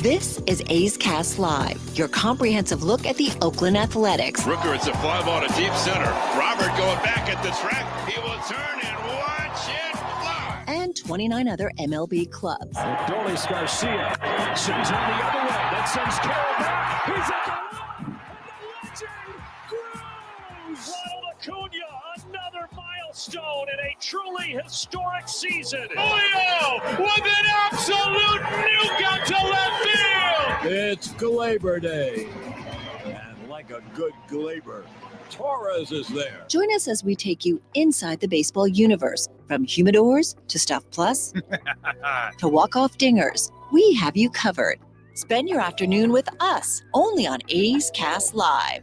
This is A's Cast Live, your comprehensive look at the Oakland Athletics. Rooker, it's a fly ball to deep center. Robert going back at the track. He will turn and watch it fly. And 29 other MLB clubs. Dolis Garcia sends him the other way. That sends Carroll back. He's at the line. And the legend grows. Ronald Acuna, another milestone in a truly historic season. Julio with an absolute nuke out to left field. It's Glaber Day. And like a good Glaber, Torres is there. Join us as we take you inside the baseball universe. From humidors to Stuff Plus to walk-off dingers, we have you covered. Spend your afternoon with us, only on A's Cast Live.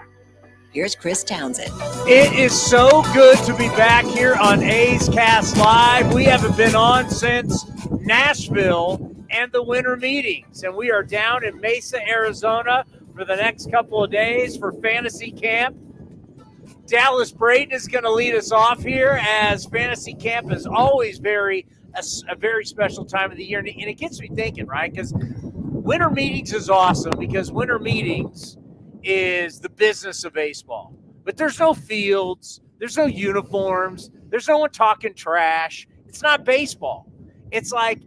Here's Chris Townsend. It is so good to be back here on A's Cast Live. We haven't been on since Nashville and the winter meetings, and we are down in Mesa, Arizona for the next couple of days for fantasy camp. Dallas Braden is going to lead us off here, as fantasy camp is always a very special time of the year, and it gets me thinking, right? Because winter meetings is awesome, because winter meetings is the business of baseball. But there's no fields, there's no uniforms, there's no one talking trash. It's not baseball. It's like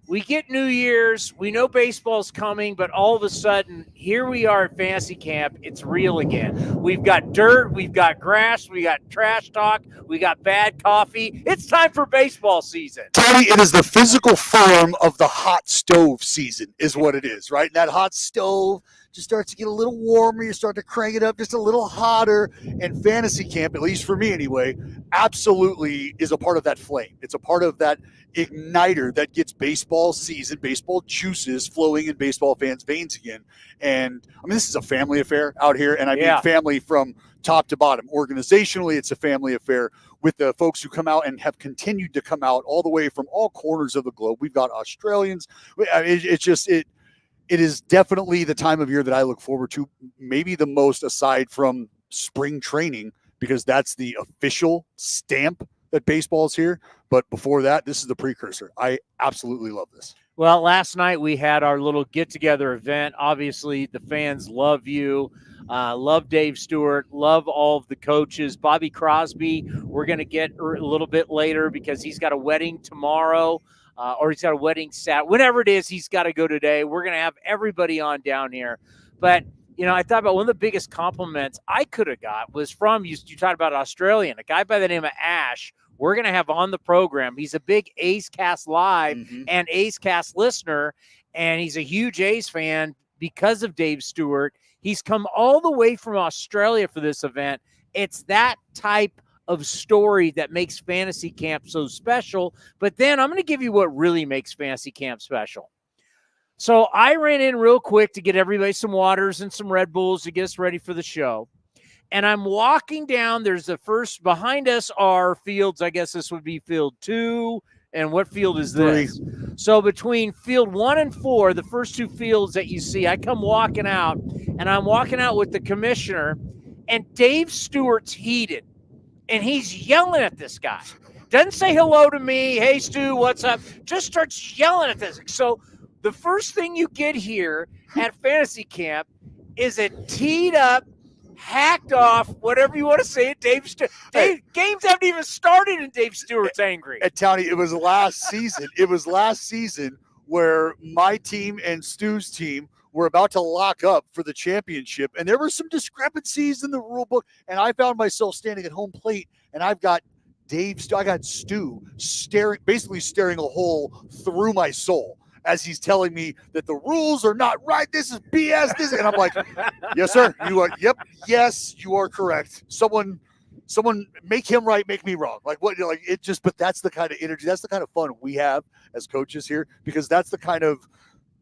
we get New Year's, we know baseball's coming, but all of a sudden, here we are at fantasy camp. It's real again. We've got dirt, we've got grass, we got trash talk, we got bad coffee. It's time for baseball season. Tony, it is the physical form of the hot stove season is what it is, right? And that hot stove just starts to get a little warmer. You start to crank it up just a little hotter. And fantasy camp, at least for me anyway, absolutely is a part of that flame. It's a part of that igniter that gets baseball season, baseball juices flowing in baseball fans' veins again. And I mean, this is a family affair out here. And I mean family from top to bottom. Organizationally, it's a family affair with the folks who come out and have continued to come out all the way from all corners of the globe. We've got Australians. It is definitely the time of year that I look forward to, maybe the most, aside from spring training, because that's the official stamp that baseball's here. But before that, this is the precursor. I absolutely love this. Well, last night we had our little get-together event. Obviously, the fans love you, love Dave Stewart, love all of the coaches. Bobby Crosby, we're going to get a little bit later because he's got a wedding tomorrow. Or he's got a wedding whatever it is, he's got to go today. We're going to have everybody on down here. But, I thought about one of the biggest compliments I could have got was from, you talked about Australian, a guy by the name of Ash. We're going to have on the program. He's a big A's Cast Live and A's Cast listener, and he's a huge A's fan because of Dave Stewart. He's come all the way from Australia for this event. It's that type of story that makes fantasy camp so special. But then I'm going to give you what really makes fantasy camp special. So I ran in real quick to get everybody some waters and some Red Bulls to get us ready for the show. And I'm walking down. There's the first, behind us are fields. I guess this would be field 2. And what field is this? 3. So between field 1 and 4, the first 2 fields that you see, I come walking out, and I'm walking out with the commissioner, and Dave Stewart's heated. And he's yelling at this guy. Doesn't say hello to me. Hey, Stu, what's up? Just starts yelling at this. So the first thing you get here at fantasy camp is a teed up, hacked off, whatever you want to say it, Dave Stewart. Games haven't even started and Dave Stewart's angry. And Tony, it was last season. It was last season where my team and Stu's team were about to lock up for the championship, and there were some discrepancies in the rule book, and I found myself standing at home plate, and I got Stu basically staring a hole through my soul as he's telling me that the rules are not right. This is BS. And I'm like, yes, sir. You are. Yep. Yes, you are correct. Someone make him right, make me wrong. Like what? But that's the kind of energy. That's the kind of fun we have as coaches here, because that's the kind of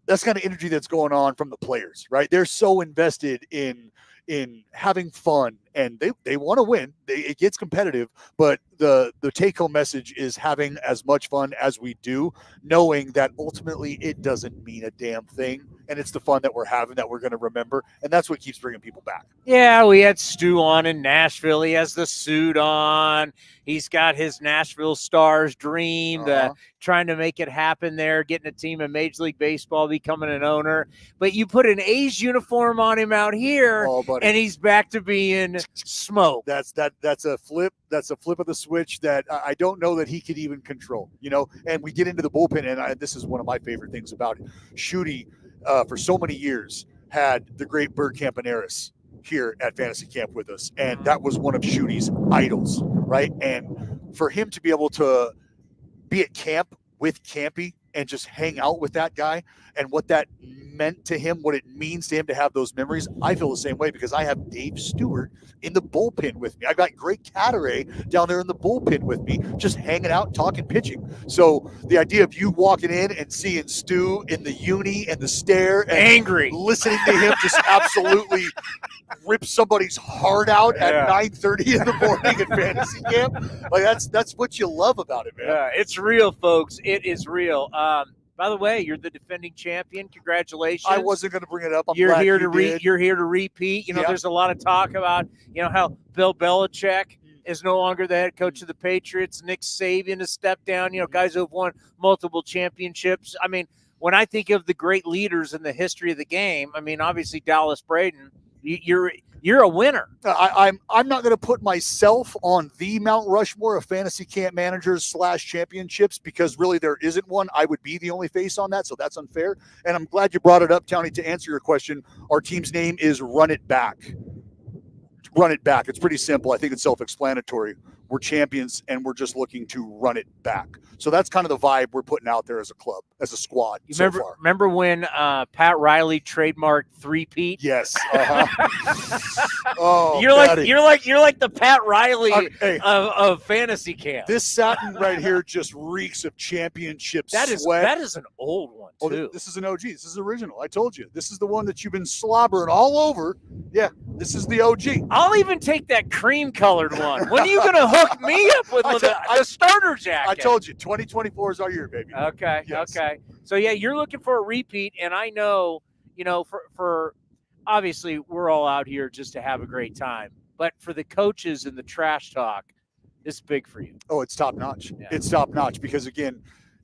energy that's going on from the players, right? They're so invested in having fun and they want to win. It gets competitive, but the take-home message is having as much fun as we do, knowing that ultimately it doesn't mean a damn thing, and it's the fun that we're having that we're going to remember, and that's what keeps bringing people back. Yeah, we had Stu on in Nashville. He has the suit on. He's got his Nashville Stars dream, trying to make it happen there, getting a team in Major League Baseball, becoming an owner. But you put an A's uniform on him out here, and he's back to being smoke. That's a flip. That's a flip of the switch that I don't know that he could even control, and we get into the bullpen, and this is one of my favorite things about it. Shooty, for so many years, had the great Bert Campaneris here at Fantasy Camp with us, and that was one of Shooty's idols, right? And for him to be able to be at camp with Campy and just hang out with that guy and what that meant to him, what it means to him to have those memories, I feel the same way because I have Dave Stewart in the bullpen with me. I've got Greg Catteray down there in the bullpen with me, just hanging out, talking pitching. So the idea of you walking in and seeing Stu in the uni and the stare and angry, listening to him just absolutely rip somebody's heart out at 9:30 in the morning at Fantasy Camp, like that's what you love about it, man. Yeah, it's real, folks. It is real. By the way, you're the defending champion. Congratulations. I wasn't going to bring it up. You're here to repeat. There's a lot of talk about, how Bill Belichick is no longer the head coach of the Patriots. Nick Saban has stepped down. Guys who have won multiple championships. I mean, when I think of the great leaders in the history of the game, I mean, obviously Dallas Braden, you're a winner. I'm not going to put myself on the Mount Rushmore of fantasy camp managers / championships because really there isn't one. I would be the only face on that, so that's unfair. And I'm glad you brought it up, Townie, to answer your question. Our team's name is Run It Back. Run It Back. It's pretty simple. I think it's self-explanatory. We're champions, and we're just looking to run it back. So that's kind of the vibe we're putting out there as a club, as a squad. Remember when Pat Riley trademarked three-peat? Yes. Oh, you're like the Pat Riley of fantasy camp. This satin right here just reeks of championship sweat. That is an old one too. This is an OG. This is original. I told you. This is the one that you've been slobbering all over. Yeah, this is the OG. I'll even take that cream-colored one. When are you going to hook me up with the starter jacket? I told you, 2024 is our year, baby. Okay, yes. Okay. So, yeah, you're looking for a repeat, and I know, for obviously we're all out here just to have a great time. But for the coaches and the trash talk, it's big for you. Oh, it's top-notch. Yeah. It's top-notch because, again,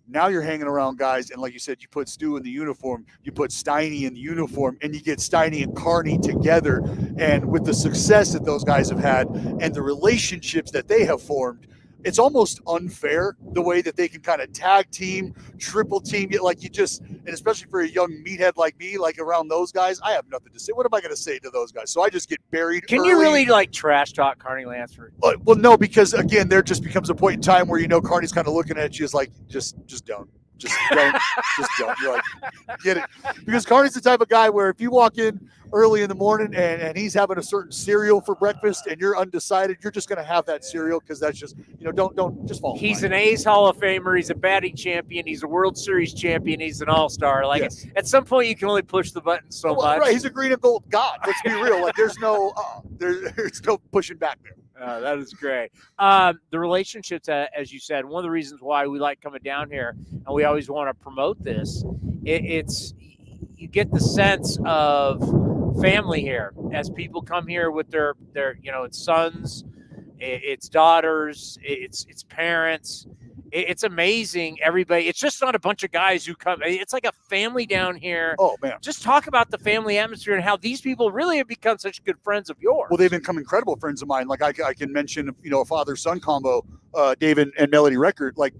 now you're hanging around guys, and like you said, you put Stu in the uniform, you put Steiny in the uniform, and you get Steiny and Carney together. And with the success that those guys have had and the relationships that they have formed, it's almost unfair the way that they can kind of tag team, triple team, and especially for a young meathead like me, like around those guys, I have nothing to say. What am I going to say to those guys? So I just get buried. Can you really trash talk Carney Lansford? Well, no, because again, there just becomes a point in time where Carney's kind of looking at you as like, just don't. Just don't. Just don't. You're like, get it. Because Carney's the type of guy where if you walk in early in the morning and he's having a certain cereal for breakfast and you're undecided, you're just going to have that cereal because that's just, don't just fall. He's an A's Hall of Famer. He's a batting champion. He's a World Series champion. He's an all-star. Yes. At some point, you can only push the button so much. Right. He's a green and gold god. Let's be real. Like there's no pushing back there. That is great. The relationships, as you said, one of the reasons why we like coming down here, and we always want to promote this, it's you get the sense of family here as people come here with their it's sons, it's daughters, it's parents. It's amazing. Everybody. It's just not a bunch of guys who come. It's like a family down here. Oh, man. Just talk about the family atmosphere and how these people really have become such good friends of yours. Well, they've become incredible friends of mine. Like I can mention, a father-son combo, David and Melody Record. Like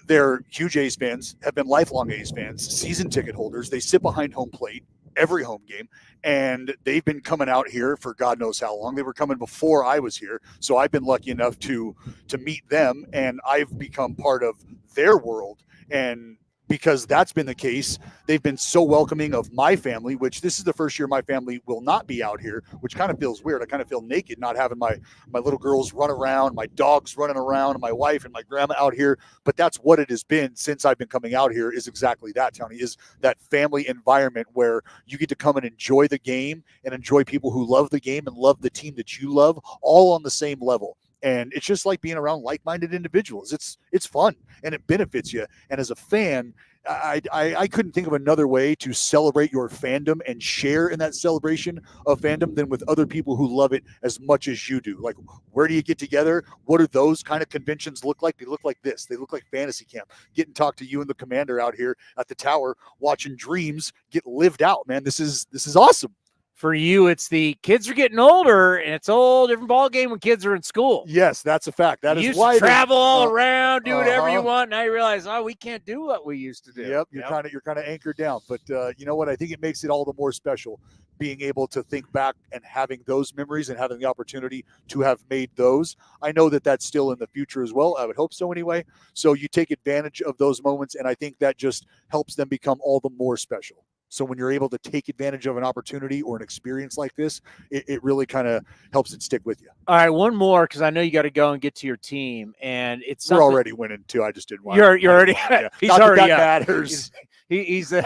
they're huge A's fans, have been lifelong A's fans, season ticket holders. They sit behind home plate every home game, and they've been coming out here for God knows how long. They were coming before I was here, so I've been lucky enough to meet them, and I've become part of their world. And because that's been the case. They've been so welcoming of my family, which this is the first year my family will not be out here, which kind of feels weird. I kind of feel naked not having my little girls run around, my dogs running around, and my wife and my grandma out here. But that's what it has been since I've been coming out here, is exactly that, Tony, is that family environment where you get to come and enjoy the game and enjoy people who love the game and love the team that you love, all on the same level. And it's just like being around like-minded individuals. It's fun and it benefits you. And as a fan, I couldn't think of another way to celebrate your fandom and share in that celebration of fandom than with other people who love it as much as you do. Like, where do you get together? What do those kind of conventions look like? They look like this. They look like fantasy camp. Get and talk to you and the commander out here at the tower, watching dreams get lived out, man. This is awesome. For you, it's the kids are getting older, and it's a whole different ball game when kids are in school. Yes, that's a fact. That you is used why to travel all around, do whatever you Uh-huh. want. Now you realize, we can't do what we used to do. Yep, you're kind of anchored down. But you know what? I think it makes it all the more special being able to think back and having those memories and having the opportunity to have made those. I know that that's still in the future as well. I would hope so anyway. So you take advantage of those moments, and I think that just helps them become all the more special. So when you're able to take advantage of an opportunity or an experience like this, it really kind of helps it stick with you. All right, one more, because I know you got to go and get to your team, and it's we're already winning too. I just didn't want. You're already. Yeah. He's Not already that up. matters. He's I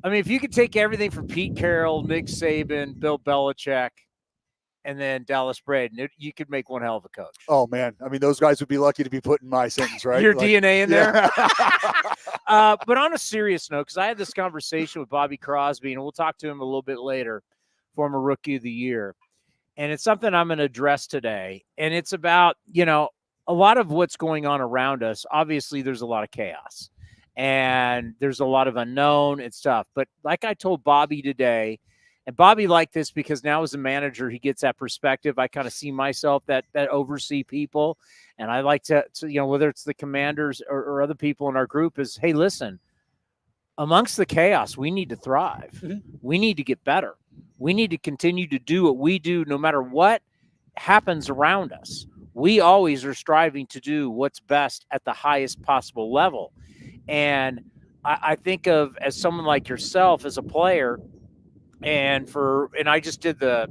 mean, if you could take everything from Pete Carroll, Nick Saban, Bill Belichick, and then Dallas Braden, you could make one hell of a coach. Oh man, I mean, those guys would be lucky to be put in my sentence, right? Your DNA in there. Yeah. But on a serious note, because I had this conversation with Bobby Crosby, and we'll talk to him a little bit later, former Rookie of the Year. And it's something I'm going to address today. And it's about, a lot of what's going on around us. Obviously, there's a lot of chaos. And there's a lot of unknown and stuff. But like I told Bobby today, and Bobby liked this because now as a manager, he gets that perspective. I kind of see myself that oversee people. And I like to whether it's the commanders or other people in our group is, hey, listen, amongst the chaos, we need to thrive. Mm-hmm. We need to get better. We need to continue to do what we do no matter what happens around us. We always are striving to do what's best at the highest possible level. And I think of as someone like yourself as a player, and I just did the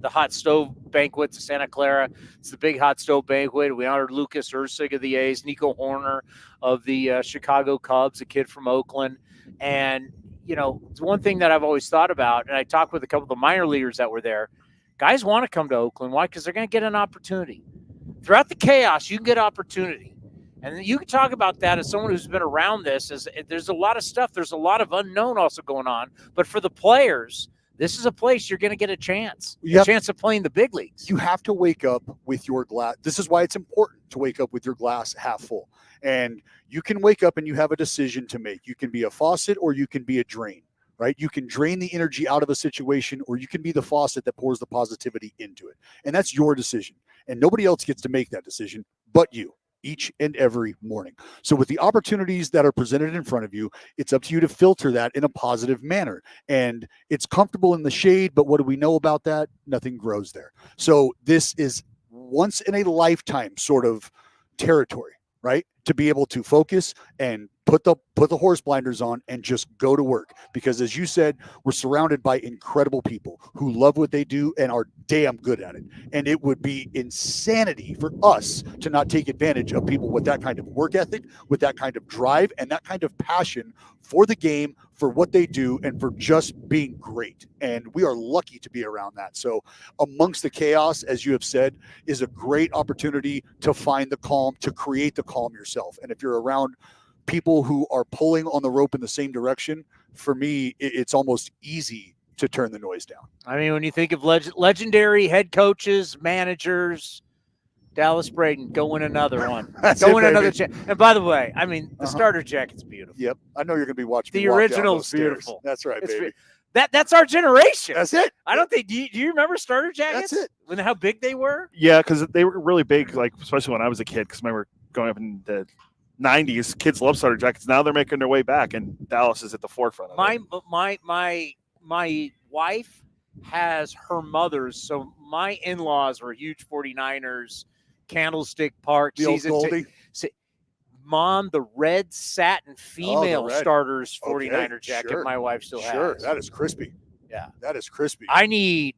hot stove banquet to Santa Clara. It's the big hot stove banquet. We honored Lucas Ursig of the A's, Nico Horner of the Chicago Cubs, a kid from Oakland. And, it's one thing that I've always thought about, and I talked with a couple of the minor leaguers that were there. Guys want to come to Oakland. Why? Because they're going to get an opportunity. Throughout the chaos, you can get opportunity. And you can talk about that as someone who's been around this. There's a lot of stuff. There's a lot of unknown also going on. But for the players, this is a place you're going to get a chance. A chance of playing the big leagues. You have to wake up with your glass. This is why it's important to wake up with your glass half full. And you can wake up and you have a decision to make. You can be a faucet or you can be a drain, right? You can drain the energy out of a situation, or you can be the faucet that pours the positivity into it. And that's your decision. And nobody else gets to make that decision but you, each and every morning. So with the opportunities that are presented in front of you, it's up to you to filter that in a positive manner. And it's comfortable in the shade, but what do we know about that? Nothing grows there. So this is once in a lifetime sort of territory, right? To be able to focus and put the horse blinders on and just go to work. Because as you said, we're surrounded by incredible people who love what they do and are damn good at it. And it would be insanity for us to not take advantage of people with that kind of work ethic, with that kind of drive, and that kind of passion for the game, for what they do, and for just being great. And we are lucky to be around that. So amongst the chaos, as you have said, is a great opportunity to find the calm, to create the calm yourself. And if you're around people who are pulling on the rope in the same direction, for me, it's almost easy to turn the noise down. I mean, when you think of legendary head coaches, managers, Dallas Braden, go win another one. Go win another chance. And by the way, I mean, the starter jacket's beautiful. Yep. I know you're going to be watching. The original's beautiful. That's right, baby. That's our generation. That's it. I don't think. Do you remember starter jackets? That's it. How big they were? Yeah, because they were really big. Like especially when I was a kid. Because I remember growing up in the 90s, kids love starter jackets. Now they're making their way back, and Dallas is at the forefront of it. My wife has her mother's. So my in-laws were huge 49ers. Candlestick Park the season. old Goldie. mom the red satin female red. starters Okay, 49er jacket sure. my wife still Sure, has. that is crispy. Yeah. That is crispy. I need.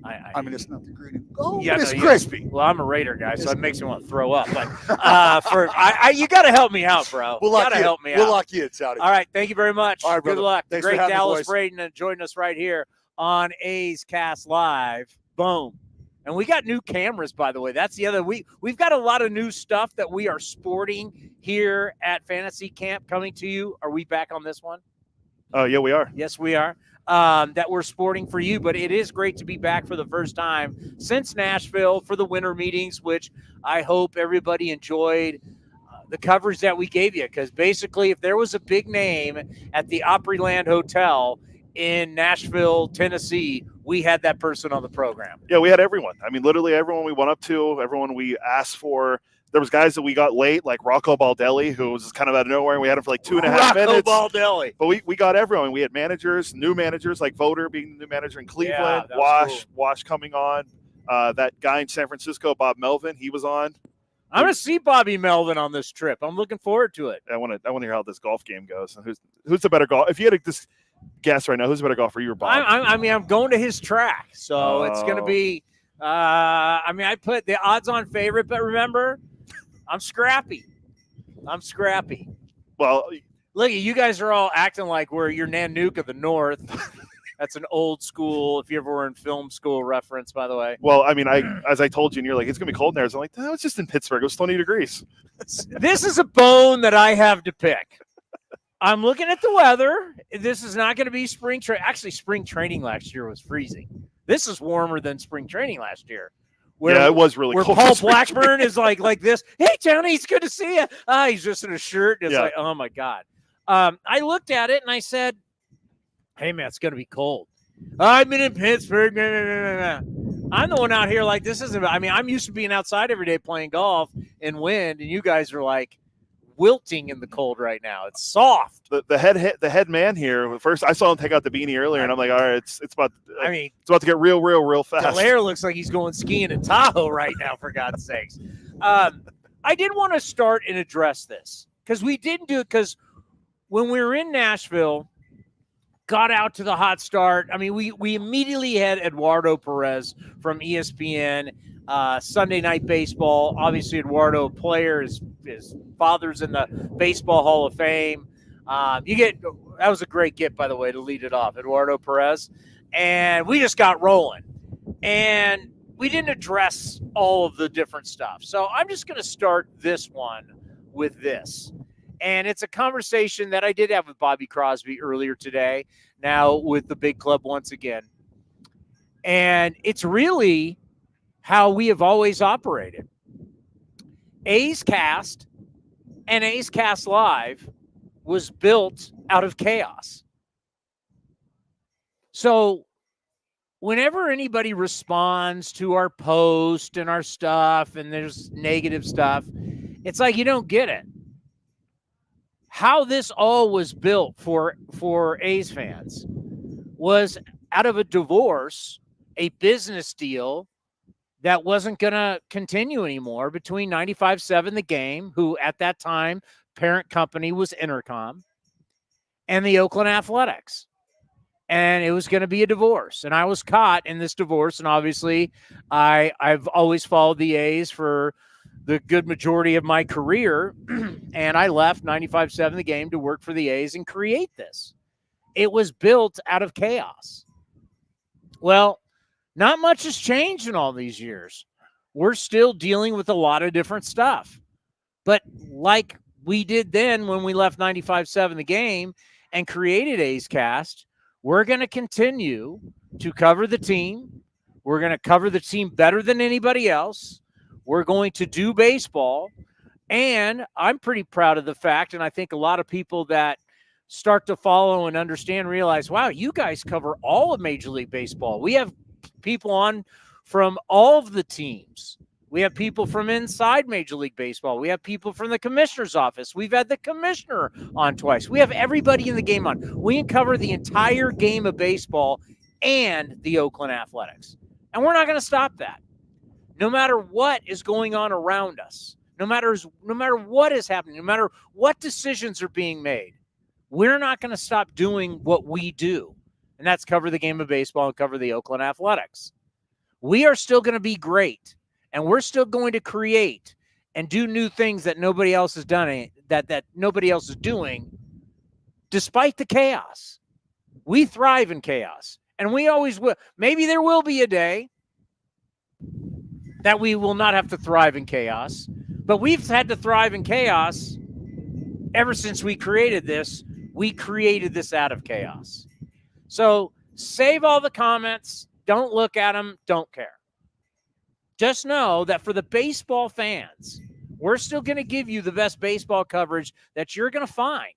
I mean, it's not the green and gold, Yeah, but it's no, crispy. Well, I'm a Raider guy, so it makes me want to throw up. But you got to help me out, bro. We'll Got to help me out. We'll lock you in, Towdy. All right, thank you very much. All right, Good brother. luck. Thanks Great for having me, Dallas boys. Braden and joining us right here on A's Cast Live. Boom. And we got new cameras, by the way. That's the other week. We've got a lot of new stuff that we are sporting here at Fantasy Camp coming to you. Are we back on this one? Oh, yeah, we are. Yes, we are. That we're sporting for you, but it is great to be back for the first time since Nashville for the winter meetings, which I hope everybody enjoyed the coverage that we gave you, because basically if there was a big name at the Opryland Hotel in Nashville, Tennessee, we had that person on the program. Yeah, we had everyone. I mean, literally everyone we went up to, everyone we asked for. There was guys that we got late, like Rocco Baldelli, who was just kind of out of nowhere, and we had him for like 2.5 minutes. Rocco Baldelli. But we got everyone. We had managers, new managers, like Voter being the new manager in Cleveland, that was Wash coming on. That guy in San Francisco, Bob Melvin, he was on. I'm going to see Bobby Melvin on this trip. I'm looking forward to it. I want to hear how this golf game goes. Who's the better golf? If you had to guess right now, who's the better golfer? You or Bob? I'm going to his track, so it's going to be. I put the odds-on favorite, but remember, I'm scrappy. Well, look, you guys are all acting like we're your Nanook of the North. That's an old school, if you ever were in film school reference, by the way. Well, I mean, as I told you, and you're like, it's going to be cold in there. So I'm like, no, it's just in Pittsburgh. It was 20 degrees. This is a bone that I have to pick. I'm looking at the weather. This is not going to be spring training. Actually, spring training last year was freezing. This is warmer than spring training last year. Yeah, it was really cold. Where Paul Blackburn is like this. Hey, Tony, it's good to see you. He's just in a shirt. It's like, oh, my God. I looked at it, and I said, hey, man, it's going to be cold. I've been in Pittsburgh. I'm the one out here like this isn't – I mean, I'm used to being outside every day playing golf in wind, and you guys are like wilting in the cold right now. It's soft. The head man here. First, I saw him take out the beanie earlier, and I'm like, all right, it's about. I mean, it's about to get real fast. Dallaire looks like he's going skiing in Tahoe right now. For God's sakes, I did want to start and address this because we didn't do it because when we were in Nashville, got out to the hot start. I mean, we immediately had Eduardo Perez from ESPN. Sunday Night Baseball. Obviously, Eduardo, a player, his father's in the Baseball Hall of Fame. That was a great get, by the way, to lead it off, Eduardo Perez. And we just got rolling. And we didn't address all of the different stuff. So I'm just going to start this one with this. And it's a conversation that I did have with Bobby Crosby earlier today, now with the big club once again. And it's really how we have always operated. A's Cast and A's Cast Live was built out of chaos. So whenever anybody responds to our post and our stuff and there's negative stuff, it's like you don't get it. How this all was built for A's fans was out of a divorce, a business deal that wasn't going to continue anymore between 95.7 The Game, who at that time, parent company was Intercom, and the Oakland Athletics. And it was going to be a divorce. And I was caught in this divorce. And obviously, I've always followed the A's for the good majority of my career. And I left 95.7 The Game to work for the A's and create this. It was built out of chaos. Well, not much has changed in all these years. We're still dealing with a lot of different stuff. But like we did then when we left 95.7 The Game and created A's Cast, we're going to continue to cover the team. We're going to cover the team better than anybody else. We're going to do baseball. And I'm pretty proud of the fact, and I think a lot of people that start to follow and understand realize, wow, you guys cover all of Major League Baseball. We have people on from all of the teams. We have people from inside Major League Baseball. We have people from the commissioner's office. We've had the commissioner on twice. We have everybody in the game on. We can cover the entire game of baseball and the Oakland Athletics. And we're not going to stop that. No matter what is going on around us, no matter what is happening, no matter what decisions are being made, we're not going to stop doing what we do, and that's cover the game of baseball and cover the Oakland Athletics. We are still going to be great, and we're still going to create and do new things that nobody else has done, that nobody else is doing, despite the chaos. We thrive in chaos, and we always will. Maybe there will be a day that we will not have to thrive in chaos, but we've had to thrive in chaos ever since we created this. We created this out of chaos. So save all the comments. Don't look at them. Don't care. Just know that for the baseball fans, we're still going to give you the best baseball coverage that you're going to find.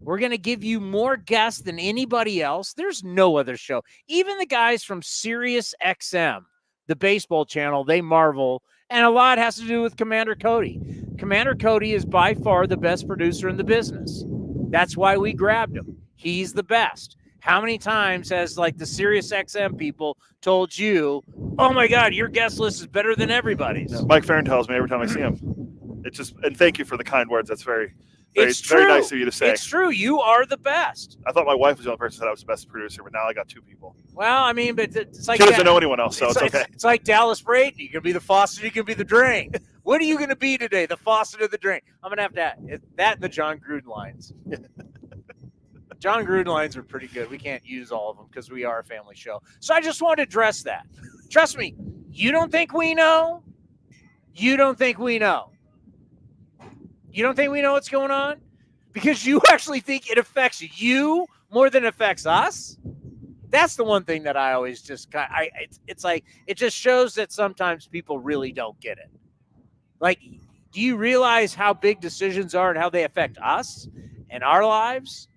We're going to give you more guests than anybody else. There's no other show. Even the guys from Sirius XM, the baseball channel, they marvel. And a lot has to do with Commander Cody. Commander Cody is by far the best producer in the business. That's why we grabbed him. He's the best. How many times has like the Sirius XM people told you, oh my God, your guest list is better than everybody's? Yeah, Mike Farron tells me every time I see him. It's just, and thank you for the kind words. That's very it's true. Very nice of you to say. It's true. You are the best. I thought my wife was the only person that I was the best producer, but now I got two people. Well, I mean, but it's like she doesn't know anyone else, so it's okay. It's like Dallas Braden. You can be the faucet, you can be the drain. What are you going to be today, the faucet or the drain? I'm going to have that and the John Gruden lines. John Gruden lines are pretty good. We can't use all of them because we are a family show. So I just want to address that. Trust me, you don't think we know? You don't think we know? You don't think we know what's going on? Because you actually think it affects you more than it affects us? That's the one thing that I always just it's like it just shows that sometimes people really don't get it. Like, do you realize how big decisions are and how they affect us and our lives?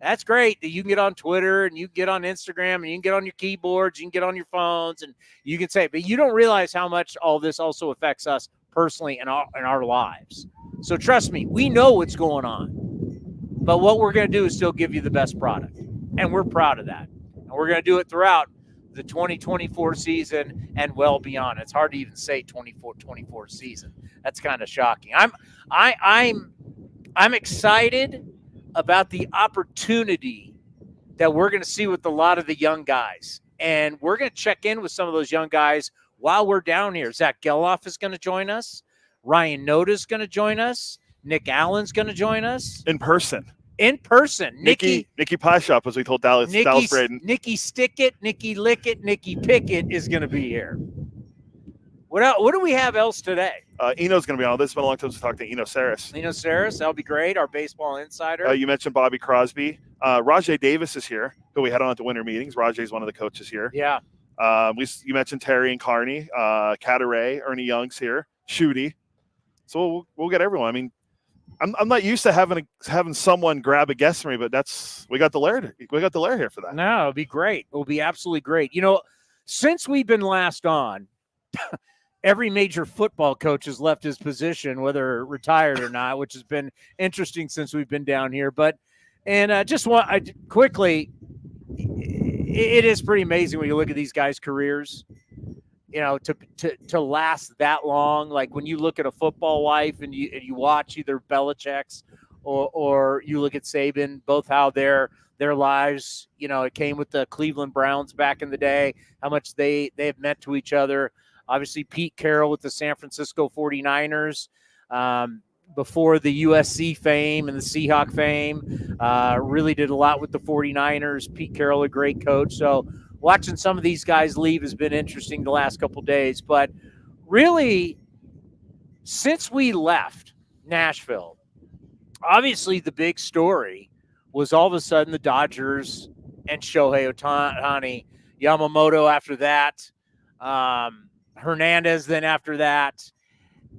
That's great that you can get on Twitter and you can get on Instagram and you can get on your keyboards, you can get on your phones and you can say, but you don't realize how much all this also affects us personally in our lives. So trust me, we know what's going on. But what we're going to do is still give you the best product. And we're proud of that. And we're going to do it throughout the 2024 season and well beyond. It's hard to even say 24 season. That's kind of shocking. I'm excited about the opportunity that we're going to see with a lot of the young guys. And we're going to check in with some of those young guys while we're down here. Zach Geloff is going to join us. Ryan Noda's going to join us. Nick Allen's going to join us. In person. Nikki Pie Shop, as we told Dallas Braden. Nikki Stickett, Nikki Lickett, Nikki Pickett is going to be here. What do we have else today? Eno's going to be on. This has been a long time to talk to Eno Sarris. Eno Sarris, that'll be great. Our baseball insider. You mentioned Bobby Crosby. Rajay Davis is here, who we had on at the winter meetings. Rajay's one of the coaches here. Yeah. You mentioned Terry and Carney, Cataray, Ernie Young's here, Shooty. So we'll get everyone. I mean, I'm not used to having someone grab a guest for me, but we got the Laird. We got the Laird here for that. No, it'll be great. It'll be absolutely great. You know, since we've been last on, every major football coach has left his position, whether retired or not, which has been interesting since we've been down here. But quickly, it is pretty amazing when you look at these guys' careers. You know, to last that long, like when you look at a football life and you watch either Belichick's or you look at Saban, both how their lives, you know, it came with the Cleveland Browns back in the day, how much they have meant to each other. Obviously, Pete Carroll with the San Francisco 49ers, before the USC fame and the Seahawk fame, really did a lot with the 49ers. Pete Carroll, a great coach. So watching some of these guys leave has been interesting the last couple of days. But really, since we left Nashville, obviously the big story was all of a sudden the Dodgers and Shohei Ohtani, Yamamoto after that, Hernandez then after that.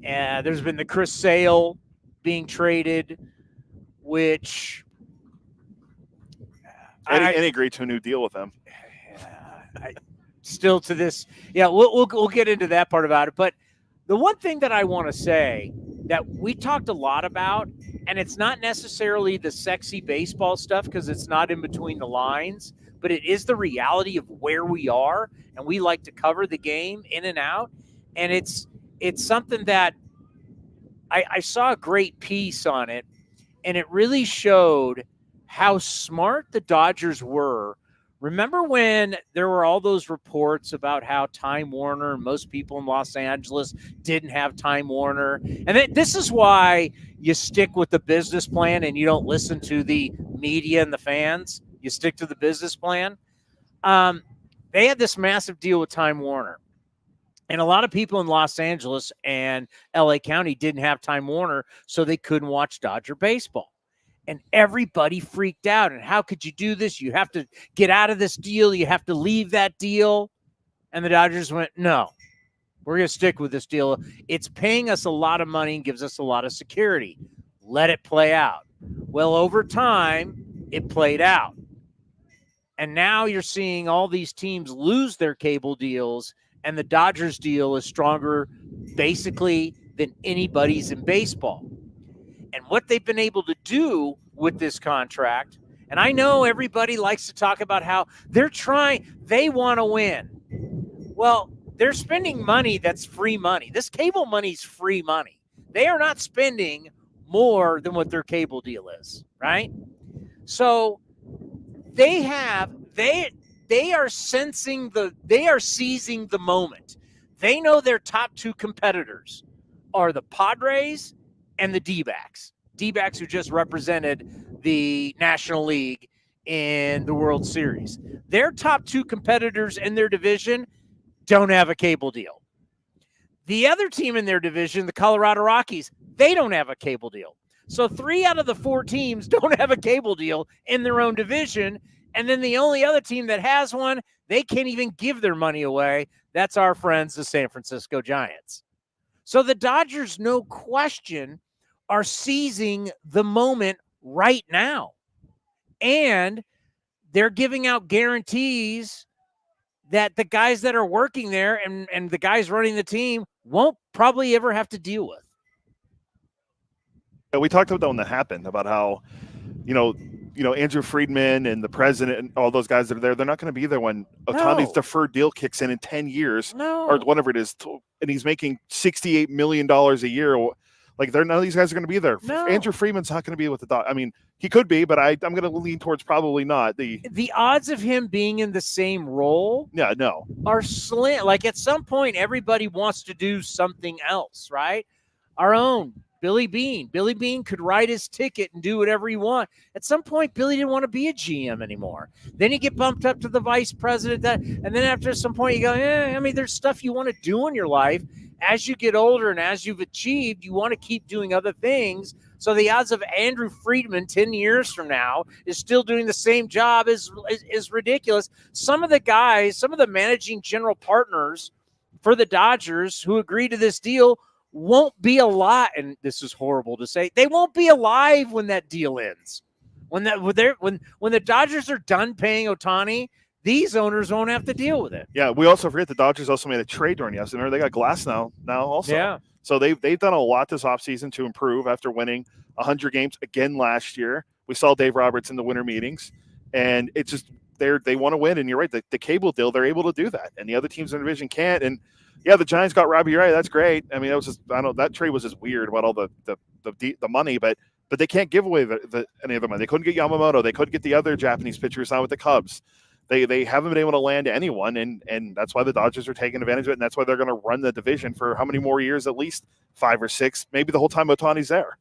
And there's been the Chris Sale being traded, which Any agreed to a new deal with them. Still to this, yeah, we'll get into that part about it. But the one thing that I want to say that we talked a lot about, and it's not necessarily the sexy baseball stuff because it's not in between the lines, but it is the reality of where we are, and we like to cover the game in and out. And it's it's something that I saw a great piece on it, and it really showed how smart the Dodgers were. Remember when there were all those reports about how Time Warner and most people in Los Angeles didn't have Time Warner? And this is why you stick with the business plan and you don't listen to the media and the fans. You stick to the business plan. They had this massive deal with Time Warner. And a lot of people in Los Angeles and LA County didn't have Time Warner, so they couldn't watch Dodger baseball. And everybody freaked out. And how could you do this? You have to get out of this deal. You have to leave that deal. And the Dodgers went, no, we're going to stick with this deal. It's paying us a lot of money and gives us a lot of security. Let it play out. Well, over time, it played out. And now you're seeing all these teams lose their cable deals, and the Dodgers deal is stronger basically than anybody's in baseball. And what they've been able to do with this contract, and I know everybody likes to talk about how they want to win. Well, they're spending money that's free money. This cable money's free money. They are not spending more than what their cable deal is, right? So they are seizing the moment. They know their top two competitors are the Padres and the D-backs. D-backs who just represented the National League in the World Series. Their top two competitors in their division don't have a cable deal. The other team in their division, the Colorado Rockies, they don't have a cable deal. So 3 out of the 4 teams don't have a cable deal in their own division. And then the only other team that has one, they can't even give their money away. That's our friends, the San Francisco Giants. So the Dodgers, no question, are seizing the moment right now. And they're giving out guarantees that the guys that are working there and the guys running the team won't probably ever have to deal with. We talked about that when that happened, about how, Andrew Friedman and the president and all those guys that are there, they're not going to be there when Ohtani's deferred deal kicks in 10 years or whatever it is, and he's making $68 million a year. Like, none of these guys are going to be there. No. Andrew Friedman's not going to be with the Dodgers. I mean, he could be, but I'm going to lean towards probably not. The odds of him being in the same role are slim. Like, at some point, everybody wants to do something else, right? Our own Billy Beane. Billy Beane could write his ticket and do whatever he wants. At some point, Billy didn't want to be a GM anymore. Then you get bumped up to the vice president. And then after some point, you go, there's stuff you want to do in your life. As you get older and as you've achieved, you want to keep doing other things. So the odds of Andrew Friedman 10 years from now is still doing the same job is ridiculous. Some of the guys, some of the managing general partners for the Dodgers who agreed to this deal won't be alive. And this is horrible to say. They won't be alive when that deal ends. When the Dodgers are done paying Ohtani, these owners won't have to deal with it. Yeah, we also forget the Dodgers also made a trade during yesterday. They got Glass now also. Yeah. So they've done a lot this offseason to improve after winning 100 games again last year. We saw Dave Roberts in the winter meetings, and it's just they want to win. And you're right, the cable deal, they're able to do that, and the other teams in the division can't. And yeah, the Giants got Robbie Ray. That's great. I mean, that was just that trade was just weird about all the money, but they can't give away any of the money. They couldn't get Yamamoto. They couldn't get the other Japanese pitchers signed with the Cubs. They haven't been able to land anyone, and that's why the Dodgers are taking advantage of it, and that's why they're going to run the division for how many more years? At least 5 or 6, maybe the whole time Ohtani's there.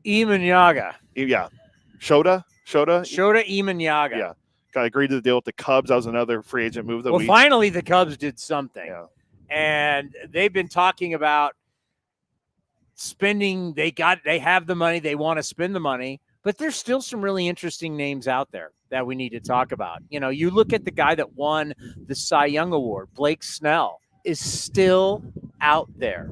Imanyaga. Yeah. Shota Imanyaga. Yeah. Got agreed to the deal with the Cubs. That was another free agent move. Finally the Cubs did something. Yeah. And they've been talking about spending. They have the money. They want to spend the money. But there's still some really interesting names out there that we need to talk about. You look at the guy that won the Cy Young Award, Blake Snell, is still out there.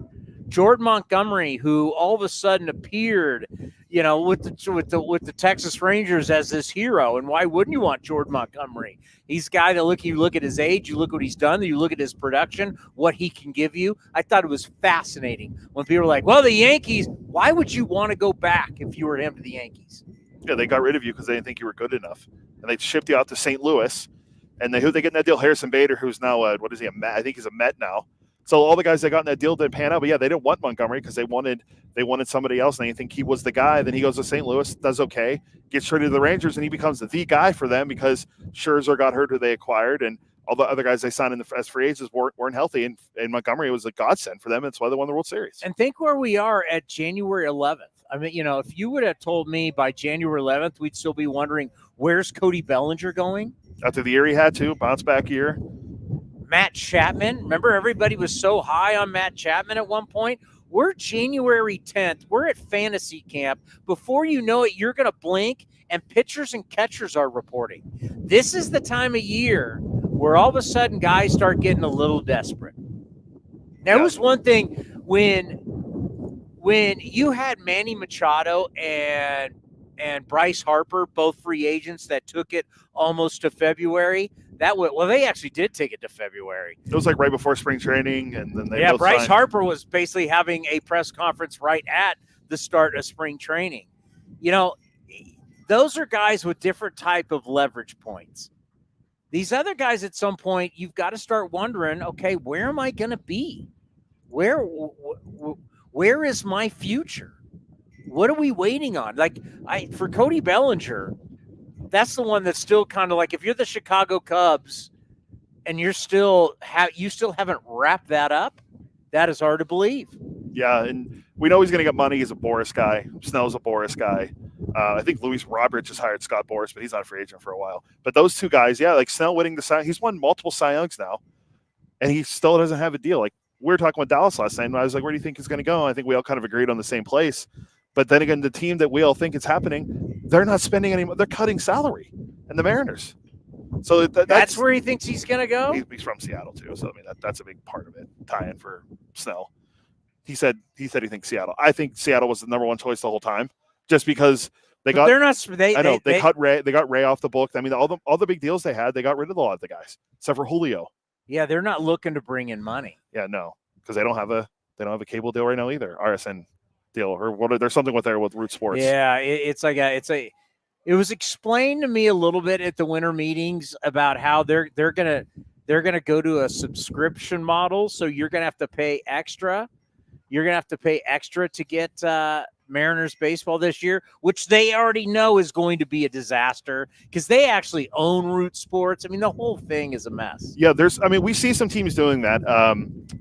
Jordan Montgomery, who all of a sudden appeared, with the Texas Rangers as this hero. And why wouldn't you want Jordan Montgomery? He's a guy that you look at his age, you look what he's done, you look at his production, what he can give you. I thought it was fascinating when people were like, well, the Yankees, why would you want to go back if you were him to the Yankees? Yeah, they got rid of you because they didn't think you were good enough. And they shipped you out to St. Louis. And who they get in that deal? Harrison Bader, who's now, what is he, a Met? I think he's a Met now. So all the guys that got in that deal didn't pan out. But yeah, they didn't want Montgomery because they wanted somebody else, and they think he was the guy. Then he goes to St. Louis, does okay, gets traded to the Rangers, and he becomes the guy for them because Scherzer got hurt, who they acquired, and all the other guys they signed as free agents weren't healthy, and Montgomery was a godsend for them. That's why they won the World Series. And think where we are at January 11th. I mean, if you would have told me by January 11th, we'd still be wondering, where's Cody Bellinger going? After the year he had to, bounce back year. Matt Chapman. Remember, everybody was so high on Matt Chapman at one point. We're January 10th. We're at fantasy camp. Before you know it, you're going to blink, and pitchers and catchers are reporting. This is the time of year where all of a sudden guys start getting a little desperate. That was one thing when you had Manny Machado and Bryce Harper, both free agents that took it almost to February. They actually did take it to February. It was like right before spring training, and then both Bryce signed. Harper was basically having a press conference right at the start of spring training. Those are guys with different type of leverage points. These other guys, at some point, you've got to start wondering, okay, where am I going to be? Where is my future? What are we waiting on? For Cody Bellinger, that's the one that's still kind of like, if you're the Chicago Cubs and you still haven't wrapped that up, that is hard to believe. Yeah, and we know he's going to get money. He's a Boris guy. Snell's a Boris guy. I think Luis Robert just hired Scott Boris, but he's not a free agent for a while. But those two guys, yeah, like Snell winning the Cy, he's won multiple Cy Youngs now, and he still doesn't have a deal. Like, we were talking with Dallas last night, and I was like, where do you think he's going to go? And I think we all kind of agreed on the same place. But then again, the team that we all think is happening, they're not spending any money. They're cutting salary, and the Mariners. So that's where he thinks he's going to go? He's from Seattle, too. So, I mean, that's a big part of it, tie-in for Snell. He said he thinks Seattle. I think Seattle was the number one choice the whole time, just because they got Ray off the book. I mean, all the big deals they had, they got rid of a lot of the guys, except for Julio. Yeah, they're not looking to bring in money. Yeah, no, because they don't have a cable deal right now either. RSN deal or there's something with Root Sports. Yeah, it was explained to me a little bit at the winter meetings about how they're gonna go to a subscription model. So you're gonna have to pay extra. You're gonna have to pay extra to get Mariners baseball this year, which they already know is going to be a disaster because they actually own Root Sports. I mean, the whole thing is a mess. Yeah, we see some teams doing that.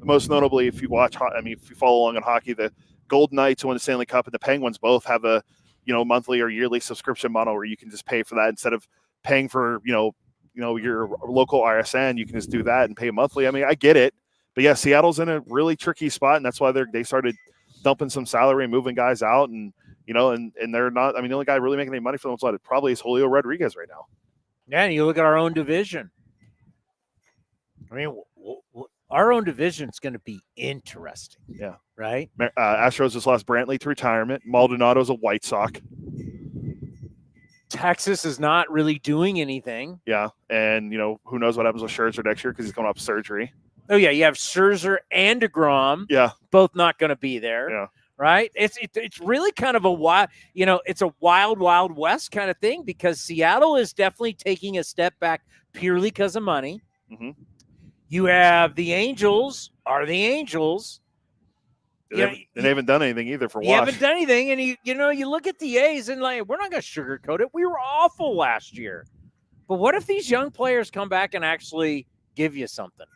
Most notably, if you follow along in hockey, the Golden Knights who won the Stanley Cup and the Penguins both have a monthly or yearly subscription model where you can just pay for that instead of paying for your local RSN. You can just do that and pay monthly. I mean, I get it, but yeah, Seattle's in a really tricky spot, and that's why they started dumping some salary and moving guys out, and they're not. I mean, the only guy really making any money for them probably is Julio Rodriguez right now. Yeah, and you look at our own division. I mean, our own division is going to be interesting. Yeah. Right? Astros just lost Brantley to retirement. Maldonado's a White Sox. Texas is not really doing anything. Yeah, and, who knows what happens with Scherzer next year because he's coming off surgery. Oh, yeah, you have Scherzer and DeGrom. Yeah. Both not going to be there. Yeah. Right? It's really kind of a wild, it's a wild, wild west kind of thing because Seattle is definitely taking a step back purely because of money. Mm-hmm. You have the Angels are the Angels. They haven't done anything either for Wash. You haven't done anything, and you look at the A's and we're not going to sugarcoat it. We were awful last year, but what if these young players come back and actually give you something?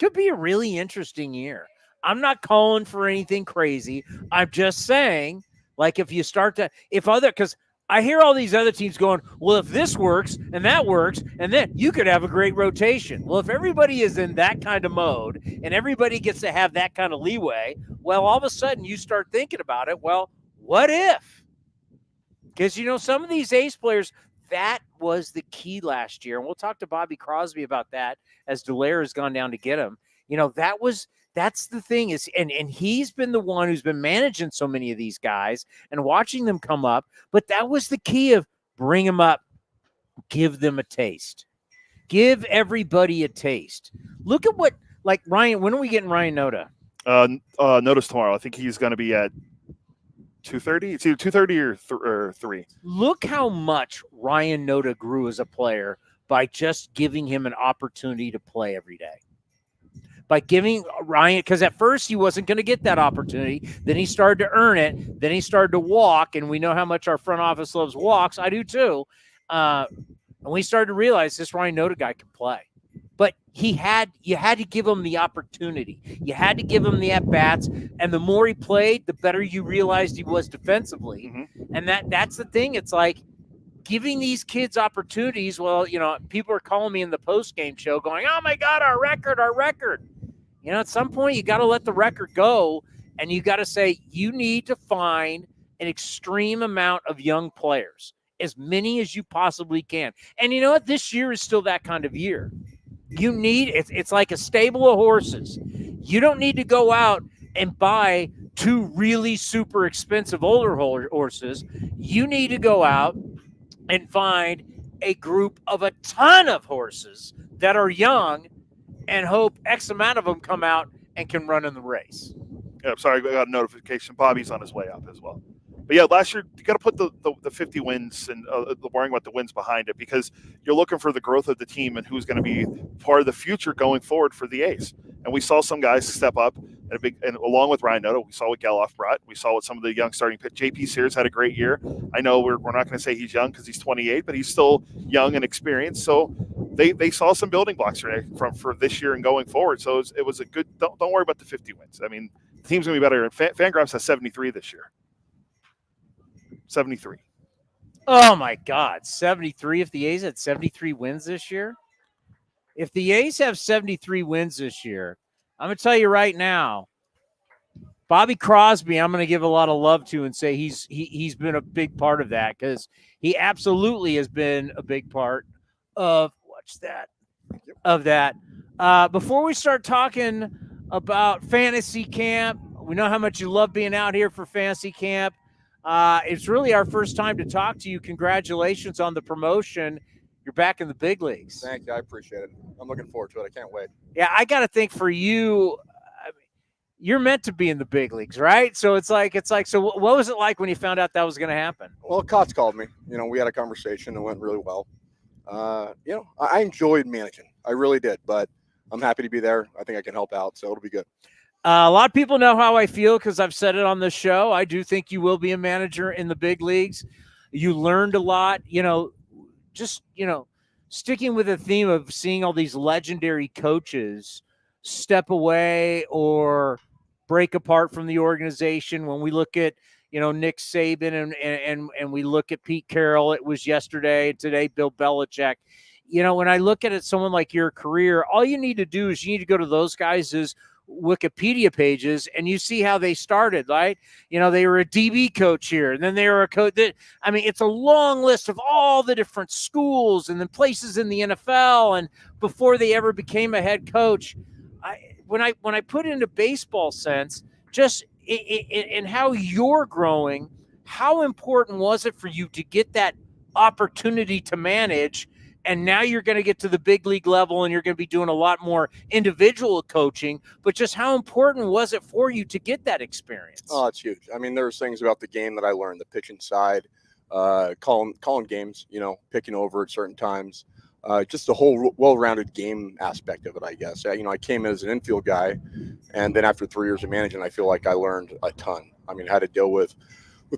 Could be a really interesting year. I'm not calling for anything crazy. I'm just saying, if you start to, because I hear all these other teams going, well, if this works and that works, and then you could have a great rotation. Well, if everybody is in that kind of mode and everybody gets to have that kind of leeway, well, all of a sudden you start thinking about it. Well, what if? Because, some of these ace players, that was the key last year. And we'll talk to Bobby Crosby about that as Dallaire has gone down to get him. That's the thing is, and he's been the one who's been managing so many of these guys and watching them come up. But that was the key of bring them up, give them a taste, give everybody a taste. Look at what, Ryan, when are we getting Ryan Noda? Notice tomorrow. I think he's going to be at 2:30. It's either 2:30 or 3. Look how much Ryan Noda grew as a player by just giving him an opportunity to play every day. by giving Ryan, because at first he wasn't going to get that opportunity. Then he started to earn it. Then he started to walk, and we know how much our front office loves walks. I do too. And we started to realize this Ryan Noda guy can play. But you had to give him the opportunity. You had to give him the at-bats, and the more he played, the better you realized he was defensively. Mm-hmm. And that's the thing. It's like giving these kids opportunities. Well, people are calling me in the post-game show going, oh, my God, our record. At some point you got to let the record go, and you got to say you need to find an extreme amount of young players, as many as you possibly can. And you know what? This year is still that kind of year. You need it's like a stable of horses. You don't need to go out and buy 2 really super expensive older horses. You need to go out and find a group of a ton of horses that are young and hope X amount of them come out and can run in the race. Yeah, sorry, I got a notification. Bobby's on his way up as well. But yeah, last year you got to put the 50 wins and worrying about the wins behind it, because you're looking for the growth of the team and who's going to be part of the future going forward for the A's. And we saw some guys step up and along with Ryan Noda, we saw what Geloff brought. We saw what some of the young starting pitch. JP Sears had a great year. I know we're not going to say he's young because he's 28, but he's still young and experienced. So they saw some building blocks for this year and going forward. So it was a good. Don't worry about the 50 wins. I mean, the team's going to be better. Fangraphs has 73 this year. 73. Oh, my God. 73. If the A's had 73 wins this year, if the A's have 73 wins this year, I'm going to tell you right now, Bobby Crosby, I'm going to give a lot of love to and say he's been a big part of that, because he absolutely has been a big part of that. Before we start talking about fantasy camp, we know how much you love being out here for fantasy camp. It's really our first time to talk to you. Congratulations on the promotion. You're back in the big leagues. Thank you. I appreciate it. I'm looking forward to it. I can't wait. Yeah, I got to think for you, you're meant to be in the big leagues, right? So it's like, so what was it like when you found out that was going to happen? Well, Kots called me. We had a conversation. It went really well. I enjoyed managing. I really did, but I'm happy to be there. I think I can help out, so it'll be good. A lot of people know how I feel because I've said it on the show. I do think you will be a manager in the big leagues. You learned a lot, sticking with the theme of seeing all these legendary coaches step away or break apart from the organization. When we look at, Nick Saban and we look at Pete Carroll, it was yesterday, today, Bill Belichick. When I look at it, someone like your career, all you need to do is you need to go to those guys' Wikipedia pages and you see how they started, right? They were a DB coach here, and then they were a coach. It's a long list of all the different schools and then places in the NFL, and before they ever became a head coach. When I put it into baseball sense, just in how you're growing, how important was it for you to get that opportunity to manage? And now you're going to get to the big league level and you're going to be doing a lot more individual coaching, but just how important was it for you to get that experience? Oh, it's huge. There's things about the game that I learned, the pitching side, calling games, picking over at certain times, just the whole well-rounded game aspect of it, I guess. I came in as an infield guy, and then after 3 years of managing, I feel like I learned a ton. How to deal with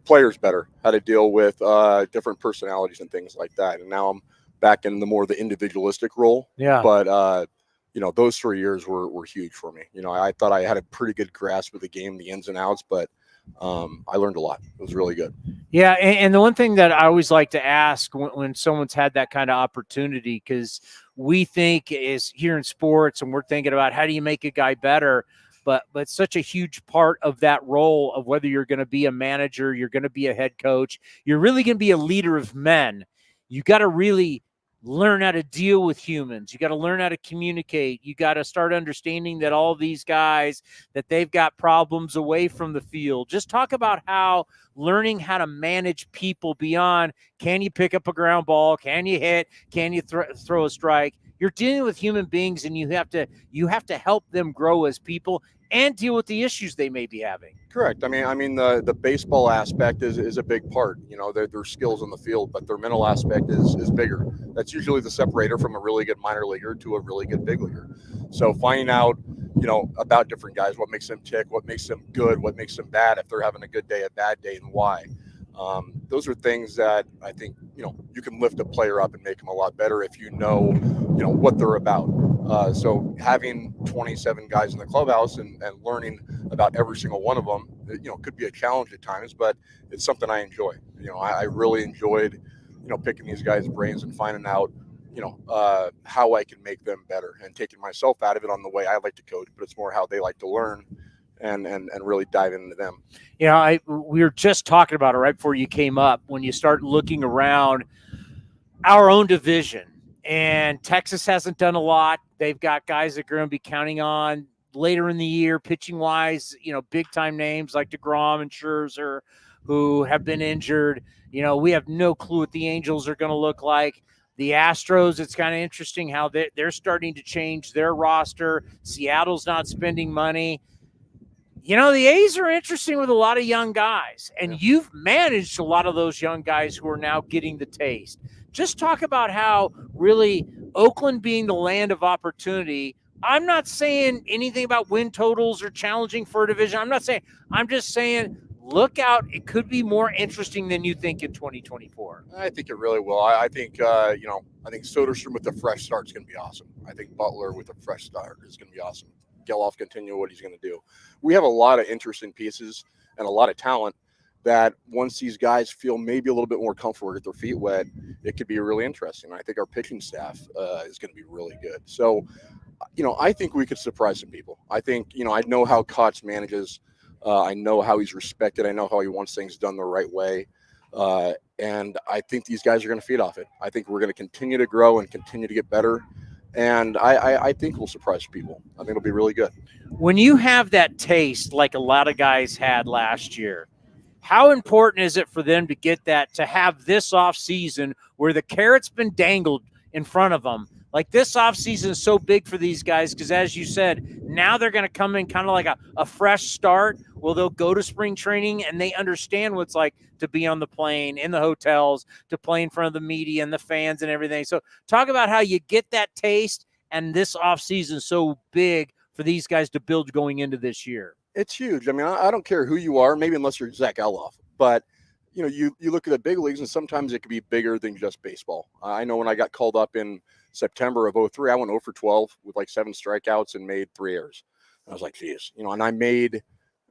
players better, how to deal with different personalities and things like that. And now I'm back in the individualistic role. Yeah. But, those 3 years were huge for me. I thought I had a pretty good grasp of the game, the ins and outs, but I learned a lot. It was really good. Yeah. And the one thing that I always like to ask when someone's had that kind of opportunity, because we think is here in sports and we're thinking about how do you make a guy better, but such a huge part of that role of whether you're going to be a manager, you're going to be a head coach, you're really going to be a leader of men. You got to really learn how to deal with humans. You got to learn how to communicate. You got to start understanding that all these guys, that they've got problems away from the field. Just talk about how learning how to manage people beyond, can you pick up a ground ball? Can you hit? Can you throw a strike? You're dealing with human beings, and you have to help them grow as people and deal with the issues they may be having. Correct. I mean, the baseball aspect is a big part. You know, their skills on the field, but their mental aspect is bigger. That's usually the separator from a really good minor leaguer to a really good big leaguer. So finding out, you know, about different guys, what makes them tick, what makes them good, what makes them bad, if they're having a good day, a bad day, and why. Those are things that I think, you know, you can lift a player up and make them a lot better if you know what they're about. So having 27 guys in the clubhouse and learning about every single one of them, you know, could be a challenge at times, but it's something I enjoy. You know, I really enjoyed, you know, picking these guys' brains and finding out, you know, how I can make them better and taking myself out of it on the way I like to coach, but it's more how they like to learn and really dive into them. You know, we were just talking about it right before you came up, when you start looking around our own division, and Texas hasn't done a lot. They've got guys that are going to be counting on later in the year, pitching wise, you know, big time names like DeGrom and Scherzer who have been injured. You know, we have no clue what the Angels are going to look like. The Astros, it's kind of interesting how they're starting to change their roster. Seattle's not spending money. You know, the A's are interesting with a lot of young guys, and you've managed a lot of those young guys who are now getting the taste. Just talk about how really Oakland being the land of opportunity. I'm not saying anything about win totals or challenging for a division. I'm just saying, look out. It could be more interesting than you think in 2024. I think it really will. I think, I think Soderstrom with a fresh start is going to be awesome. I think Butler with a fresh start is going to be awesome. Geloff continue what he's going to do. We have a lot of interesting pieces and a lot of talent that once these guys feel maybe a little bit more comfortable, get their feet wet, it could be really interesting. I think our pitching staff is going to be really good. So, you know, I think we could surprise some people. I think, you know, I know how Kotsay manages. I know how he's respected. I know how he wants things done the right way. And I think these guys are going to feed off it. I think we're going to continue to grow and continue to get better. And I think we'll surprise people. I think it'll be really good. When you have that taste, like a lot of guys had last year, how important is it for them to get that, to have this off season where the carrot's been dangled in front of them? Like, this offseason is so big for these guys because, as you said, now they're going to come in kind of like a fresh start. Well, they'll go to spring training and they understand what it's like to be on the plane, in the hotels, to play in front of the media and the fans and everything. So talk about how you get that taste, and this offseason is so big for these guys to build going into this year. It's huge. I mean, I don't care who you are, maybe unless you're Zach Eloff, but you know, you look at the big leagues and sometimes it can be bigger than just baseball. I know when I got called up in September of 2003, I went 0 for 12 with like 7 strikeouts and made 3 errors. I was like, geez, you know, and I made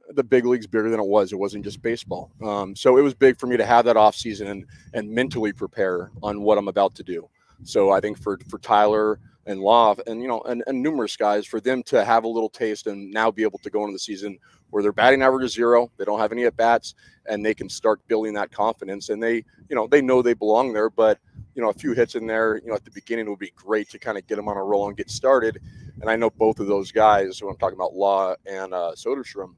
the big leagues bigger than it was. It wasn't just baseball. So it was big for me to have that off season and mentally prepare on what I'm about to do. So I think for Tyler and Love and, you know, and numerous guys, for them to have a little taste and now be able to go into the season where their batting average is 0, they don't have any at bats, and they can start building that confidence. And they know they belong there, but you know, a few hits in there, you know, at the beginning would be great to kind of get them on a roll and get started. And I know both of those guys, when I'm talking about Law and Soderstrom,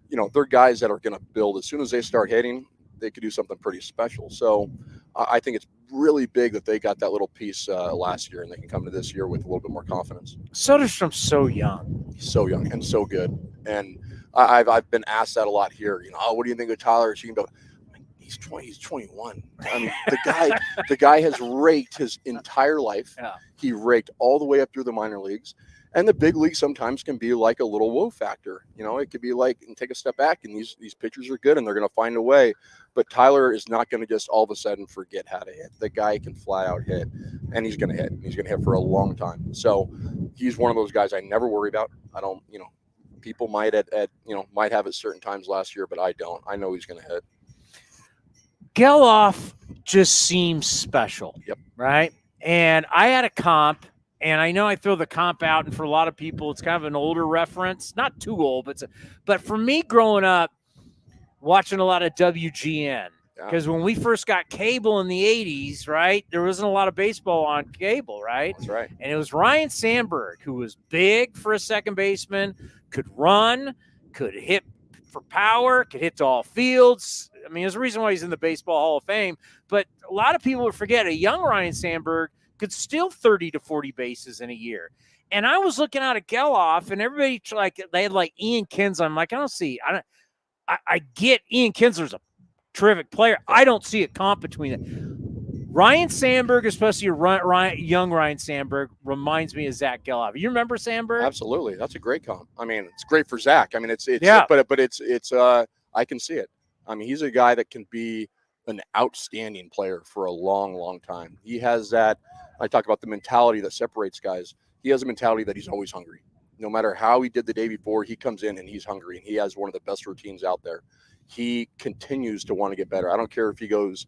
you know, they're guys that are going to build. As soon as they start hitting, they could do something pretty special. So I think it's really big that they got that little piece last year, and they can come to this year with a little bit more confidence. Soderstrom's so young. He's so young and so good. And I've been asked that a lot here. You know, oh, what do you think of Tyler? She can go, he's 20, he's 21. I mean, the guy has raked his entire life. Yeah. He raked all the way up through the minor leagues. And the big league sometimes can be like a little whoa factor. You know, it could be like, and take a step back, and these pitchers are good and they're going to find a way. But Tyler is not going to just all of a sudden forget how to hit. The guy can flat out hit, and he's going to hit. He's going to hit for a long time. So he's one of those guys I never worry about. I don't, you know, people might might have at certain times last year, but I don't. I know he's going to hit. Geloff just seems special. Yep. Right? And I had a comp, and I know I throw the comp out, and for a lot of people, it's kind of an older reference. Not too old, but for me growing up, watching a lot of WGN, because when we first got cable in the 80s, right, there wasn't a lot of baseball on cable, right? That's right. And it was Ryan Sandberg, who was big for a second baseman, could run, could hit for power, could hit to all fields. I mean, there's a reason why he's in the Baseball Hall of Fame. But a lot of people would forget a young Ryan Sandberg could steal 30 to 40 bases in a year. And I was looking out at Geloff, and everybody they had like Ian Kinsler. I'm like, I get Ian Kinsler's a terrific player. I don't see a comp between it. Ryan Sandberg, especially young Ryan Sandberg, reminds me of Zach Geloff. You remember Sandberg? Absolutely, that's a great comp. I mean, it's great for Zach. I mean, it's but it's I can see it. I mean, he's a guy that can be an outstanding player for a long, long time. He has that. I talk about the mentality that separates guys. He has a mentality that he's always hungry. No matter how he did the day before, he comes in and he's hungry, and he has one of the best routines out there. He continues to want to get better. I don't care if he goes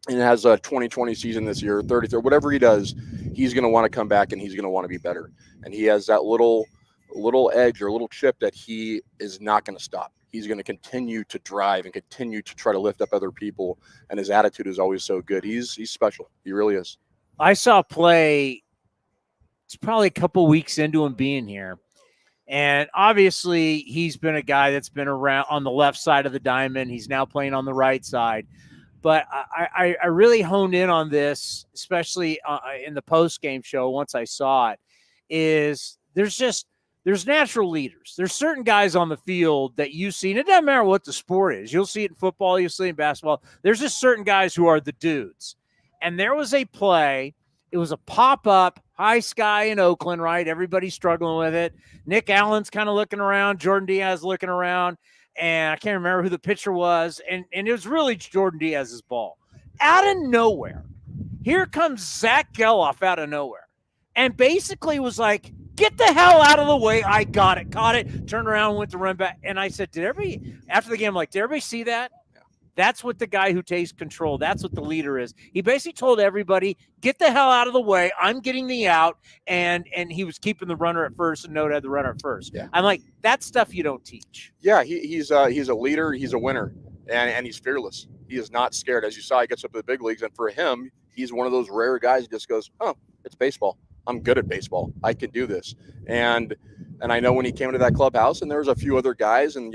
and has a 2020 season this year, 33rd, whatever he does, he's going to want to come back and he's going to want to be better. And he has that little edge or little chip that he is not going to stop. He's going to continue to drive and continue to try to lift up other people. And his attitude is always so good. He's special. He really is. I saw play. It's probably a couple weeks into him being here. And obviously he's been a guy that's been around on the left side of the diamond. He's now playing on the right side. But I really honed in on this, especially in the post-game show once I saw it, is there's natural leaders. There's certain guys on the field that you see, and it doesn't matter what the sport is. You'll see it in football, you'll see it in basketball. There's just certain guys who are the dudes. And there was a play. It was a pop-up, high sky in Oakland, right? Everybody's struggling with it. Nick Allen's kind of looking around. Jordan Diaz looking around. And I can't remember who the pitcher was. And it was really Jordan Diaz's ball. Out of nowhere, here comes Zach Geloff out of nowhere. And basically was like, get the hell out of the way. I got it. Caught it. Turned around, went to run back. And I said, after the game, I'm like, did everybody see that? That's what the guy who takes control, that's what the leader is. He basically told everybody, get the hell out of the way. I'm getting the out. And he was keeping the runner at first, and Noda had the runner at first. Yeah. I'm like, that's stuff you don't teach. Yeah, he's a leader. He's a winner. And he's fearless. He is not scared. As you saw, he gets up to the big leagues. And for him, he's one of those rare guys who just goes, oh, it's baseball. I'm good at baseball. I can do this. And I know when he came to that clubhouse, and there was a few other guys and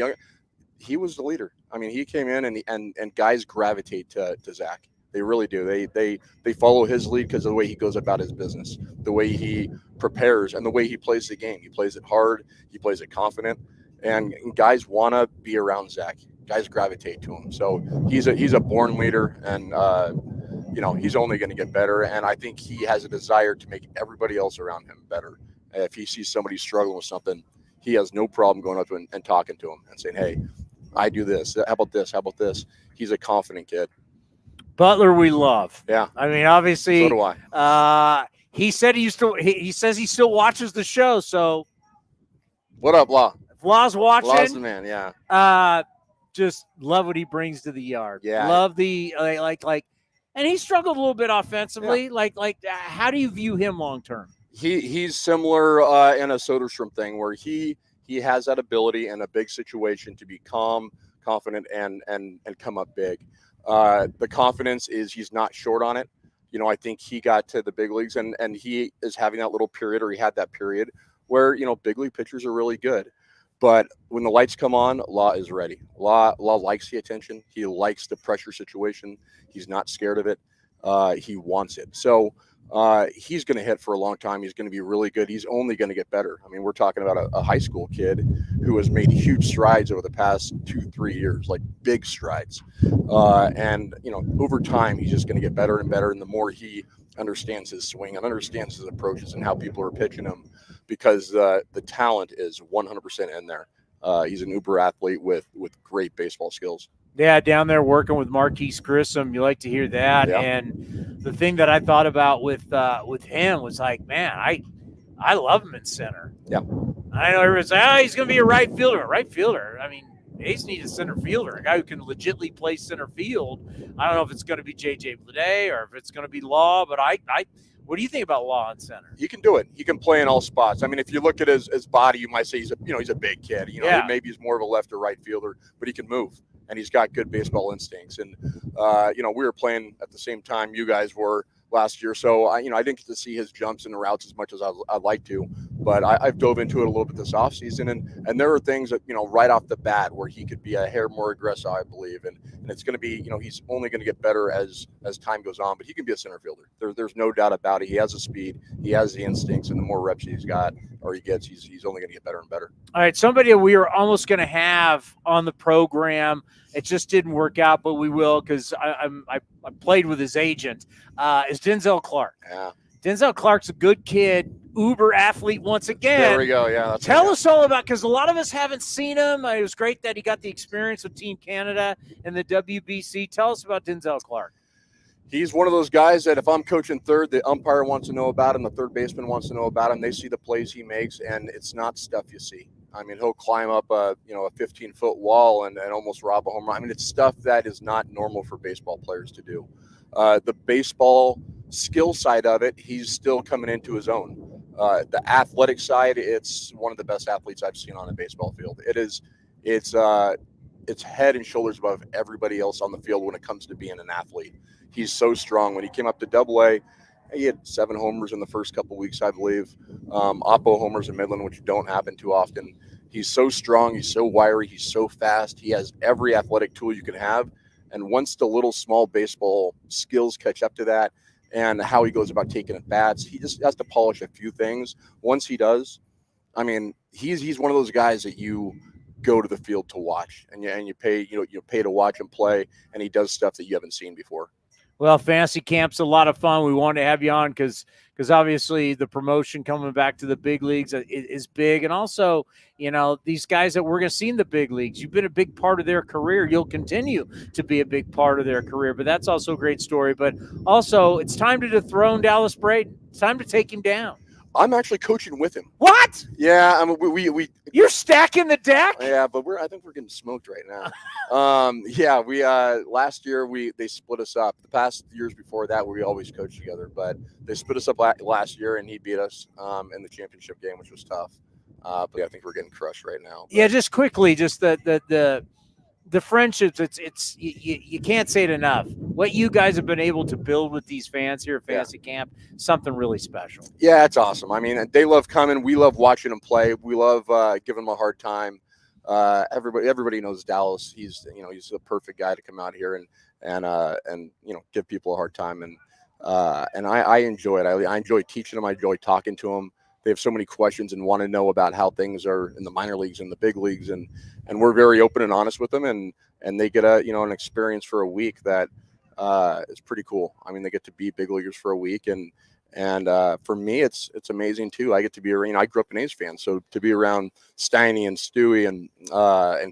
he was the leader. I mean, he came in and guys gravitate to Zach. They really do. They follow his lead because of the way he goes about his business, the way he prepares, and the way he plays the game. He plays it hard. He plays it confident. And guys want to be around Zach. Guys gravitate to him. So he's a born leader, and he's only going to get better. And I think he has a desire to make everybody else around him better. If he sees somebody struggling with something, he has no problem going up to him and talking to him and saying, hey, I do this. How about this? How about this? He's a confident kid. Butler, we love. Yeah. I mean, obviously, so do I. He said he says he still watches the show. So, what up, Law? If Law's watching, Law's the man. Yeah. Just love what he brings to the yard. Yeah. Love the and he struggled a little bit offensively. Yeah. How do you view him long term? He's similar in a Soderstrom thing where he has that ability in a big situation to be calm, confident, and come up big. The confidence is he's not short on it. I think he got to the big leagues and he is having that little period, or he had that period where, big league pitchers are really good. But when the lights come on, Law is ready. Law likes the attention. He likes the pressure situation. He's not scared of it. He wants it. So he's going to hit for a long time. He's going to be really good. He's only going to get better. I mean, we're talking about a high school kid who has made huge strides over the past 2-3 years, like big strides. And over time, he's just going to get better and better. And the more he understands his swing and understands his approaches and how people are pitching him, because the talent is 100% in there. He's an uber athlete with great baseball skills. Yeah, down there working with Marquise Grissom. You like to hear that. Yeah. And the thing that I thought about with him was like, man, I love him in center. Yeah. I know everyone's like, he's going to be a right fielder. A right fielder. I mean, A's need a center fielder, a guy who can legitimately play center field. I don't know if it's going to be J.J. Bleday or if it's going to be Law, but what do you think about Law in center? He can do it. He can play in all spots. I mean, if you look at his body, you might say he's a big kid. Maybe he's more of a left or right fielder, but he can move. And he's got good baseball instincts. And, we were playing at the same time you guys were last year. So I didn't get to see his jumps and routes as much as I'd like to, but I've dove into it a little bit this offseason, and there are things that, right off the bat where he could be a hair more aggressive, I believe. And it's going to be, he's only going to get better as time goes on, but he can be a center fielder. There's no doubt about it. He has the speed, he has the instincts, and the more reps he's got or he gets, he's only going to get better and better. All right. Somebody we were almost going to have on the program. It just didn't work out, but we will, because I played with his agent, is Denzel Clark. Yeah. Denzel Clark's a good kid, uber athlete once again. There we go. Yeah. Tell us all about, because a lot of us haven't seen him. It was great that he got the experience with Team Canada and the WBC. Tell us about Denzel Clark. He's one of those guys that if I'm coaching third, the umpire wants to know about him, the third baseman wants to know about him. They see the plays he makes, and it's not stuff you see. I mean, he'll climb up a 15-foot wall and almost rob a home run. I mean, it's stuff that is not normal for baseball players to do. The baseball skill side of it, he's still coming into his own. The athletic side, it's one of the best athletes I've seen on a baseball field. It's head and shoulders above everybody else on the field when it comes to being an athlete. He's so strong. When he came up to AA, he had 7 homers in the first couple weeks, I believe. Oppo homers in Midland, which don't happen too often. He's so strong. He's so wiry. He's so fast. He has every athletic tool you can have. And once the little small baseball skills catch up to that and how he goes about taking at bats, he just has to polish a few things. Once he does, I mean, he's one of those guys that you go to the field to watch, and you pay to watch him play, and he does stuff that you haven't seen before. Well, fantasy camp's a lot of fun. We wanted to have you on because obviously the promotion coming back to the big leagues is big. And also, these guys that we're going to see in the big leagues, you've been a big part of their career. You'll continue to be a big part of their career. But that's also a great story. But also, it's time to dethrone Dallas Braden. It's time to take him down. I'm actually coaching with him. What? Yeah, I mean, we You're stacking the deck? Yeah, but I think we're getting smoked right now. We last year they split us up. The past years before that, we always coached together, but they split us up last year, and he beat us in the championship game, which was tough. But yeah, I think we're getting crushed right now. But. Yeah, just quickly, just the friendships, it's you can't say it enough. What you guys have been able to build with these fans here at Fantasy Camp, something really special. Yeah, it's awesome. I mean, they love coming. We love watching them play. We love giving them a hard time. Everybody knows Dallas. He's the perfect guy to come out here and give people a hard time. And I enjoy it. I enjoy teaching them. I enjoy talking to them. They have so many questions and want to know about how things are in the minor leagues and the big leagues, and we're very open and honest with them, and they get an experience for a week that is pretty cool. I mean, they get to be big leaguers for a week, and for me, it's amazing too. I get to be around. I grew up an A's fan, so to be around Steiny and Stewie and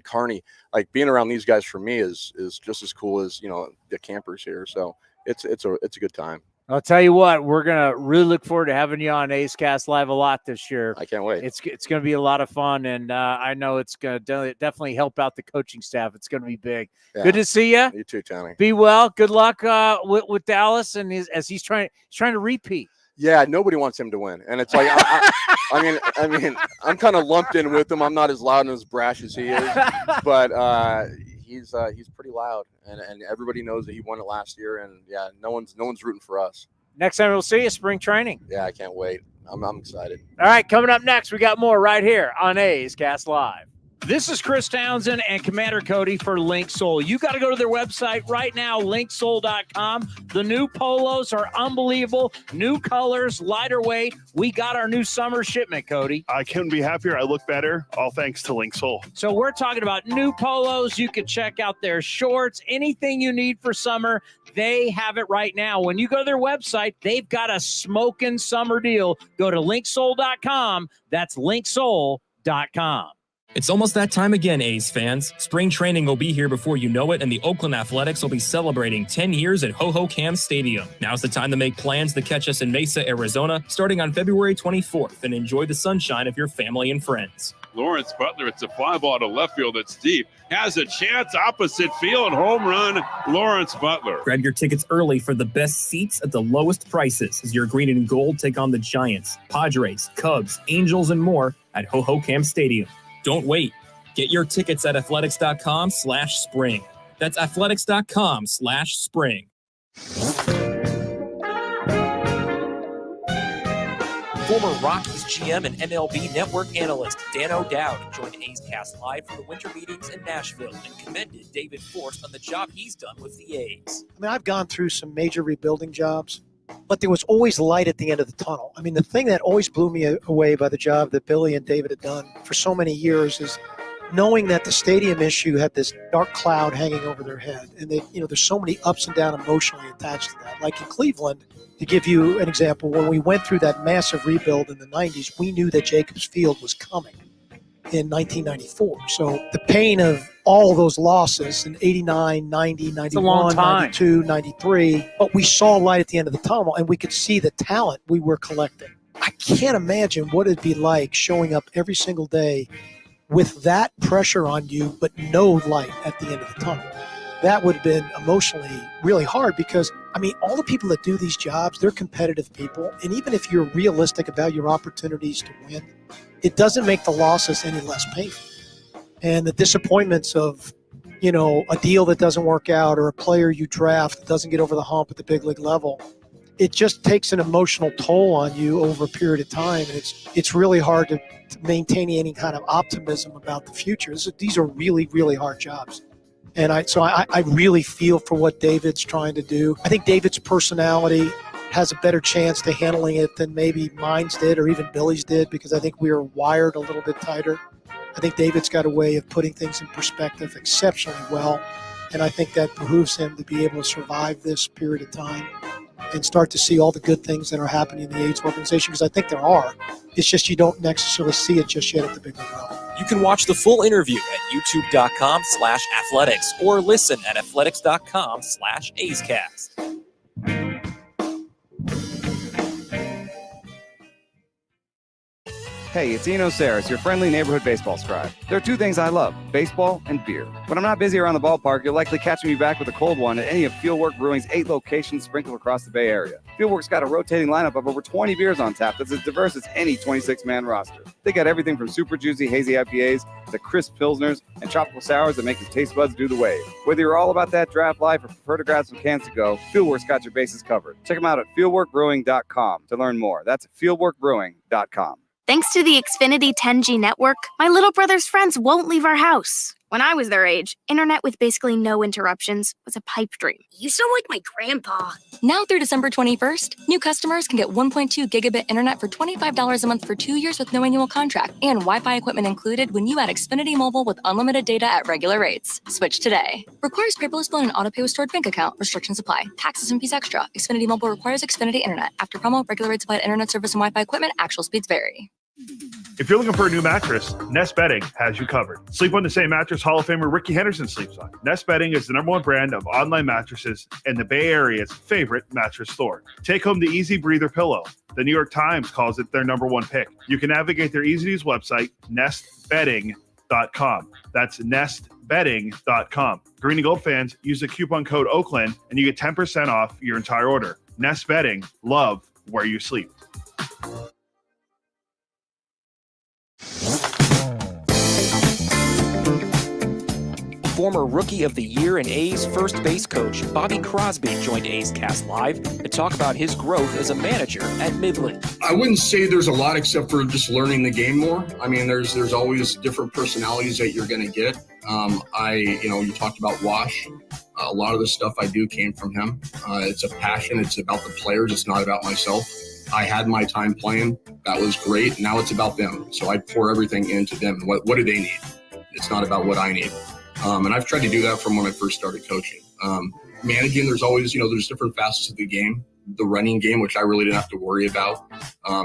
Carney, like being around these guys for me is just as cool as the campers here. So it's a good time. I'll tell you what, we're going to really look forward to having you on A's Cast Live a lot this year. I can't wait. It's going to be a lot of fun, and I know it's going to definitely help out the coaching staff. It's going to be big. Yeah. Good to see you. You too, Tommy. Be well. Good luck with Dallas, and as he's trying to repeat. Yeah, nobody wants him to win, and it's like I mean, I'm kind of lumped in with him. I'm not as loud and as brash as he is, but he's pretty loud, and everybody knows that he won it last year, and yeah, no one's rooting for us. Next time we'll see you, spring training. Yeah, I can't wait. I'm excited. All right, coming up next, we got more right here on A's Cast Live. This is Chris Townsend and Commander Cody for Link Soul. You got to go to their website right now, linksoul.com. The new polos are unbelievable. New colors, lighter weight. We got our new summer shipment, Cody. I couldn't be happier. I look better, all thanks to Link Soul. So we're talking about new polos. You can check out their shorts, anything you need for summer. They have it right now. When you go to their website, they've got a smoking summer deal. Go to linksoul.com. That's linksoul.com. It's almost that time again, A's fans. Spring training will be here before you know it, and the Oakland Athletics will be celebrating 10 years at Ho-Ho-Cam Stadium. Now's the time to make plans to catch us in Mesa, Arizona, starting on February 24th, and enjoy the sunshine of your family and friends. Lawrence Butler, it's a fly ball to left field that's deep. Has a chance opposite field, home run, Lawrence Butler. Grab your tickets early for the best seats at the lowest prices as your green and gold take on the Giants, Padres, Cubs, Angels, and more at Ho-Ho-Cam Stadium. Don't wait. Get your tickets at athletics.com/spring. That's athletics.com/spring. Former Rockies GM and MLB Network analyst Dan O'Dowd joined A's Cast live for the winter meetings in Nashville and commended David Forst on the job he's done with the A's. I mean, I've gone through some major rebuilding jobs, but there was always light at the end of the tunnel. I mean, the thing that always blew me away by the job that Billy and David had done for so many years is knowing that the stadium issue had this dark cloud hanging over their head. And they, there's so many ups and downs emotionally attached to that. Like in Cleveland, to give you an example, when we went through that massive rebuild in the 90s, we knew that Jacobs Field was coming in 1994. So the pain of all those losses in 89, 90, 91, 92, 93, but we saw light at the end of the tunnel and we could see the talent we were collecting. I can't imagine what it'd be like showing up every single day with that pressure on you, but no light at the end of the tunnel. That would have been emotionally really hard because, I mean, all the people that do these jobs, they're competitive people. And even if you're realistic about your opportunities to win, it doesn't make the losses any less painful. And the disappointments of, a deal that doesn't work out or a player you draft that doesn't get over the hump at the big league level, it just takes an emotional toll on you over a period of time. And it's really hard to maintain any kind of optimism about the future. These are really, really hard jobs. And I really feel for what David's trying to do. I think David's personality has a better chance to handling it than maybe mine's did or even Billy's did, because I think we are wired a little bit tighter. I think David's got a way of putting things in perspective exceptionally well. And I think that behooves him to be able to survive this period of time and start to see all the good things that are happening in the A's organization, because I think there are. It's just you don't necessarily see it just yet at the big league level. You can watch the full interview at youtube.com/athletics or listen at athletics.com/A'sCast. Hey, it's Eno Sarris, your friendly neighborhood baseball scribe. There are two things I love, baseball and beer. When I'm not busy around the ballpark, you'll likely catch me back with a cold one at any of Fieldwork Brewing's 8 locations sprinkled across the Bay Area. Fieldwork's got a rotating lineup of over 20 beers on tap that's as diverse as any 26-man roster. They got everything from super juicy, hazy IPAs to crisp pilsners and tropical sours that make your taste buds do the wave. Whether you're all about that draft life or prefer to grab some cans to go, Fieldwork's got your bases covered. Check them out at fieldworkbrewing.com to learn more. That's fieldworkbrewing.com. Thanks to the Xfinity 10G network, my little brother's friends won't leave our house. When I was their age, internet with basically no interruptions was a pipe dream. You sound like my grandpa. Now through December 21st, new customers can get 1.2 gigabit internet for $25 a month for 2 years with no annual contract and Wi-Fi equipment included when you add Xfinity Mobile with unlimited data at regular rates. Switch today. Requires paperless bill and autopay with stored bank account. Restrictions apply. Taxes and fees extra. Xfinity Mobile requires Xfinity internet. After promo, regular rates apply to internet service and Wi-Fi equipment. Actual speeds vary. If you're looking for a new mattress, Nest Bedding has you covered. Sleep on the same mattress Hall of Famer Ricky Henderson sleeps on. Nest Bedding is the #1 brand of online mattresses and the Bay Area's favorite mattress store. Take home the Easy Breather pillow. The New York Times calls it their #1 pick. You can navigate their easy-to-use website, nestbedding.com. That's nestbedding.com. Green and Gold fans, use the coupon code Oakland and you get 10% off your entire order. Nest Bedding, love where you sleep. Former Rookie of the Year and A's first base coach Bobby Crosby joined A's Cast Live to talk about his growth as a manager at Midland. I wouldn't say there's a lot except for just learning the game more. I mean, there's always different personalities that you're going to get. You talked about Wash. A lot of the stuff I do came from him. It's a passion. It's about the players. It's not about myself. I had my time playing. That was great. Now it's about them. So I pour everything into them. What do they need? It's not about what I need. And I've tried to do that from when I first started coaching. Managing, there's always, there's different facets of the game. The running game, which I really didn't have to worry about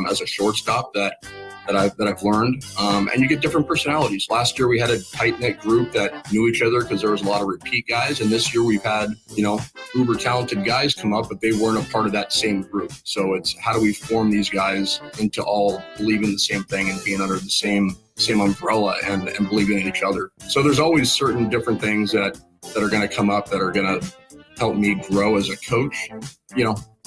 as a shortstop that I've learned. And you get different personalities. Last year we had a tight-knit group that knew each other because there was a lot of repeat guys. And this year we've had, uber talented guys come up, but they weren't a part of that same group. So it's how do we form these guys into all believing the same thing and being under the same umbrella and believing in each other. So there's always certain different things that are going to come up that are going to help me grow as a coach.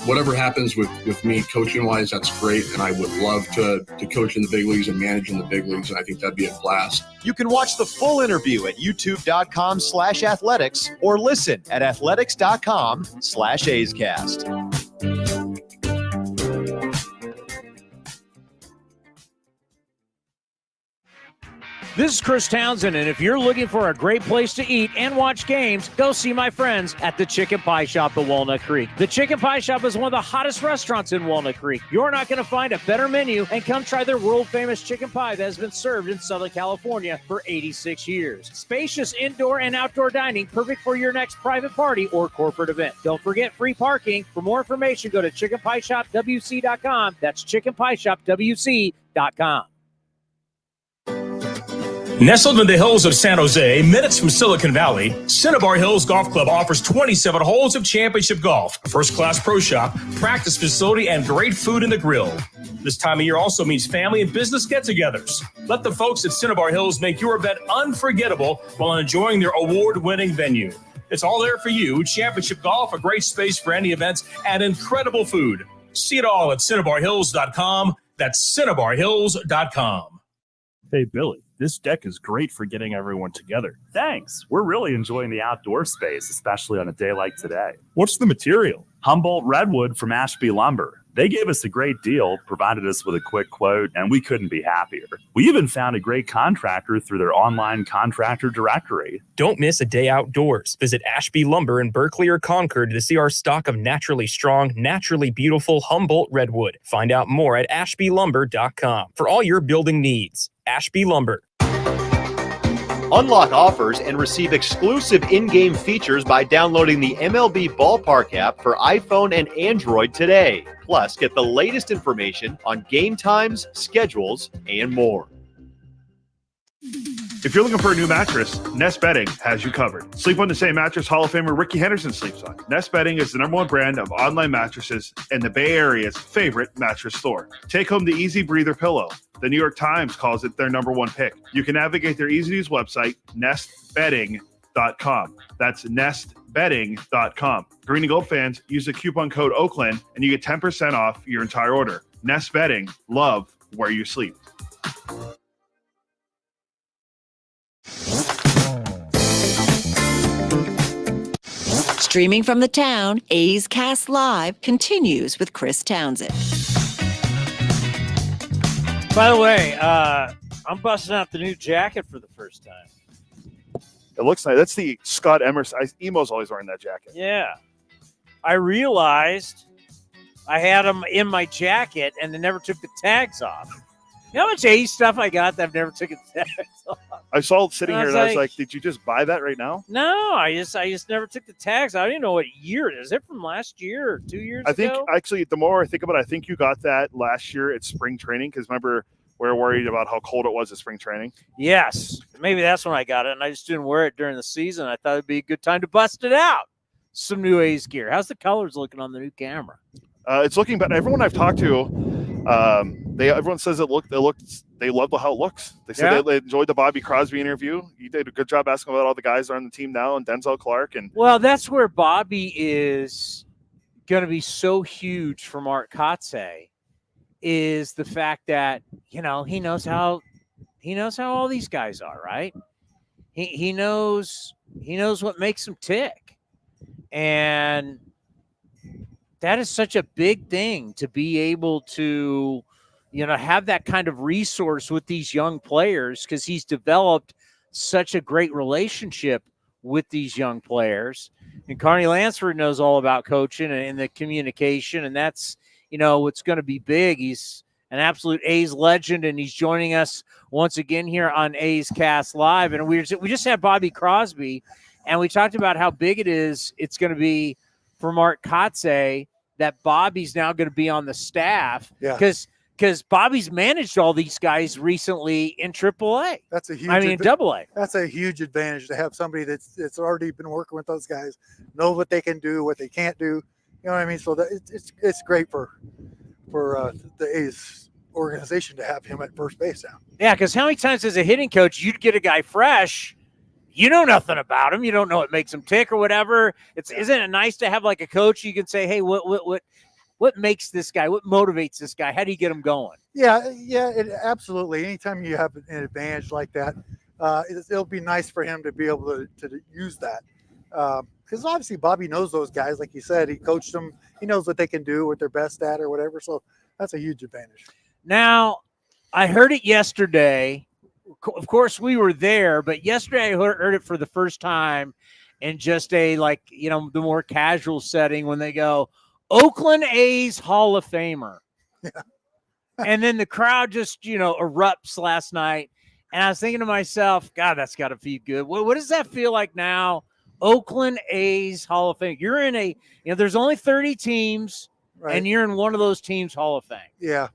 Whatever happens with me coaching wise, that's great. And I would love to coach in the big leagues and manage in the big leagues. And I think that'd be a blast. You can watch the full interview at youtube.com/athletics or listen at athletics.com/A'sCast. This is Chris Townsend, and if you're looking for a great place to eat and watch games, go see my friends at the Chicken Pie Shop at Walnut Creek. The Chicken Pie Shop is one of the hottest restaurants in Walnut Creek. You're not going to find a better menu, and come try their world-famous chicken pie that has been served in Southern California for 86 years. Spacious indoor and outdoor dining, perfect for your next private party or corporate event. Don't forget free parking. For more information, go to chickenpieshopwc.com. That's chickenpieshopwc.com. Nestled in the hills of San Jose, minutes from Silicon Valley, Cinnabar Hills Golf Club offers 27 holes of championship golf, first-class pro shop, practice facility, and great food in the grill. This time of year also means family and business get-togethers. Let the folks at Cinnabar Hills make your event unforgettable while enjoying their award-winning venue. It's all there for you. Championship golf, a great space for any events, and incredible food. See it all at CinnabarHills.com. That's CinnabarHills.com. Hey, Billy, this deck is great for getting everyone together. Thanks. We're really enjoying the outdoor space, especially on a day like today. What's the material? Humboldt Redwood from Ashby Lumber. They gave us a great deal, provided us with a quick quote, and we couldn't be happier. We even found a great contractor through their online contractor directory. Don't miss a day outdoors. Visit Ashby Lumber in Berkeley or Concord to see our stock of naturally strong, naturally beautiful Humboldt Redwood. Find out more at ashbylumber.com for all your building needs. Ashby Lumber. Unlock offers and receive exclusive in-game features by downloading the MLB Ballpark app for iPhone and Android today. Plus, get the latest information on game times, schedules, and more. If you're looking for a new mattress, Nest Bedding has you covered. Sleep on the same mattress Hall of Famer Ricky Henderson sleeps on. Nest Bedding is the #1 brand of online mattresses and the Bay Area's favorite mattress store. Take home the Easy Breather pillow. The New York Times calls it their #1 pick. You can navigate their easy-to-use website, nestbedding.com. That's nestbedding.com. Green and Gold fans, use the coupon code Oakland and you get 10% off your entire order. Nest Bedding, love where you sleep. Streaming from the town, A's Cast Live continues with Chris Townsend. By the way, I'm busting out the new jacket for the first time. It looks nice. That's the Scott Emerson. Emo's always wearing that jacket. Yeah. I realized I had them in my jacket and they never took the tags off. You know how much A's stuff I got that I've never taken the tags off? I saw it sitting here and I was like, did you just buy that right now? No, I just never took the tags. I don't even know what year it is. Is it from last year or 2 years ago? I think, actually, the more I think about it, I think you got that last year at spring training because remember, we were worried about how cold it was at spring training. Yes. Maybe that's when I got it, and I just didn't wear it during the season. I thought it'd be a good time to bust it out. Some new A's gear. How's the colors looking on the new camera? It's looking better. Everyone I've talked to, everyone says they love how it looks. They said they enjoyed the Bobby Crosby interview. You did a good job asking about all the guys that are on the team now and Denzel Clark. And well, that's where Bobby is going to be so huge for Mark Kotsay is the fact that, you know, he knows how all these guys are, right? He knows what makes them tick. And that is such a big thing to be able to, you know, have that kind of resource with these young players because he's developed such a great relationship with these young players. And Carney Lansford knows all about coaching and the communication, and that's, you know, what's going to be big. He's an absolute A's legend, and he's joining us once again here on A's Cast Live. And we just had Bobby Crosby, and we talked about how big it's going to be for Mark Kotsay that Bobby's now going to be on the staff because Bobby's managed all these guys recently in AAA. That's a huge. AA. That's a huge advantage to have somebody that's already been working with those guys, know what they can do, what they can't do. You know what I mean? So it's great for the A's organization to have him at first base now. Yeah, because how many times as a hitting coach you'd get a guy fresh? You know nothing about him. You don't know what makes him tick or whatever. Isn't it nice to have like a coach you can say, hey, what makes this guy? What motivates this guy? How do you get him going? Yeah, absolutely. Anytime you have an advantage like that, it'll be nice for him to be able to use that. Because obviously Bobby knows those guys. Like you said, he coached them. He knows what they can do, what they're best at or whatever. So that's a huge advantage. Now, I heard it yesterday. of course, we were there, but yesterday I heard it for the first time in just a, like, the more casual setting when they go, Oakland A's Hall of Famer. Yeah. And then the crowd just, erupts last night. And I was thinking to myself, God, that's got to feel good. What does that feel like now? Oakland A's Hall of Fame. You're in there's only 30 teams, Right. and you're in one of those teams' Hall of Fame. Yeah,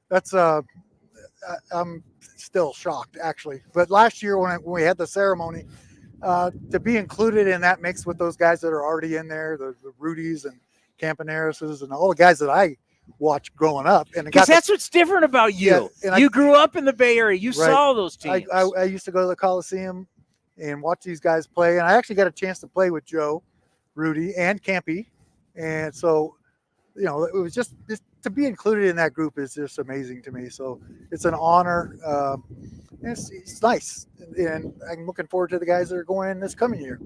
that's I'm still shocked, actually. But last year when we had the ceremony, to be included in that mix with those guys that are already in there, the Rudies and Campaneris's and all the guys that I watched growing up. And Because that's what's different about you. Yeah, You grew up in the Bay Area. You Right. saw those teams. I used to go to the Coliseum and watch these guys play. And I actually got a chance to play with Joe, Rudy, and Campy. And so, it was just to be included in that group is just amazing to me. So it's an honor. It's nice. And I'm looking forward to the guys that are going in this coming year.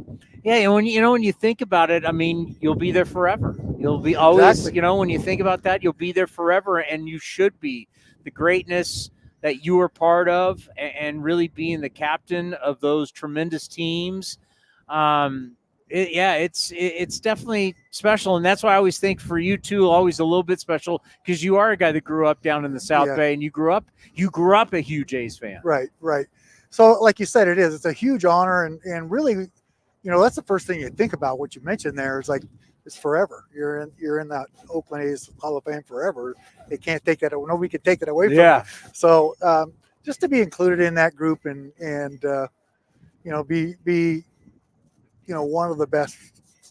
Yeah, and when you think about it, I mean, you'll be there forever. You'll be always, Exactly. when you think about that, you'll be there forever, and you should be. The greatness that you were part of, and really being the captain of those tremendous teams. It's definitely special, and that's why I always think for you too, always a little bit special, because you are a guy that grew up down in the South Yeah. Bay, and you grew up a huge A's fan. Right. So like you said, it's a huge honor, and really, that's the first thing you think about. What you mentioned there is like, it's forever. You're in that Oakland A's Hall of Fame forever. They can't take it. Nobody can take it away from Yeah. you. So just to be included in that group and be one of the best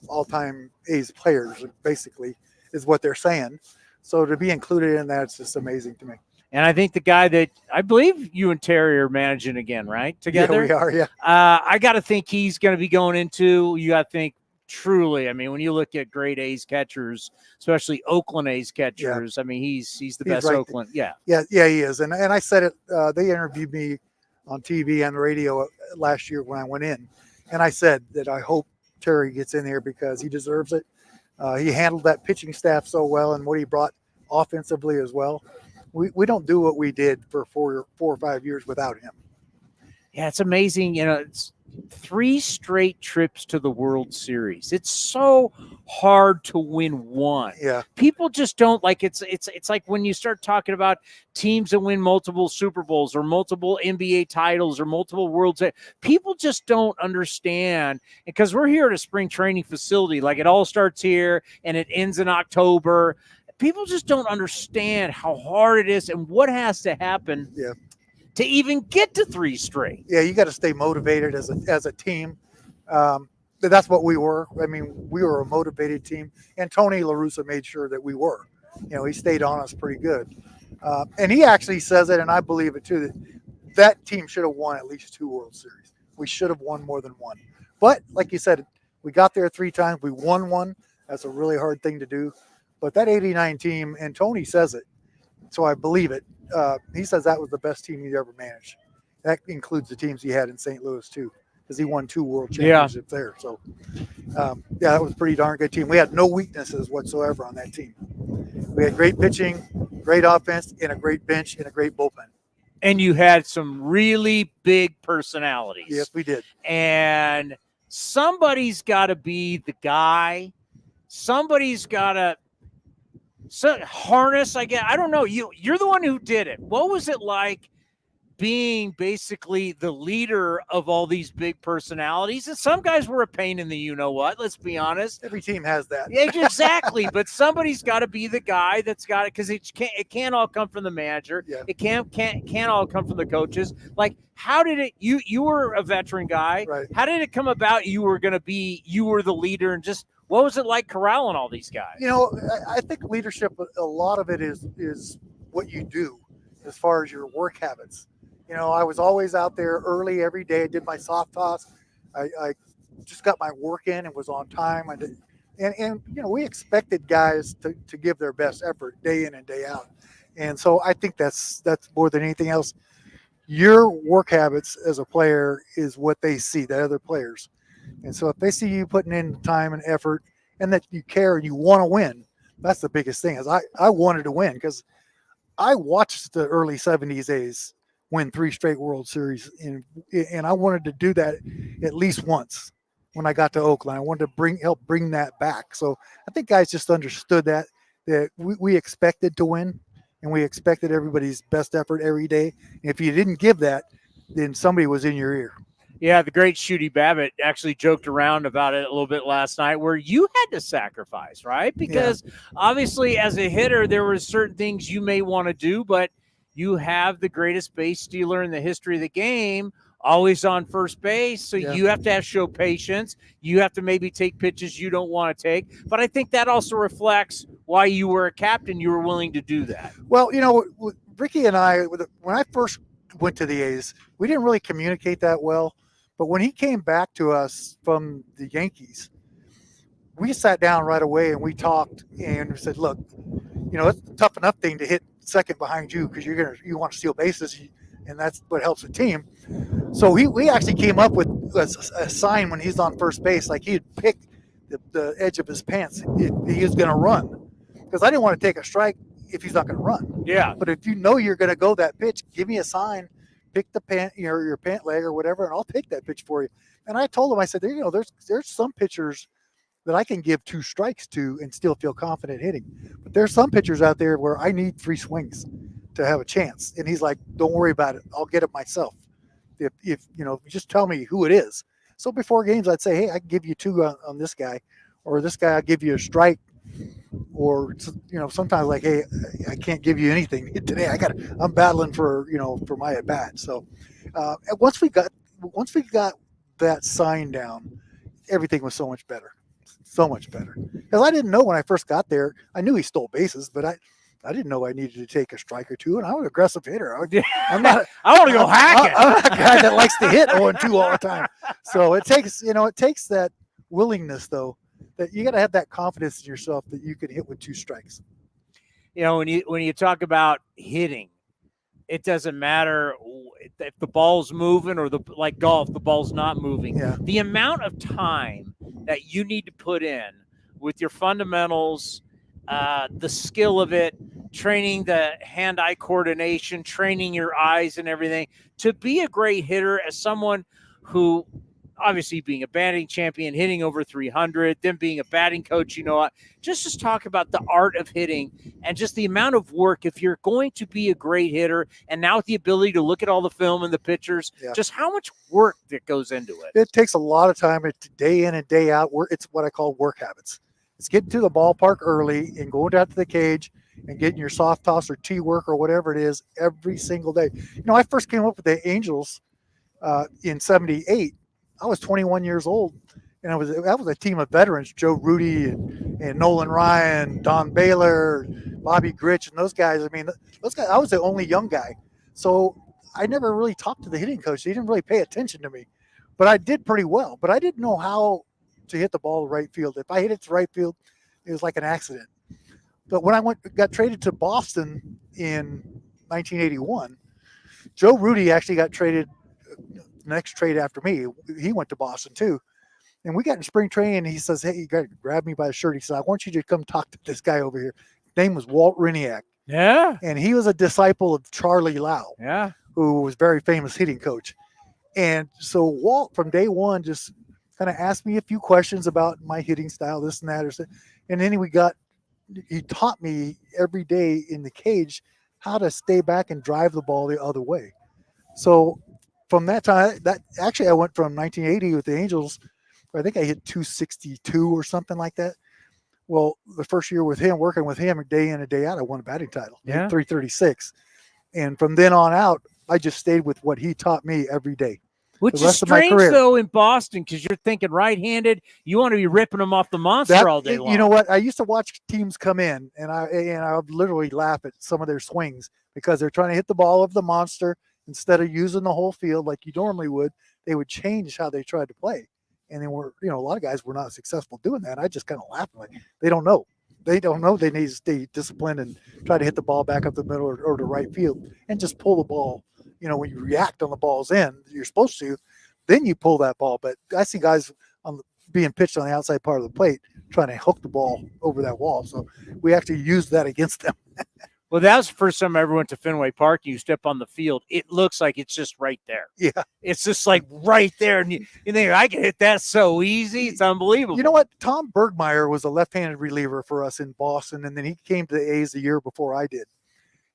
all-time A's players, basically, is what they're saying. So to be included in that, it's just amazing to me. And I think the guy that I believe you and Terry are managing again, right? Together? Yeah, we are, yeah. I got to think he's going to be going into, you got to think truly, I mean, when you look at great A's catchers, especially Oakland A's catchers, I mean, he's the best right. Oakland. Yeah. Yeah, he is. And I said it, they interviewed me on TV and the radio last year when I went in. And I said that I hope Terry gets in here because he deserves it. He handled that pitching staff so well, and what he brought offensively as well. We don't do what we did for 4 or 5 years without him. Yeah, it's amazing. It's 3 straight trips to the World Series. It's so hard to win one. Yeah. People just don't like it's like when you start talking about teams that win multiple Super Bowls or multiple NBA titles or multiple World Series. People just don't understand, because we're here at a spring training facility. Like, it all starts here and it ends in October. People just don't understand how hard it is and what has to happen to even get to 3 straight. Yeah, you got to stay motivated as a team. That's what we were. I mean, we were a motivated team, and Tony La Russa made sure that we were. He stayed on us pretty good. And he actually says it, and I believe it too, that team should have won at least 2 World Series. We should have won more than one. But like you said, we got there 3 times. We won one. That's a really hard thing to do. But that 89 team, and Tony says it, so I believe it. He says that was the best team he's ever managed. That includes the teams he had in St. Louis too, because he won 2 world championships there. So, that was a pretty darn good team. We had no weaknesses whatsoever on that team. We had great pitching, great offense, and a great bench, and a great bullpen. And you had some really big personalities. Yes, we did. And somebody's got to be the guy. Somebody's got to harness, I guess. I don't know. You're the one who did it. What was it like being basically the leader of all these big personalities? And some guys were a pain in the you-know-what, let's be honest. Every team has that. Yeah, exactly. But somebody's got to be the guy that's got it, because it can't all come from the manager. Yeah. It can't all come from the coaches. Like, how did it, you were a veteran guy. Right. How did it come about you were the leader, and just what was it like corralling all these guys? I think leadership, a lot of it is what you do as far as your work habits. I was always out there early every day. I did my soft toss. I just got my work in and was on time. I did, and we expected guys to give their best effort day in and day out. And so I think that's more than anything else. Your work habits as a player is what they see, the other players. And so if they see you putting in time and effort and that you care and you want to win, that's the biggest thing. Is I wanted to win, because I watched the early 70s A's win 3 straight World Series. And I wanted to do that at least once when I got to Oakland. I wanted to help bring that back. So I think guys just understood that we expected to win, and we expected everybody's best effort every day. And if you didn't give that, then somebody was in your ear. Yeah, the great Shooty Babbitt actually joked around about it a little bit last night, where you had to sacrifice, right? Because obviously as a hitter, there were certain things you may want to do, but you have the greatest base stealer in the history of the game always on first base. So you have to show patience. You have to maybe take pitches you don't want to take. But I think that also reflects why you were a captain. You were willing to do that. Well, you know, Ricky and I, when I first went to the A's, we didn't really communicate that well. But when he came back to us from the Yankees, we sat down right away and we talked and we said, look, you know, it's a tough enough thing to hit second behind you because you want to steal bases, and that's what helps the team. So we actually came up with a sign when he's on first base, like he'd pick the edge of his pants if he was going to run, because I didn't want to take a strike if he's not going to run. Yeah. But if you know you're going to go that pitch, give me a sign, pick the pant, your pant leg or whatever, and I'll take that pitch for you. And I told him, I said, you know, there's some pitchers that I can give 2 strikes to and still feel confident hitting. But there's some pitchers out there where I need 3 swings to have a chance. And he's like, don't worry about it. I'll get it myself. If you know, just tell me who it is. So before games, I'd say, hey, I can give you 2 on this guy, or this guy, I'll give you a strike. Or, you know, sometimes like, hey, I can't give you anything today. I'm battling for my at bat. So once we got that sign down, everything was so much better. So much better. Because I didn't know when I first got there. I knew he stole bases, but I didn't know I needed to take a strike or 2. And I'm an aggressive hitter. I'm not. I want to go hack it. I'm not a guy that likes to hit 0-2 all the time. So it takes that willingness, though, that you got to have that confidence in yourself that you can hit with 2 strikes. You know, when you talk about hitting, it doesn't matter if the ball's moving or like golf, the ball's not moving. Yeah. The amount of time that you need to put in with your fundamentals, the skill of it, training the hand-eye coordination, training your eyes and everything to be a great hitter, as someone who obviously being a batting champion, hitting over 300, then being a batting coach, you know what, just talk about the art of hitting and just the amount of work. If you're going to be a great hitter, and now with the ability to look at all the film and the pictures, just how much work that goes into it. It takes a lot of time, day in and day out. It's what I call work habits. It's getting to the ballpark early and going down to the cage and getting your soft toss or tee work or whatever it is every single day. You know, I first came up with the Angels in '78. I was 21 years old, and that was a team of veterans: Joe Rudy and Nolan Ryan, Don Baylor, Bobby Grich, and those guys. I mean, those guys. I was the only young guy, so I never really talked to the hitting coach. He didn't really pay attention to me, but I did pretty well. But I didn't know how to hit the ball to right field. If I hit it to right field, it was like an accident. But when I got traded to Boston in 1981, Joe Rudy actually got traded. Next trade after me, he went to Boston too, and we got in spring training. And he says, "Hey, you got to grab me by the shirt." He said, "I want you to come talk to this guy over here." His name was Walt Riniak. Yeah, and he was a disciple of Charlie Lau. Yeah, who was a very famous hitting coach. And so Walt, from day one, just kind of asked me a few questions about my hitting style, this and that, and then he taught me every day in the cage how to stay back and drive the ball the other way. So from that time, I went from 1980 with the Angels, I think I hit 262 or something like that. Well, the first year with him, working with him day in and day out, I won a batting title, 336. And from then on out, I just stayed with what he taught me every day. Which is strange, though, in Boston, because you're thinking right-handed, you want to be ripping them off the monster all day long. You know what? I used to watch teams come in, and I would literally laugh at some of their swings because they're trying to hit the ball of the monster. Instead of using the whole field like you normally would, they would change how they tried to play. And then a lot of guys were not successful doing that. I just kind of laughed like they don't know. They don't know they need to stay disciplined and try to hit the ball back up the middle or the right field and just pull the ball. You know, when you react on the ball's end, you're supposed to, then you pull that ball. But I see guys being pitched on the outside part of the plate trying to hook the ball over that wall. So we actually used that against them. Well, that was the first time I ever went to Fenway Park. You step on the field, it looks like it's just right there. Yeah. It's just like right there. And you think, I can hit that so easy. It's unbelievable. You know what? Tom Bergmeyer was a left-handed reliever for us in Boston, and then he came to the A's the year before I did.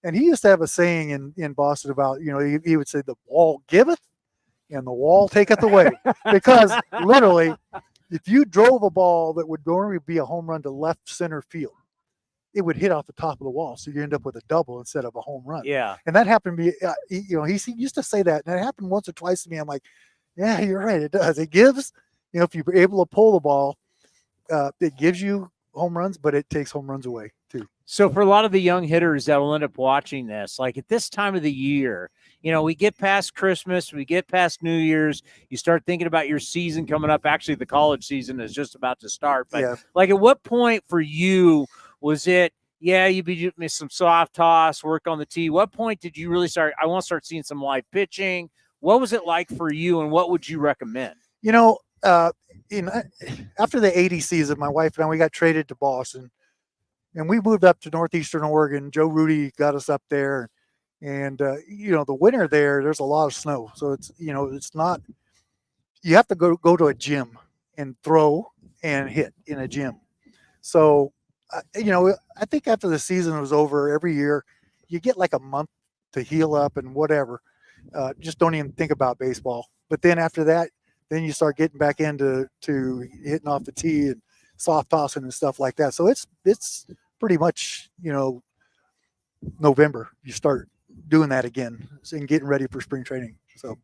And he used to have a saying in Boston about, he would say, the ball giveth and the wall taketh away. Because literally, if you drove a ball that would normally be a home run to left center field, it would hit off the top of the wall. So you end up with a double instead of a home run. Yeah. And that happened to me. He used to say that. And it happened once or twice to me. I'm like, yeah, you're right. It does. It gives, if you're able to pull the ball, it gives you home runs, but it takes home runs away too. So for a lot of the young hitters that will end up watching this, like at this time of the year, we get past Christmas, we get past New Year's, you start thinking about your season coming up. Actually, the college season is just about to start. But like at what point for you was it, you be some soft toss, work on the tee? What point did you really start, I want to start seeing some live pitching? What was it like for you, and what would you recommend? After the 80 season, my wife and I, we got traded to Boston, and we moved up to Northeastern Oregon. Joe Rudy got us up there, and the winter there's a lot of snow, so it's it's not. You have to go to a gym and throw and hit in a gym. So, I think after the season was over, every year you get like a month to heal up and whatever. Just don't even think about baseball. But then after that, then you start getting back into hitting off the tee and soft tossing and stuff like that. So it's pretty much, November, you start doing that again and getting ready for spring training. So,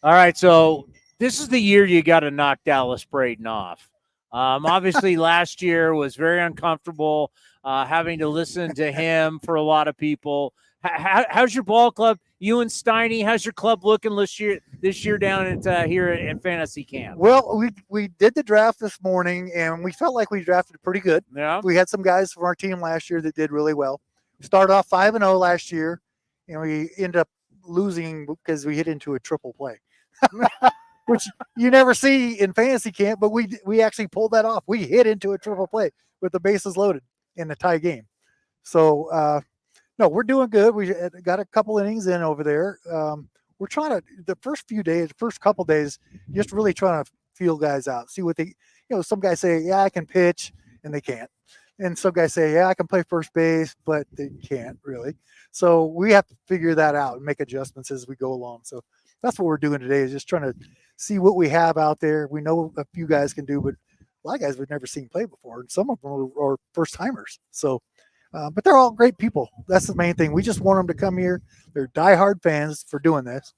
all right. So this is the year you got to knock Dallas Braden off. Obviously last year was very uncomfortable, having to listen to him for a lot of people. How's your ball club? You and Steiny, how's your club looking this year down at here at fantasy camp? Well, we did the draft this morning, and we felt like we drafted pretty good. Yeah. We had some guys from our team last year that did really well. We started off 5-0 last year, and we ended up losing because we hit into a triple play, which you never see in fantasy camp, but we actually pulled that off. We hit into a triple play with the bases loaded in the tie game. So, no, we're doing good. We got a couple innings in over there. We're trying to, the first couple days, just really trying to feel guys out, see what they, some guys say, I can pitch, and they can't. And some guys say, I can play first base, but they can't really. So we have to figure that out and make adjustments as we go along. So that's what we're doing today, is just trying to see what we have out there. We know a few guys can do, but a lot of guys we've never seen play before. And some of them are first timers. So, but they're all great people. That's the main thing. We just want them to come here. They're diehard fans for doing this.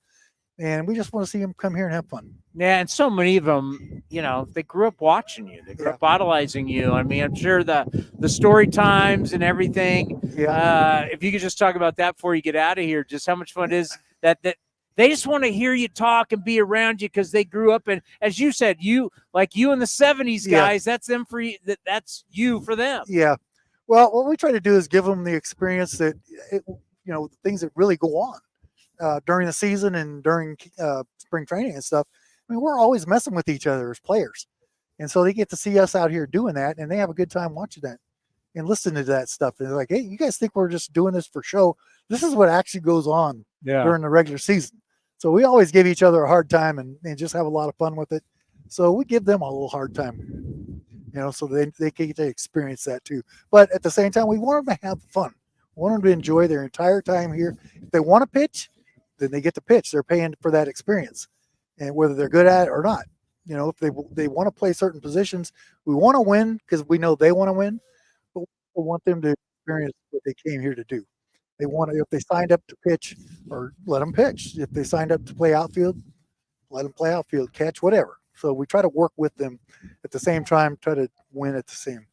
And we just want to see them come here and have fun. Yeah, and so many of them, they grew up watching you. They grew up idolizing you. I mean, I'm sure the story times and everything. Yeah. If you could just talk about that before you get out of here, just how much fun it is that they just want to hear you talk and be around you because they grew up. And as you said, you in the 70s guys, that's them for you. That's you for them. Yeah. Well, what we try to do is give them the experience that, things that really go on during the season and during spring training and stuff. I mean, we're always messing with each other as players. And so they get to see us out here doing that, and they have a good time watching that and listening to that stuff. And they're like, hey, you guys think we're just doing this for show? This is what actually goes on during the regular season. So we always give each other a hard time and just have a lot of fun with it. So we give them a little hard time, so they get to experience that too. But at the same time, we want them to have fun. We want them to enjoy their entire time here. If they want to pitch, then they get to pitch. They're paying for that experience, and whether they're good at it or not. If they want to play certain positions, we want to win because we know they want to win, but we want them to experience what they came here to do. They want to, if they signed up to pitch, or let them pitch. If they signed up to play outfield, let them play outfield, catch, whatever. So we try to work with them at the same time, try to win at the same,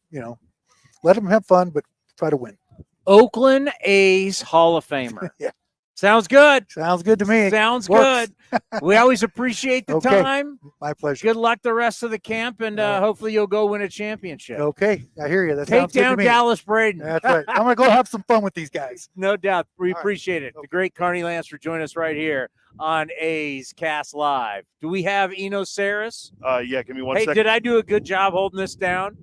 let them have fun, but try to win. Oakland A's Hall of Famer. Yeah. Sounds good. Sounds good to me. Sounds Works. good. We always appreciate the time. My pleasure. Good luck the rest of the camp, and hopefully you'll go win a championship. Okay, I hear you. That Take sounds good to down me. Dallas Braden. That's right. I'm going to go have some fun with these guys. No doubt. We appreciate it. The great Carney Lansford joining us right here on A's Cast Live. Do we have Enos Sarris? Yeah, give me one second. second. Hey, did I do a good job holding this down?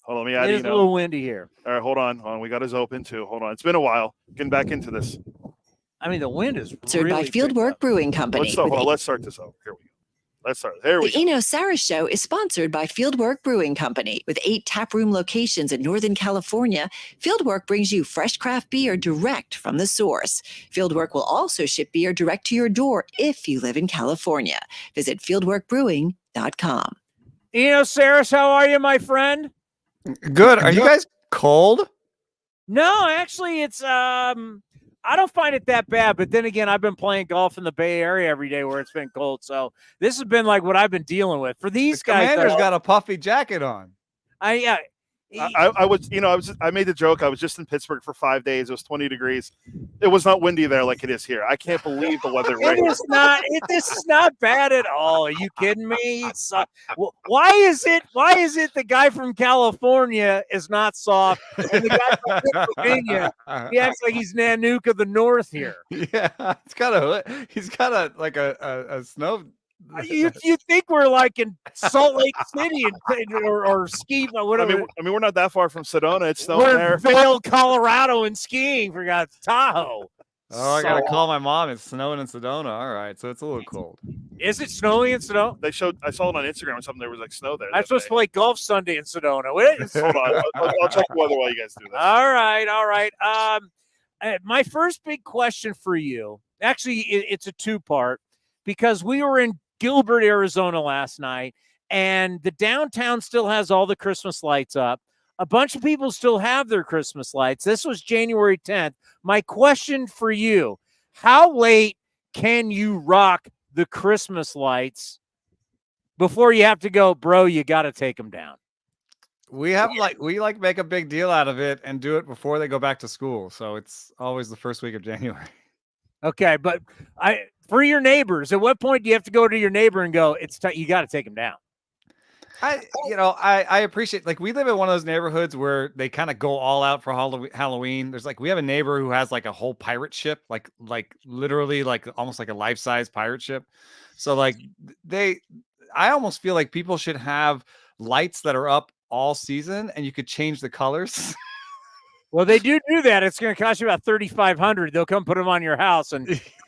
Hold on, let me add It is Eno. a little windy here. All right, hold on. We got us open too. Hold on. It's been a while. Getting back into this. I mean, the wind is Sponsored really by Fieldwork Brewing Company. Let's start this out. Here we go. Let's start. There we The go. Eno Sarris Show is sponsored by Fieldwork Brewing Company. With 8 taproom locations in Northern California, Fieldwork brings you fresh craft beer direct from the source. Fieldwork will also ship beer direct to your door if you live in California. Visit fieldworkbrewing.com. Enos Sarris, how are you, my friend? Good. Are you guys cold? No, actually, it's I don't find it that bad. But then again, I've been playing golf in the Bay Area every day where it's been cold. So this has been like what I've been dealing with. For these guys, Commander's got a puffy jacket on. I made the joke. I was just in Pittsburgh for 5 days. It was 20 degrees. It was not windy there like it is here. I can't believe the weather. This is not bad at all. Are you kidding me? Why is it the guy from California is not soft and the guy from Pennsylvania, he acts like he's Nanook of the North here? Yeah, he's got a snow. You think we're like in Salt Lake City or ski, whatever. I mean, we're not that far from Sedona. It's snowing We're there. in Vail, Colorado, and skiing for God's Tahoe. Oh, I gotta call my mom. It's snowing in Sedona. All right, so it's a little cold. Is it snowing in Sedona? I saw it on Instagram or something. There was like snow there. I'm supposed to play golf Sunday in Sedona. Wait. Hold on. I'll check the weather while you guys do that. All right. My first big question for you, actually, it's a two-part, because we were in Gilbert, Arizona last night, and the downtown still has all the Christmas lights up. A bunch of people still have their Christmas lights. This was January 10th. My question for you, how late can you rock the Christmas lights before you have to go, bro, you got to take them down? We make a big deal out of it and do it before they go back to school. So it's always the first week of January. Okay, but for your neighbors, at what point do you have to go to your neighbor and go, you got to take them down? I appreciate, like, we live in one of those neighborhoods where they kind of go all out for Halloween. There's we have a neighbor who has like a whole pirate ship, like literally like almost like a life-size pirate ship. So I almost feel like people should have lights that are up all season and you could change the colors. Well, they do that. It's going to cost you about $3,500. They'll come put them on your house, and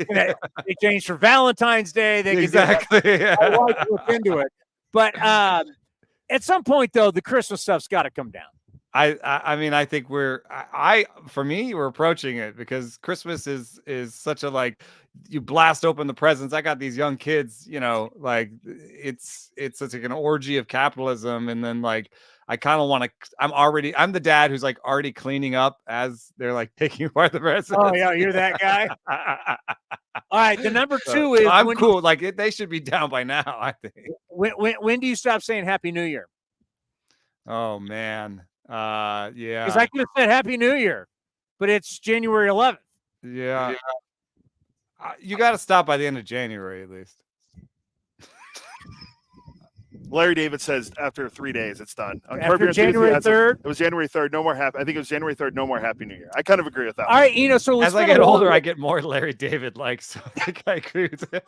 they change for Valentine's Day. They exactly. I want to look into it, but at some point, though, the Christmas stuff's got to come down. I mean, I think we're approaching it, because Christmas is such a, you blast open the presents. I got these young kids, it's such an orgy of capitalism. And then I kind of want to, I'm the dad who's already cleaning up as they're taking apart the presents. Oh yeah. You're that guy. All right. The number two is, I'm cool. They should be down by now, I think. When do you stop saying Happy New Year? Oh man. Yeah. Because I could have said Happy New Year, but it's January 11th. Yeah. You got to stop by the end of January, at least. Larry David says after 3 days, it's done. After January 3rd? It was January 3rd. No more happy. I think it was January 3rd. No more Happy New Year. I kind of agree with that. All right, Eno. So as I get older, I get more Larry David likes. So I think I agree with it.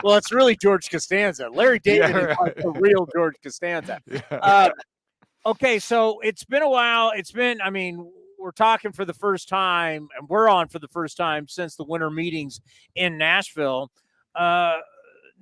Well, it's really George Costanza. Larry David is the real George Costanza. Yeah. Okay, so it's been a while. We're talking for the first time, and we're on for the first time since the winter meetings in Nashville.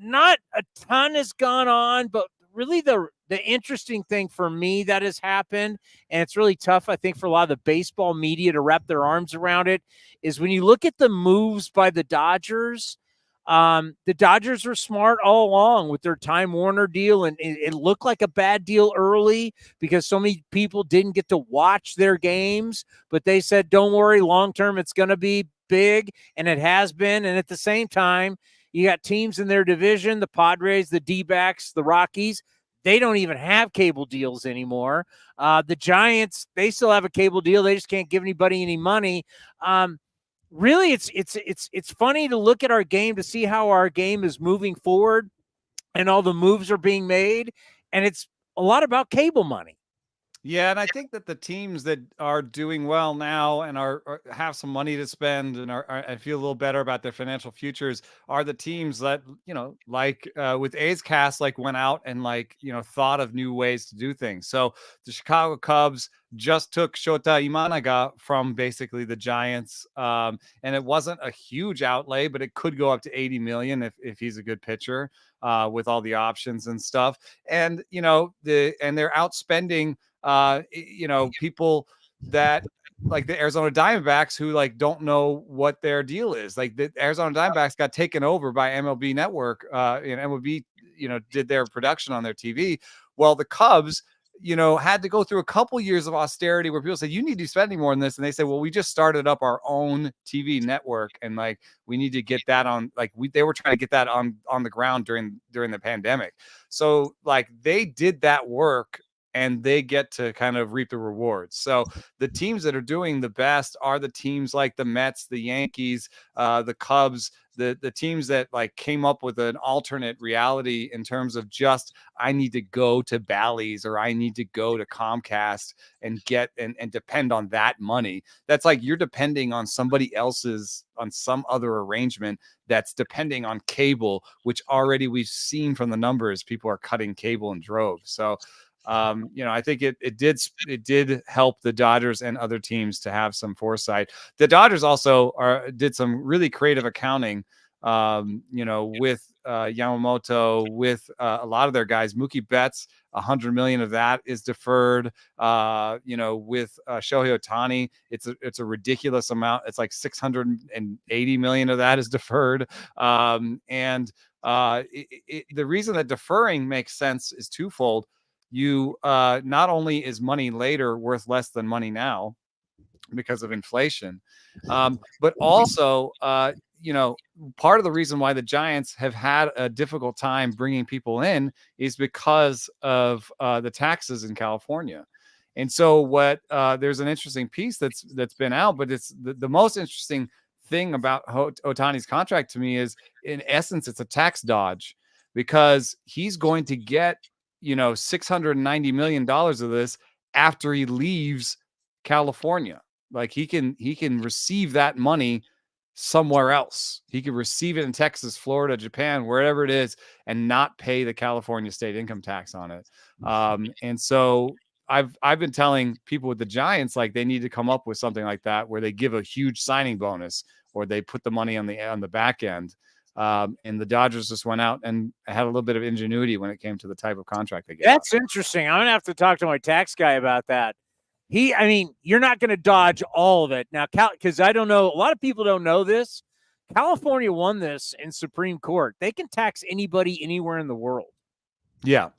Not a ton has gone on, but really the interesting thing for me that has happened, and it's really tough, I think, for a lot of the baseball media to wrap their arms around it, is when you look at the moves by the Dodgers. The Dodgers were smart all along with their Time Warner deal, and it looked like a bad deal early because so many people didn't get to watch their games, but they said, don't worry, long-term it's going to be big, and it has been. And at the same time, you got teams in their division, the Padres, the D-backs, the Rockies. They don't even have cable deals anymore. The Giants, they still have a cable deal. They just can't give anybody any money. Really, it's funny to look at our game to see how our game is moving forward and all the moves are being made. And it's a lot about cable money. Yeah, and I think that the teams that are doing well now and are have some money to spend and I feel a little better about their financial futures are the teams that like with A's Cast, like went out and like thought of new ways to do things. So the Chicago Cubs just took Shota Imanaga from basically the Giants, and it wasn't a huge outlay, but it could go up to 80 million if he's a good pitcher with all the options and stuff. And they're outspending people that like the Arizona Diamondbacks who like don't know what their deal is. Like the Arizona Diamondbacks got taken over by MLB Network, and MLB, did their production on their TV. Well, the Cubs, had to go through a couple years of austerity where people say, you need to be spending more than this. And they say, well, we just started up our own TV network and like, we need to get that on, like they were trying to get that on the ground during the pandemic. So like they did that work and they get to kind of reap the rewards. So the teams that are doing the best are the teams like the Mets, the Yankees, the Cubs, the teams that like came up with an alternate reality in terms of just, I need to go to Bally's or I need to go to Comcast and get and depend on that money. That's like you're depending on somebody else's, on some other arrangement that's depending on cable, which already we've seen from the numbers, people are cutting cable in droves. So I think it did help the Dodgers and other teams to have some foresight. The Dodgers also did some really creative accounting, with Yamamoto, with a lot of their guys. Mookie Betts, 100 million of that is deferred. With Shohei Ohtani, it's a ridiculous amount. It's like 680 million of that is deferred. The reason that deferring makes sense is twofold. You not only is money later worth less than money now because of inflation, but also, part of the reason why the Giants have had a difficult time bringing people in is because of the taxes in California. And so there's an interesting piece that's been out, but it's the most interesting thing about Ohtani's contract to me is, in essence, it's a tax dodge because he's going to get $690 million of this after he leaves California. Like he can receive that money somewhere else. He could receive it in Texas, Florida, Japan, wherever it is, and not pay the California state income tax on it. And so I've been telling people with the Giants, like they need to come up with something like that where they give a huge signing bonus or they put the money on the back end. And the Dodgers just went out and had a little bit of ingenuity when it came to the type of contract they get. That's interesting. I'm gonna have to talk to my tax guy about that. You're not going to dodge all of it now, because I don't know. A lot of people don't know this. California won this in Supreme Court. They can tax anybody anywhere in the world. Yeah.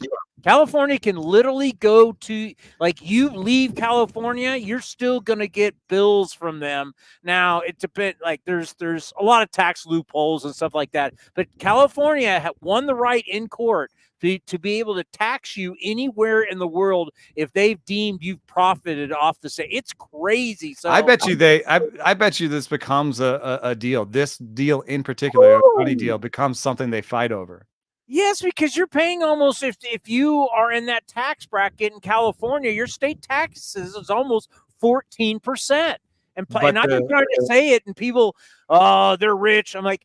California can literally go to, like, you leave California, you're still going to get bills from them. Now, it depends, like, there's a lot of tax loopholes and stuff like that, but California won the right in court to be able to tax you anywhere in the world if they've deemed you've profited off the state. It's crazy. So I bet you I bet you this becomes a deal. This deal in particular, a money deal, becomes something they fight over. Yes, because you're paying almost, if you are in that tax bracket in California, your state taxes is almost 14%. And I've been trying to say it, and people, they're rich. I'm like,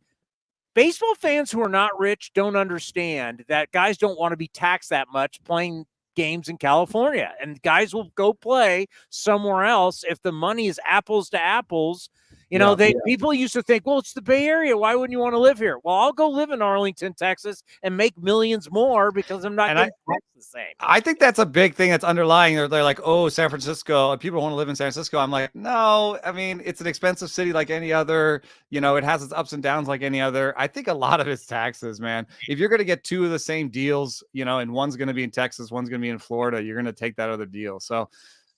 baseball fans who are not rich don't understand that guys don't want to be taxed that much playing games in California, and guys will go play somewhere else if the money is apples to apples. People used to think, well, it's the Bay Area. Why wouldn't you want to live here? Well, I'll go live in Arlington, Texas and make millions more because I'm not getting taxed the same. I think that's a big thing that's underlying. They're like, oh, San Francisco, people want to live in San Francisco. I'm like, no, it's an expensive city like any other. It has its ups and downs like any other. I think a lot of it's taxes, man. If you're going to get two of the same deals, and one's going to be in Texas, one's going to be in Florida, you're going to take that other deal. So,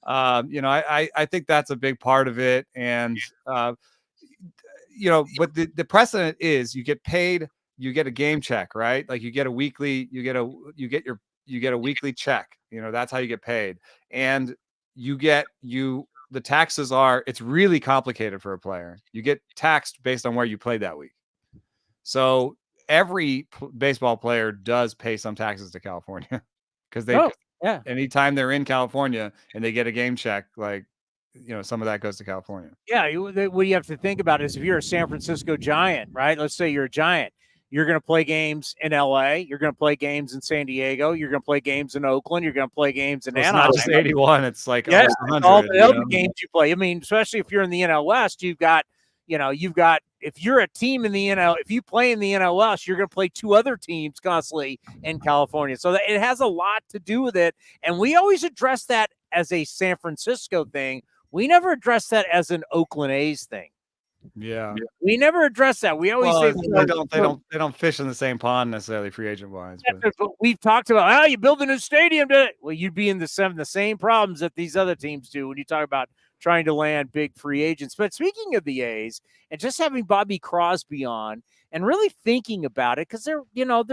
I think that's a big part of it. And, but the precedent is you get paid, you get a game check, right? Like you get a weekly check, that's how you get paid. And the taxes it's really complicated for a player. You get taxed based on where you played that week. So every baseball player does pay some taxes to California because Yeah. Anytime they're in California and they get a game check, like, some of that goes to California. Yeah, what you have to think about is if you're a San Francisco Giant, right? Let's say you're a Giant. You're going to play games in LA. You're going to play games in San Diego. You're going to play games in Oakland. You're going to play games in It's Anaheim. not just 81. It's like yeah, almost 100. all the other games you play. I mean, especially if you're in the NL West, you've got if you're a team in the NL, if you play in the NL West, you're going to play two other teams constantly in California. So it has a lot to do with it. And we always address that as a San Francisco thing. We never address that as an Oakland A's thing. Yeah. We never address that. We always say they don't fish in the same pond necessarily free agent wise. But we've talked about you build a new stadium. Well, you'd be in the same problems that these other teams do when you talk about trying to land big free agents. But speaking of the A's and just having Bobby Crosby on and really thinking about it, because there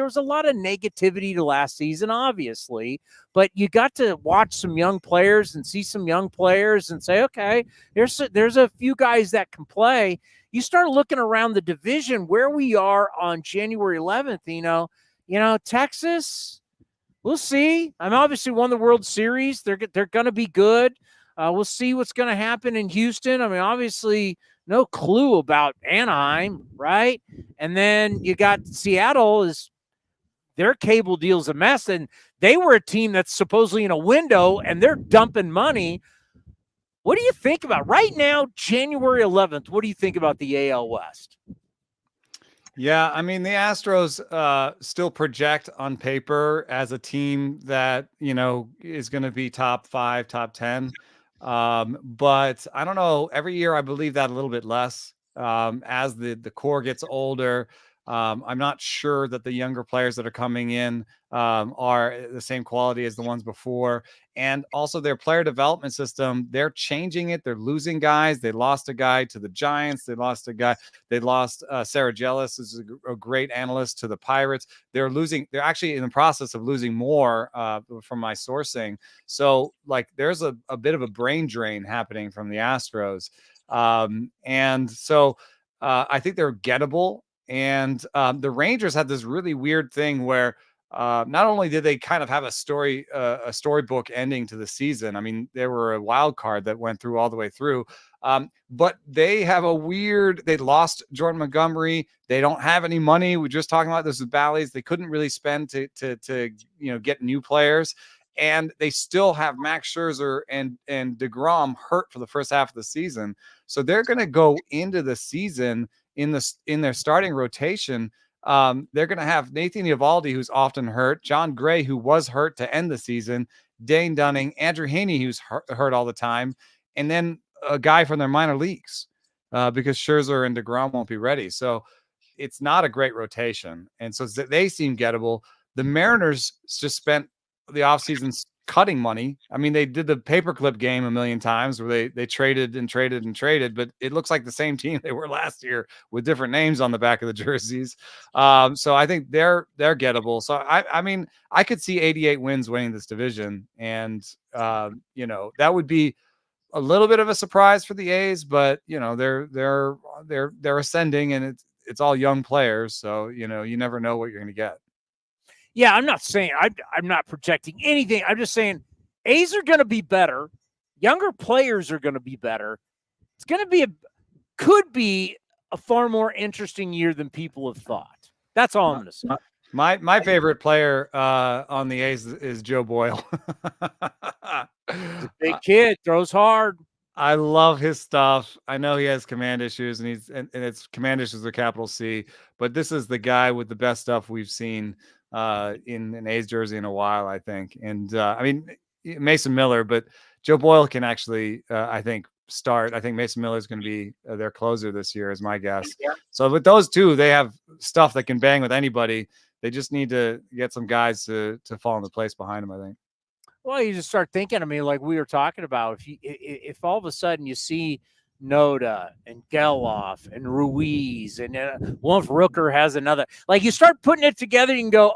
was a lot of negativity to last season, obviously, but you got to watch some young players and see some young players and say, okay, there's a few guys that can play. You start looking around the division where we are on January 11th, Texas, we'll see. I'm obviously won the World Series. They're going to be good. We'll see what's going to happen in Houston. I mean, obviously, no clue about Anaheim, right? And then you got Seattle their cable deal's a mess, and they were a team that's supposedly in a window, and they're dumping money. What do you think about right now, January 11th? What do you think about the AL West? Yeah, I mean, the Astros still project on paper as a team that, is going to be top 5, top 10. But I don't know. Every year I believe that a little bit less as the core gets older. I'm not sure that the younger players that are coming in are the same quality as the ones before. And also their player development system, they're changing it. They're losing guys. They lost a guy to the Giants. They lost Sarah Jealous is a great analyst to the Pirates. They're actually in the process of losing more from my sourcing. So like there's a bit of a brain drain happening from the Astros. And so I think they're gettable. And the Rangers had this really weird thing where not only did they kind of have a storybook ending to the season. I mean, they were a wild card that went through all the way through. But they have they lost Jordan Montgomery. They don't have any money. We're just talking about this with Bally's. They couldn't really spend to get new players. And they still have Max Scherzer and DeGrom hurt for the first half of the season. So they're going to go into the season in their starting rotation. They're going to have Nathan Eovaldi, who's often hurt, John Gray, who was hurt to end the season, Dane Dunning, Andrew Heaney, who's hurt all the time, and then a guy from their minor leagues because Scherzer and DeGrom won't be ready. So it's not a great rotation. And so they seem gettable. The Mariners just spent the offseason cutting money. I mean, they did the paperclip game a million times where they traded and traded and traded, but it looks like the same team they were last year with different names on the back of the jerseys. So I think they're gettable. So I mean, I could see 88 wins winning this division, and that would be a little bit of a surprise for the A's, but they're ascending, and it's all young players, so you never know what you're going to get. Yeah, I'm not saying I'm not projecting anything. I'm just saying A's are going to be better. Younger players are going to be better. It's going to could be a far more interesting year than people have thought. That's all I'm going to say. My favorite player on the A's is Joe Boyle. He's a big kid, throws hard. I love his stuff. I know he has command issues, and it's command issues with a capital C. But this is the guy with the best stuff we've seen in an A's jersey in a while, I think. And I mean, Mason Miller, but Joe Boyle can actually, I think, start. I think Mason Miller is going to be their closer this year, is my guess. Yeah. So with those two, they have stuff that can bang with anybody. They just need to get some guys to fall into place behind them, I think. Well, you just start thinking, I mean, like we were talking about, if all of a sudden you see Noda and Geloff and Ruiz, and if Rooker has another, like you start putting it together, you can go,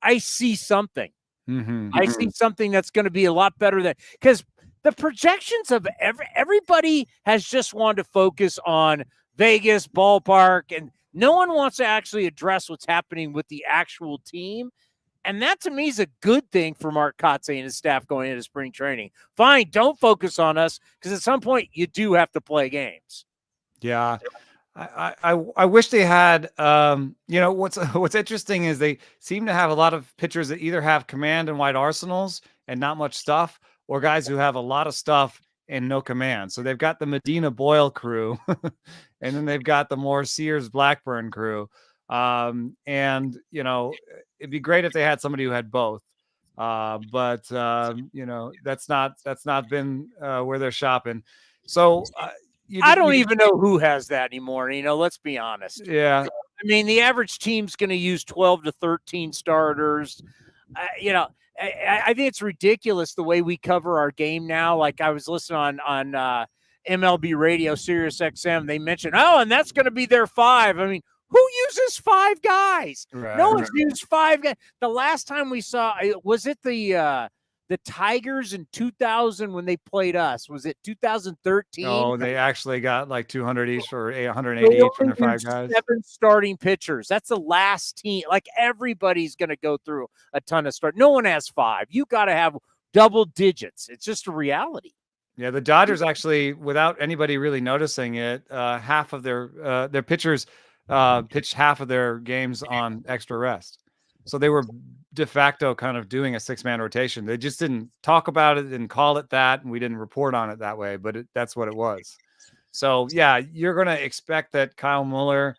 I see something. Mm-hmm. I see something that's going to be a lot better than, because the projections of everybody has just wanted to focus on Vegas, ballpark, and no one wants to actually address what's happening with the actual team. And that to me is a good thing for Mark Kotsay and his staff going into spring training. Fine, don't focus on us because at some point you do have to play games. Yeah. I wish they had, what's interesting is they seem to have a lot of pitchers that either have command and wide arsenals and not much stuff, or guys who have a lot of stuff and no command. So they've got the Medina Boyle crew, and then they've got the more Sears Blackburn crew. It'd be great if they had somebody who had both. That's not been where they're shopping. So I don't even know who has that anymore. Let's be honest. Yeah. I mean, the average team's going to use 12 to 13 starters. I think it's ridiculous the way we cover our game now. Like I was listening on MLB radio, Sirius XM. They mentioned, and that's going to be their 5. I mean, who uses 5 guys? Right, no one's used 5 guys. The last time we saw, was it the Tigers in 2000 when they played us? Was it 2013? Oh, they actually got like 200 each or 180 each from their 5 guys. 7 starting pitchers. That's the last team. Like everybody's going to go through a ton of start. No one has 5. You got to have double digits. It's just a reality. Yeah, the Dodgers actually, without anybody really noticing it, half of their pitchers pitched half of their games on extra rest. So they were de facto kind of doing a 6-man rotation. They just didn't talk about it and call it that, and we didn't report on it that way, but that's what it was. So, yeah, you're going to expect that Kyle Muller,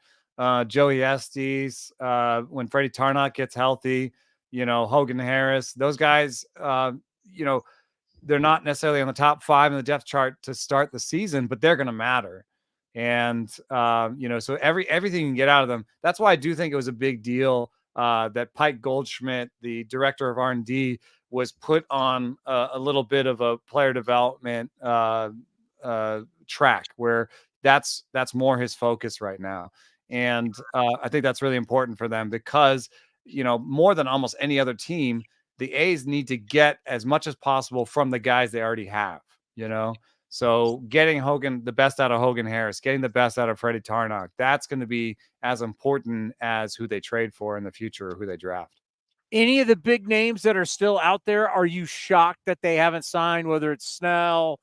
Joey Estes, when Freddie Tarnok gets healthy, Hogan Harris, those guys, they're not necessarily on the top 5 in the depth chart to start the season, but they're going to matter. And, so everything you can get out of them. That's why I do think it was a big deal that Pike Goldschmidt, the director of R&D, was put on a little bit of a player development track where that's more his focus right now. And I think that's really important for them because, more than almost any other team, the A's need to get as much as possible from the guys they already have, So getting the best out of Hogan Harris, getting the best out of Freddie Tarnok, that's going to be as important as who they trade for in the future or who they draft. Any of the big names that are still out there, are you shocked that they haven't signed, whether it's Snell,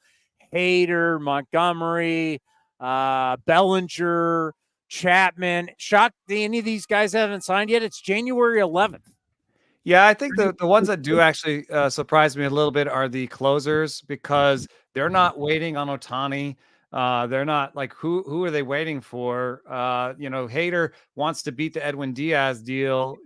Hader, Montgomery, Bellinger, Chapman? Shocked any of these guys haven't signed yet? It's January 11th. Yeah, I think the ones that do actually surprise me a little bit are the closers because they're not waiting on Ohtani. They're not like, who are they waiting for? Hader wants to beat the Edwin Diaz deal.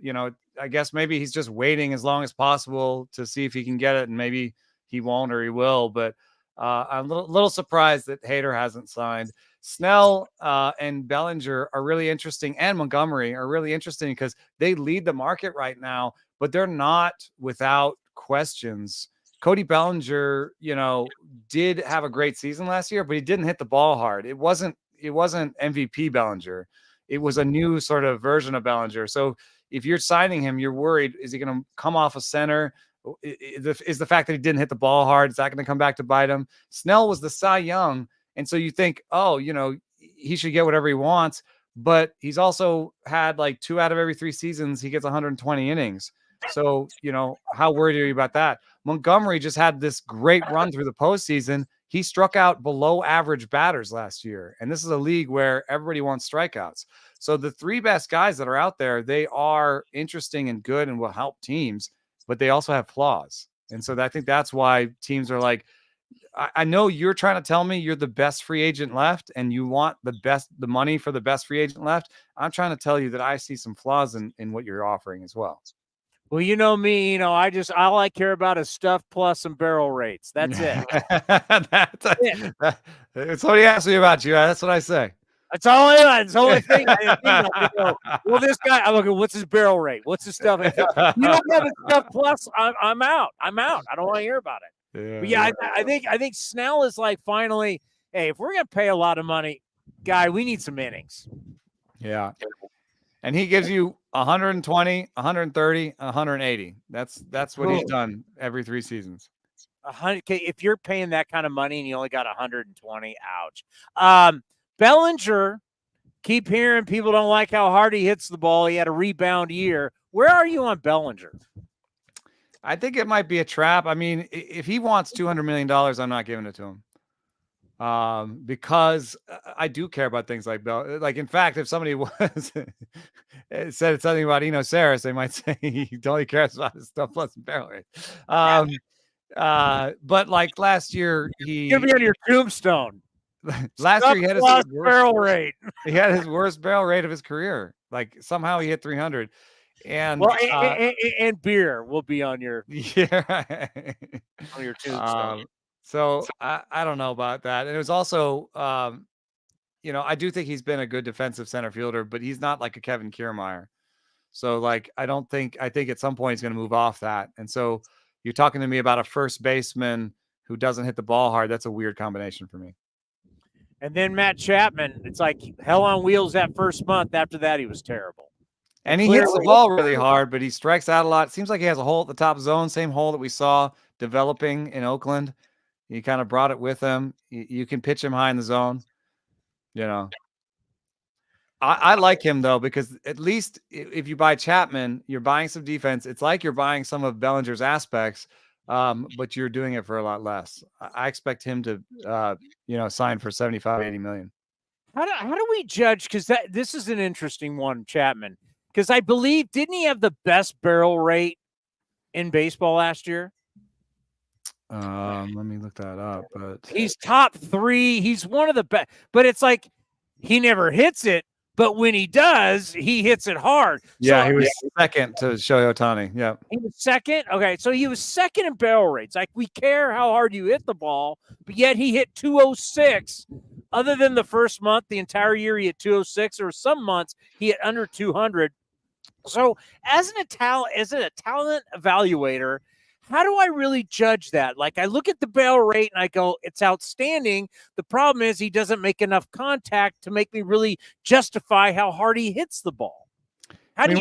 I guess maybe he's just waiting as long as possible to see if he can get it, and maybe he won't or he will. But I'm a little surprised that Hader hasn't signed. Snell and Bellinger are really interesting, and Montgomery are really interesting because they lead the market right now, but they're not without questions. Cody Bellinger, did have a great season last year, but he didn't hit the ball hard. It wasn't MVP Bellinger. It was a new sort of version of Bellinger. So if you're signing him, you're worried, is he going to come off a center? Is the fact that he didn't hit the ball hard, is that going to come back to bite him? Snell was the Cy Young. And so you think, he should get whatever he wants, but he's also had like 2 out of every 3 seasons, he gets 120 innings. So, how worried are you about that? Montgomery just had this great run through the postseason. He struck out below average batters last year. And this is a league where everybody wants strikeouts. So the 3 best guys that are out there, they are interesting and good and will help teams, but they also have flaws. And so I think that's why teams are like, I know you're trying to tell me you're the best free agent left and you want the money for the best free agent left. I'm trying to tell you that I see some flaws in what you're offering as well. Well, you know me, all I care about is stuff plus some barrel rates. That's it. That's what he asked me about you. That's what I say. That's all it's the only thing. Well, this guy, I'm looking, what's his barrel rate? What's his stuff? If you don't have a stuff plus, I'm out. I don't want to hear about it. Yeah, but yeah, I think Snell is like finally, hey, if we're gonna pay a lot of money, guy, we need some innings. Yeah. And he gives you 120, 130, 180. That's what he's done every 3 seasons. 100. If you're paying that kind of money and you only got 120, ouch. Bellinger, keep hearing people don't like how hard he hits the ball. He had a rebound year. Where are you on Bellinger? I think it might be a trap. I mean, if he wants $200 million, I'm not giving it to him. Because I do care about things like Bell. Like, in fact, if somebody said something about Eno Sarris, they might say he only cares about his stuff plus barrel rate. But like last year, Give me on your tombstone. Last year he had his worst worst barrel rate. He had his worst barrel rate of his career. Like somehow he hit 300. And well, and beer will be on your on your tombstone. So I don't know about that. And it was also, I do think he's been a good defensive center fielder, but he's not like a Kevin Kiermaier. So like, I think at some point he's going to move off that. And so you're talking to me about a first baseman who doesn't hit the ball hard. That's a weird combination for me. And then Matt Chapman, it's like hell on wheels that first month. After that, he was terrible. And he hits the ball really hard, but he strikes out a lot. It seems like he has a hole at the top zone, same hole that we saw developing in Oakland. He kind of brought it with him. You can pitch him high in the zone. I like him, though, because at least if you buy Chapman, you're buying some defense. It's like you're buying some of Bellinger's aspects, but you're doing it for a lot less. I expect him to, sign for $75-80 million. How do we judge? Because this is an interesting one, Chapman. Because I believe, didn't he have the best barrel rate in baseball last year? Let me look that up. But he's top 3. He's one of the best. But it's like he never hits it. But when he does, he hits it hard. Yeah, he was second to Shohei Ohtani. Yeah. He was second? Okay, so he was second in barrel rates. Like, we care how hard you hit the ball, but yet he hit 206. Other than the first month, the entire year he hit 206, or some months he hit under 200. So as a talent evaluator, how do I really judge that? Like, I look at the barrel rate and I go, it's outstanding. The problem is he doesn't make enough contact to make me really justify how hard he hits the ball. He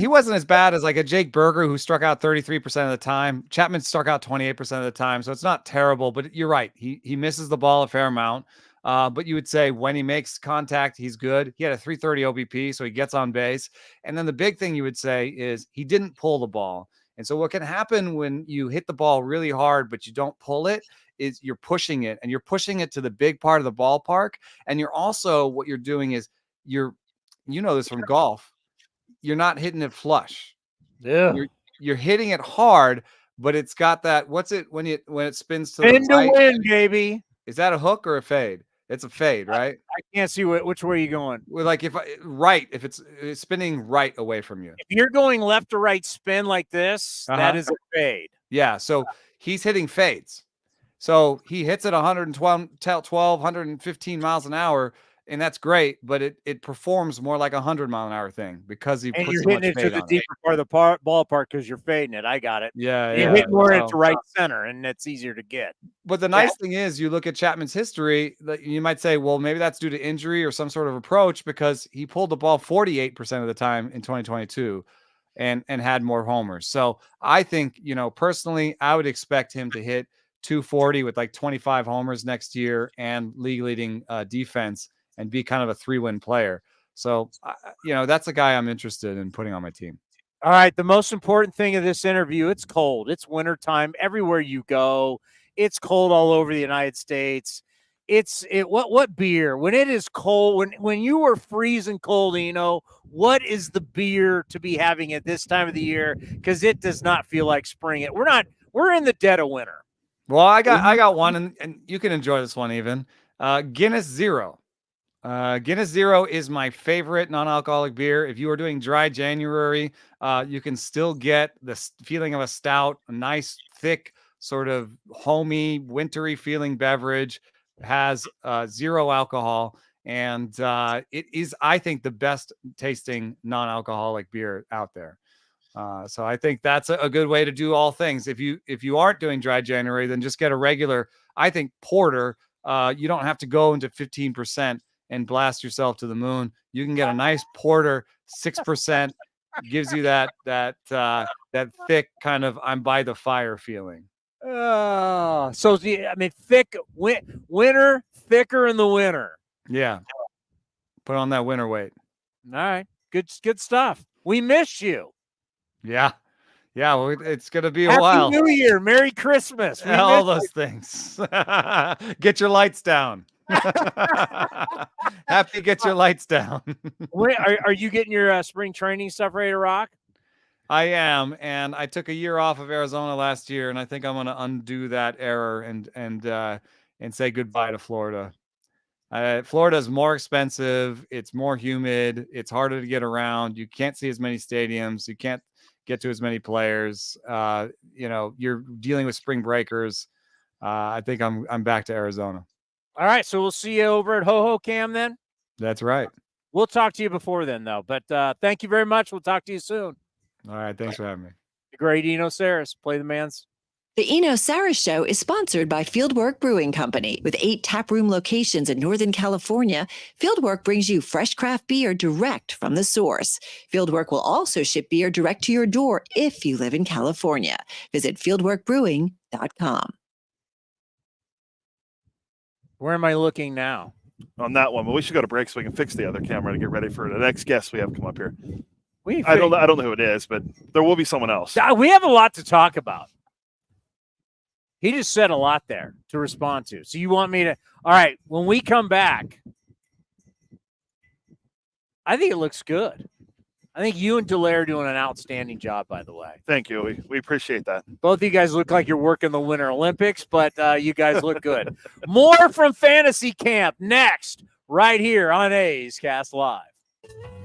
wasn't as bad as like a Jake Berger who struck out 33% of the time. Chapman struck out 28% of the time. So it's not terrible, but you're right. He misses the ball a fair amount. But you would say when he makes contact, he's good. He had a 330 OBP, so he gets on base. And then the big thing you would say is he didn't pull the ball. And so what can happen when you hit the ball really hard, but you don't pull it, is you're pushing it, and you're pushing it to the big part of the ballpark. And you're also, what you're doing is you know this from golf, you're not hitting it flush. Yeah. You're hitting it hard, but it's got that, what's it when it spins to the right? Win, baby. Is that a hook or a fade? It's a fade, right? I can't see which way you're going. Well, like if it's spinning right away from you. If you're going left to right spin like this, that is a fade. Yeah, so he's hitting fades. So he hits it 112, 115 miles an hour, and that's great, but it performs more like 100-mile-an-hour thing because he puts so much hitting it to the on deeper part of the ballpark because you're fading it. I got it. Yeah, you hit more into right center, and it's easier to get. But the nice thing is, you look at Chapman's history, that you might say, well, maybe that's due to injury or some sort of approach, because he pulled the ball 48% of the time in 2022 and had more homers. So I think, personally, I would expect him to hit 240 with like 25 homers next year and league-leading defense and be kind of a 3-win player. So, that's a guy I'm interested in putting on my team. All right. The most important thing of this interview, it's cold. It's wintertime. Everywhere you go, it's cold all over the United States. What beer? When it is cold, when you are freezing cold, what is the beer to be having at this time of the year? Because it does not feel like spring. We're in the dead of winter. Well, I got one, and you can enjoy this one even. Guinness Zero. Guinness Zero is my favorite non-alcoholic beer. If you are doing dry January, you can still get the feeling of a stout, a nice, thick, sort of homey, wintry feeling beverage. Has zero alcohol, and it is, I think, the best tasting non-alcoholic beer out there. So I think that's a good way to do all things. If you aren't doing dry January, then just get a regular, I think, porter. You don't have to go into 15% and blast yourself to the moon. You can get a nice porter, 6%, gives you that thick kind of I'm by the fire feeling. Thick winter, thicker in the winter. Yeah. Put on that winter weight. All right. Good stuff. We miss you. Yeah. Yeah, well, it's going to be a Happy while. New Year, Merry Christmas. We All missed those things. Get your lights down. Happy get your lights down. Wait, are you getting your spring training stuff ready to rock? I am, and I took a year off of Arizona last year, and I think I'm going to undo that error and say goodbye to Florida. Florida is more expensive. It's more humid. It's harder to get around. You can't see as many stadiums. You can't get to as many players. You're dealing with spring breakers. I think I'm back to Arizona. All right, so we'll see you over at Ho Cam then. That's right. We'll talk to you before then, though. But thank you very much. We'll talk to you soon. All right, thanks for having me. The great Eno Sarris, play the man's. The Enos Sarris Show is sponsored by Fieldwork Brewing Company. With 8 taproom locations in Northern California, Fieldwork brings you fresh craft beer direct from the source. Fieldwork will also ship beer direct to your door if you live in California. Visit fieldworkbrewing.com. Where am I looking now? On that one, but we should go to break so we can fix the other camera to get ready for the next guest we have come up here. I don't know who it is, but there will be someone else. We have a lot to talk about. He just said a lot there to respond to. So you want me to? All right, when we come back, I think it looks good. I think you and Delaire are doing an outstanding job, by the way. Thank you. We appreciate that. Both of you guys look like you're working the Winter Olympics, but you guys look good. More from Fantasy Camp next, right here on A's Cast Live.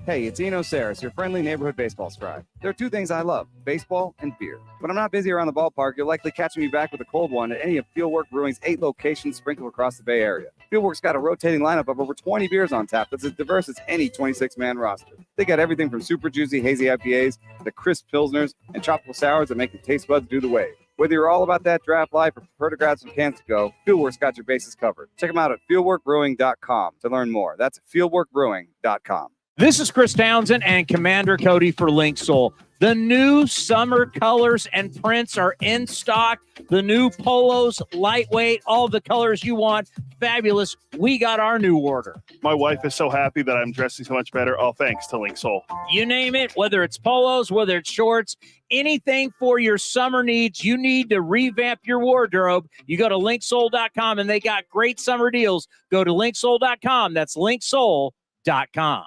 Hey, it's Eno Sarris, your friendly neighborhood baseball scribe. There are 2 things I love, baseball and beer. When I'm not busy around the ballpark, you'll likely catch me back with a cold one at any of Fieldwork Brewing's 8 locations sprinkled across the Bay Area. Fieldwork's got a rotating lineup of over 20 beers on tap that's as diverse as any 26-man roster. They got everything from super juicy, hazy IPAs to crisp pilsners and tropical sours that make your taste buds do the wave. Whether you're all about that draft life or prefer to grab some cans to go, Fieldwork's got your bases covered. Check them out at fieldworkbrewing.com to learn more. That's fieldworkbrewing.com. This is Chris Townsend and Commander Cody for Link Soul. The new summer colors and prints are in stock. The new polos, lightweight, all the colors you want. Fabulous. We got our new order. My wife is so happy that I'm dressing so much better. All thanks to Link Soul. You name it, whether it's polos, whether it's shorts, anything for your summer needs, you need to revamp your wardrobe. You go to linksoul.com and they got great summer deals. Go to linksoul.com. That's linksoul.com.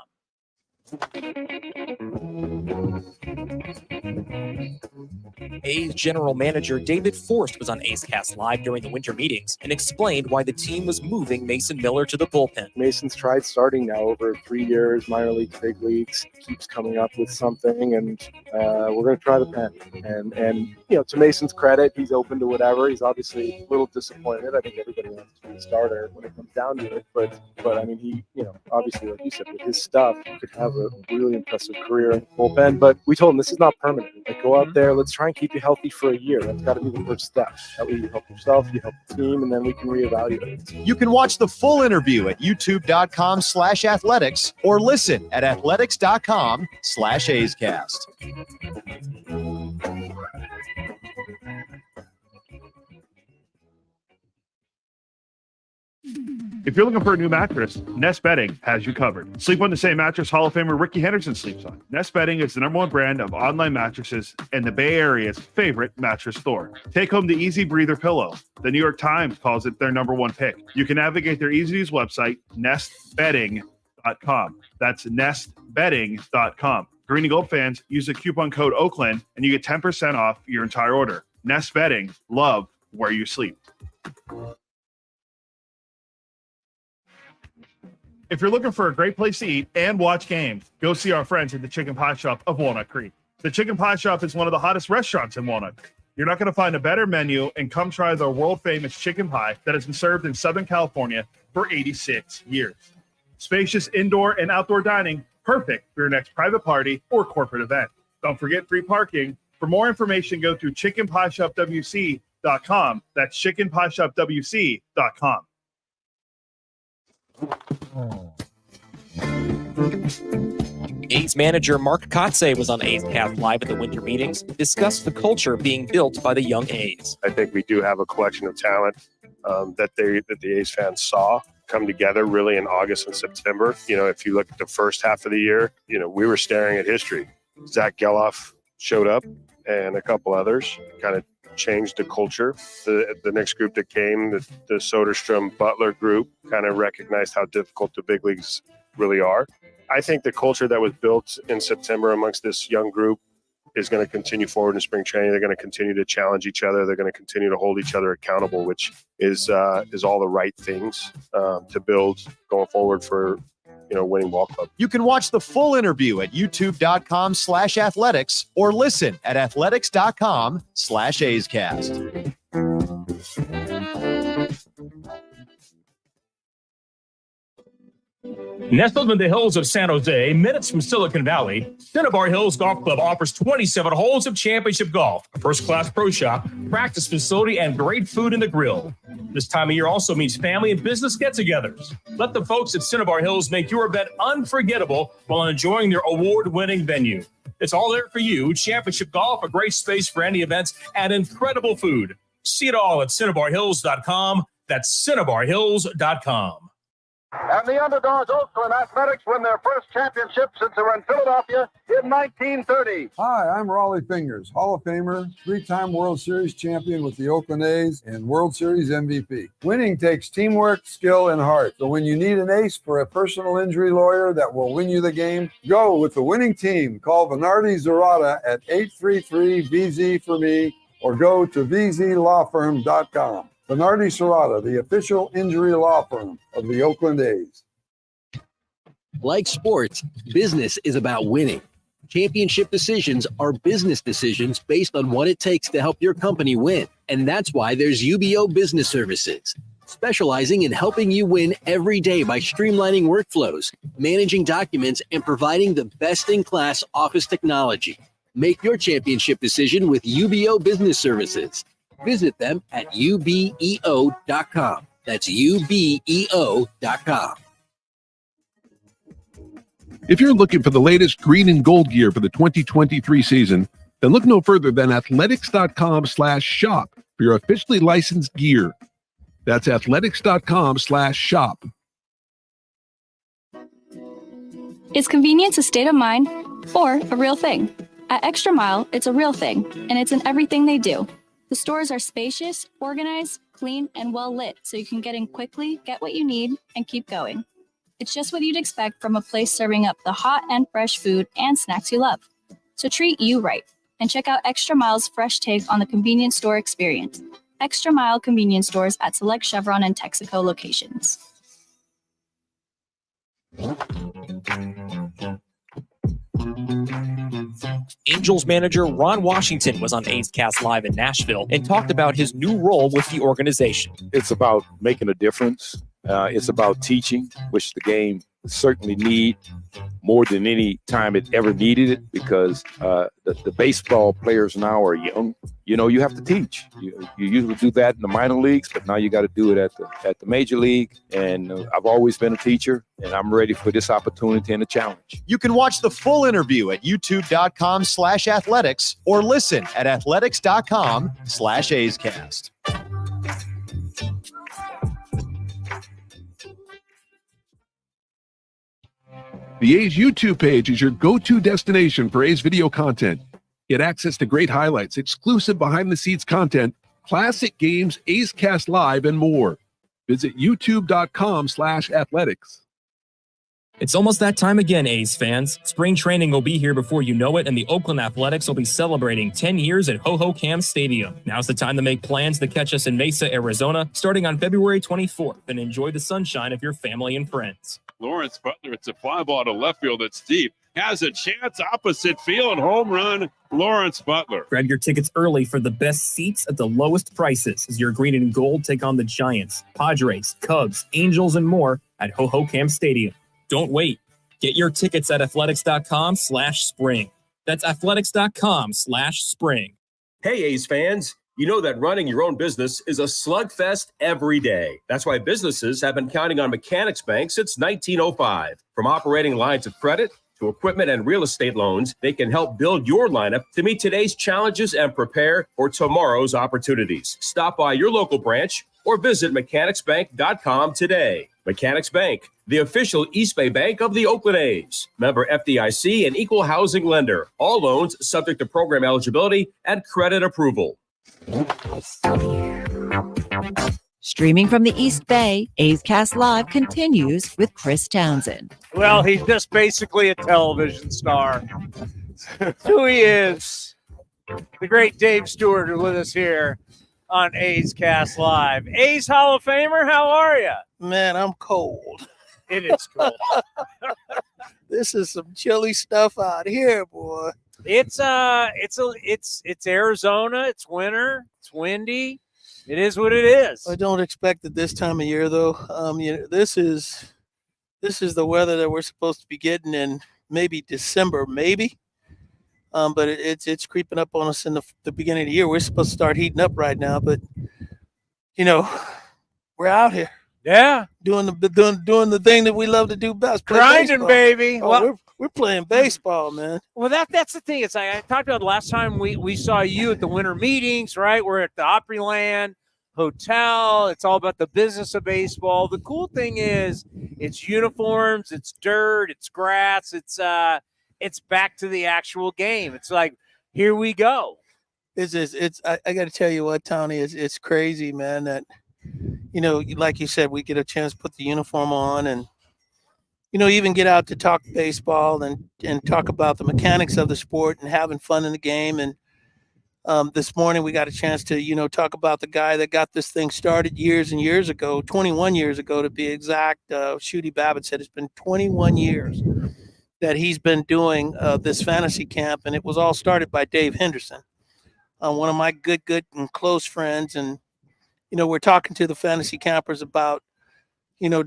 A's general manager David Forst was on A's Cast Live during the winter meetings and explained why the team was moving Mason Miller to the bullpen. Mason's tried starting now over 3 years, minor leagues, big leagues, keeps coming up with something, and we're going to try the pen. And to Mason's credit, he's open to whatever. He's obviously a little disappointed. I think everybody wants to be a starter when it comes down to it. But I mean, he, obviously, like you said, with his stuff, he could have a really impressive career in the bullpen. But we told him this is not permanent. Like, go out there, let's try and keep you healthy for a year. That's got to be the first step. That way you help yourself, you help the team, and then we can reevaluate. You can watch the full interview at youtube.com/athletics or listen at athletics.com/A'sCast. If you're looking for a new mattress, Nest Bedding has you covered. Sleep on the same mattress Hall of Famer Ricky Henderson sleeps on. Nest Bedding is the #1 brand of online mattresses and the Bay Area's favorite mattress store. Take home the Easy Breather pillow. The New York Times calls it their #1 pick. You can navigate their easy-to-use website, nestbedding.com. That's nestbedding.com. Green and Gold fans, use the coupon code Oakland and you get 10% off your entire order. Nest Bedding, love where you sleep. If you're looking for a great place to eat and watch games, go see our friends at the Chicken Pie Shop of Walnut Creek. The Chicken Pie Shop is one of the hottest restaurants in Walnut Creek. You're not going to find a better menu, and come try their world-famous chicken pie that has been served in Southern California for 86 years. Spacious indoor and outdoor dining, perfect for your next private party or corporate event. Don't forget free parking. For more information, go to chickenpieshopwc.com. That's chickenpieshopwc.com. A's manager Mark Kotsay was on A's Cast Live at the winter meetings, discussed the culture being built by the young A's. I think we do have a collection of talent that the A's fans saw come together really in August and September. If you look at the first half of the year, we were staring at history. Zach Geloff showed up. and a couple others, kind of changed the culture. The next group that came, the Soderstrom Butler group, kind of recognized how difficult the big leagues really are. I think the culture that was built in September amongst this young group is going to continue forward in spring training. They're going to continue to challenge each other. They're going to continue to hold each other accountable, which is all the right things to build going forward for winning ball club. You can watch the full interview at youtube.com/athletics or listen at athletics.com/A'sCast. Nestled in the hills of San Jose, minutes from Silicon Valley, Cinnabar Hills Golf Club offers 27 holes of championship golf, a first-class pro shop, practice facility, and great food in the grill. This time of year also means family and business get-togethers. Let the folks at Cinnabar Hills make your event unforgettable while enjoying their award-winning venue. It's all there for you. Championship golf, a great space for any events, and incredible food. See it all at CinnabarHills.com. That's CinnabarHills.com. And the underdogs, Oakland Athletics, win their first championship since they were in Philadelphia in 1930. Hi, I'm Raleigh Fingers, Hall of Famer, three-time World Series champion with the Oakland A's and World Series MVP. Winning takes teamwork, skill, and heart. So when you need an ace for a personal injury lawyer that will win you the game, go with the winning team. Call Venardi Zerata at 833-VZ for me or go to vzlawfirm.com. Venardi Serrata, the official injury law firm of the Oakland A's. Like sports, business is about winning. Championship decisions are business decisions based on what it takes to help your company win. And that's why there's UBO Business Services, specializing in helping you win every day by streamlining workflows, managing documents, and providing the best-in-class office technology. Make your championship decision with UBO Business Services. Visit them at ubeo.com. That's ubeo.com. If you're looking for the latest green and gold gear for the 2023 season, then look no further than athletics.com/shop for your officially licensed gear. That's athletics.com/shop. Is convenience a state of mind or a real thing? At Extra Mile, it's a real thing, and it's in everything they do. The stores are spacious, organized, clean, and well lit, so you can get in quickly, get what you need, and keep going. It's just what you'd expect from a place serving up the hot and fresh food and snacks you love. So treat you right, and check out Extra Mile's fresh take on the convenience store experience. Extra Mile convenience stores at select Chevron and Texaco locations. Angels manager Ron Washington was on A's Cast Live in Nashville and talked about his new role with the organization. It's about making a difference. It's about teaching, which the game certainly need more than any time it ever needed it, because the baseball players now are young. You have to teach. You usually do that in the minor leagues, but now you got to do it at the major league. And I've always been a teacher, and I'm ready for this opportunity and the challenge. You can watch the full interview at youtube.com/athletics or listen at athletics.com/A'sCast. The A's YouTube page is your go-to destination for A's video content. Get access to great highlights, exclusive behind-the-scenes content, classic games, A's Cast Live, and more. Visit youtube.com/athletics. It's almost that time again, A's fans. Spring training will be here before you know it, and the Oakland Athletics will be celebrating 10 years at Ho-Ho-Cam Stadium. Now's the time to make plans to catch us in Mesa, Arizona, starting on February 24th, and enjoy the sunshine of your family and friends. Lawrence Butler, it's a fly ball to left field that's deep. Has a chance opposite field, home run, Lawrence Butler. Grab your tickets early for the best seats at the lowest prices as your green and gold take on the Giants, Padres, Cubs, Angels, and more at Ho-Ho-Cam Stadium. Don't wait. Get your tickets at athletics.com/spring. That's athletics.com/spring. Hey, A's fans. You know that running your own business is a slugfest every day. That's why businesses have been counting on Mechanics Bank since 1905. From operating lines of credit to equipment and real estate loans, they can help build your lineup to meet today's challenges and prepare for tomorrow's opportunities. Stop by your local branch or visit mechanicsbank.com today. Mechanics Bank, the official East Bay bank of the Oakland A's. Member FDIC and equal housing lender. All loans subject to program eligibility and credit approval. Streaming from the East Bay, A's Cast Live continues with Chris Townsend. Well, he's just basically a television star. That's who he is. The great Dave Stewart is with us here on A's Cast Live. A's Hall of Famer, how are you? Man, I'm cold. It is cold. This is some chilly stuff out here, boy. It's Arizona. It's winter. It's windy. It is what it is. I don't expect it this time of year, though. This is the weather that we're supposed to be getting in maybe December, maybe. But it's creeping up on us in the beginning of the year. We're supposed to start heating up right now, but we're out here. Yeah, doing the thing that we love to do best. Grinding, baseball. Baby. Oh, well, we're playing baseball, man. Well, that's the thing. It's like I talked about last time we saw you at the winter meetings, right? We're at the Opryland Hotel. It's all about the business of baseball. The cool thing is it's uniforms, it's dirt, it's grass, it's back to the actual game. It's like, here we go. I got to tell you what, Tony, it's crazy, man, that, like you said, we get a chance to put the uniform on and, even get out to talk baseball and talk about the mechanics of the sport and having fun in the game. And this morning we got a chance to, talk about the guy that got this thing started years and years ago, 21 years ago to be exact. Shooty Babbitt said it's been 21 years that he's been doing this fantasy camp, and it was all started by Dave Henderson, one of my good and close friends. And we're talking to the fantasy campers about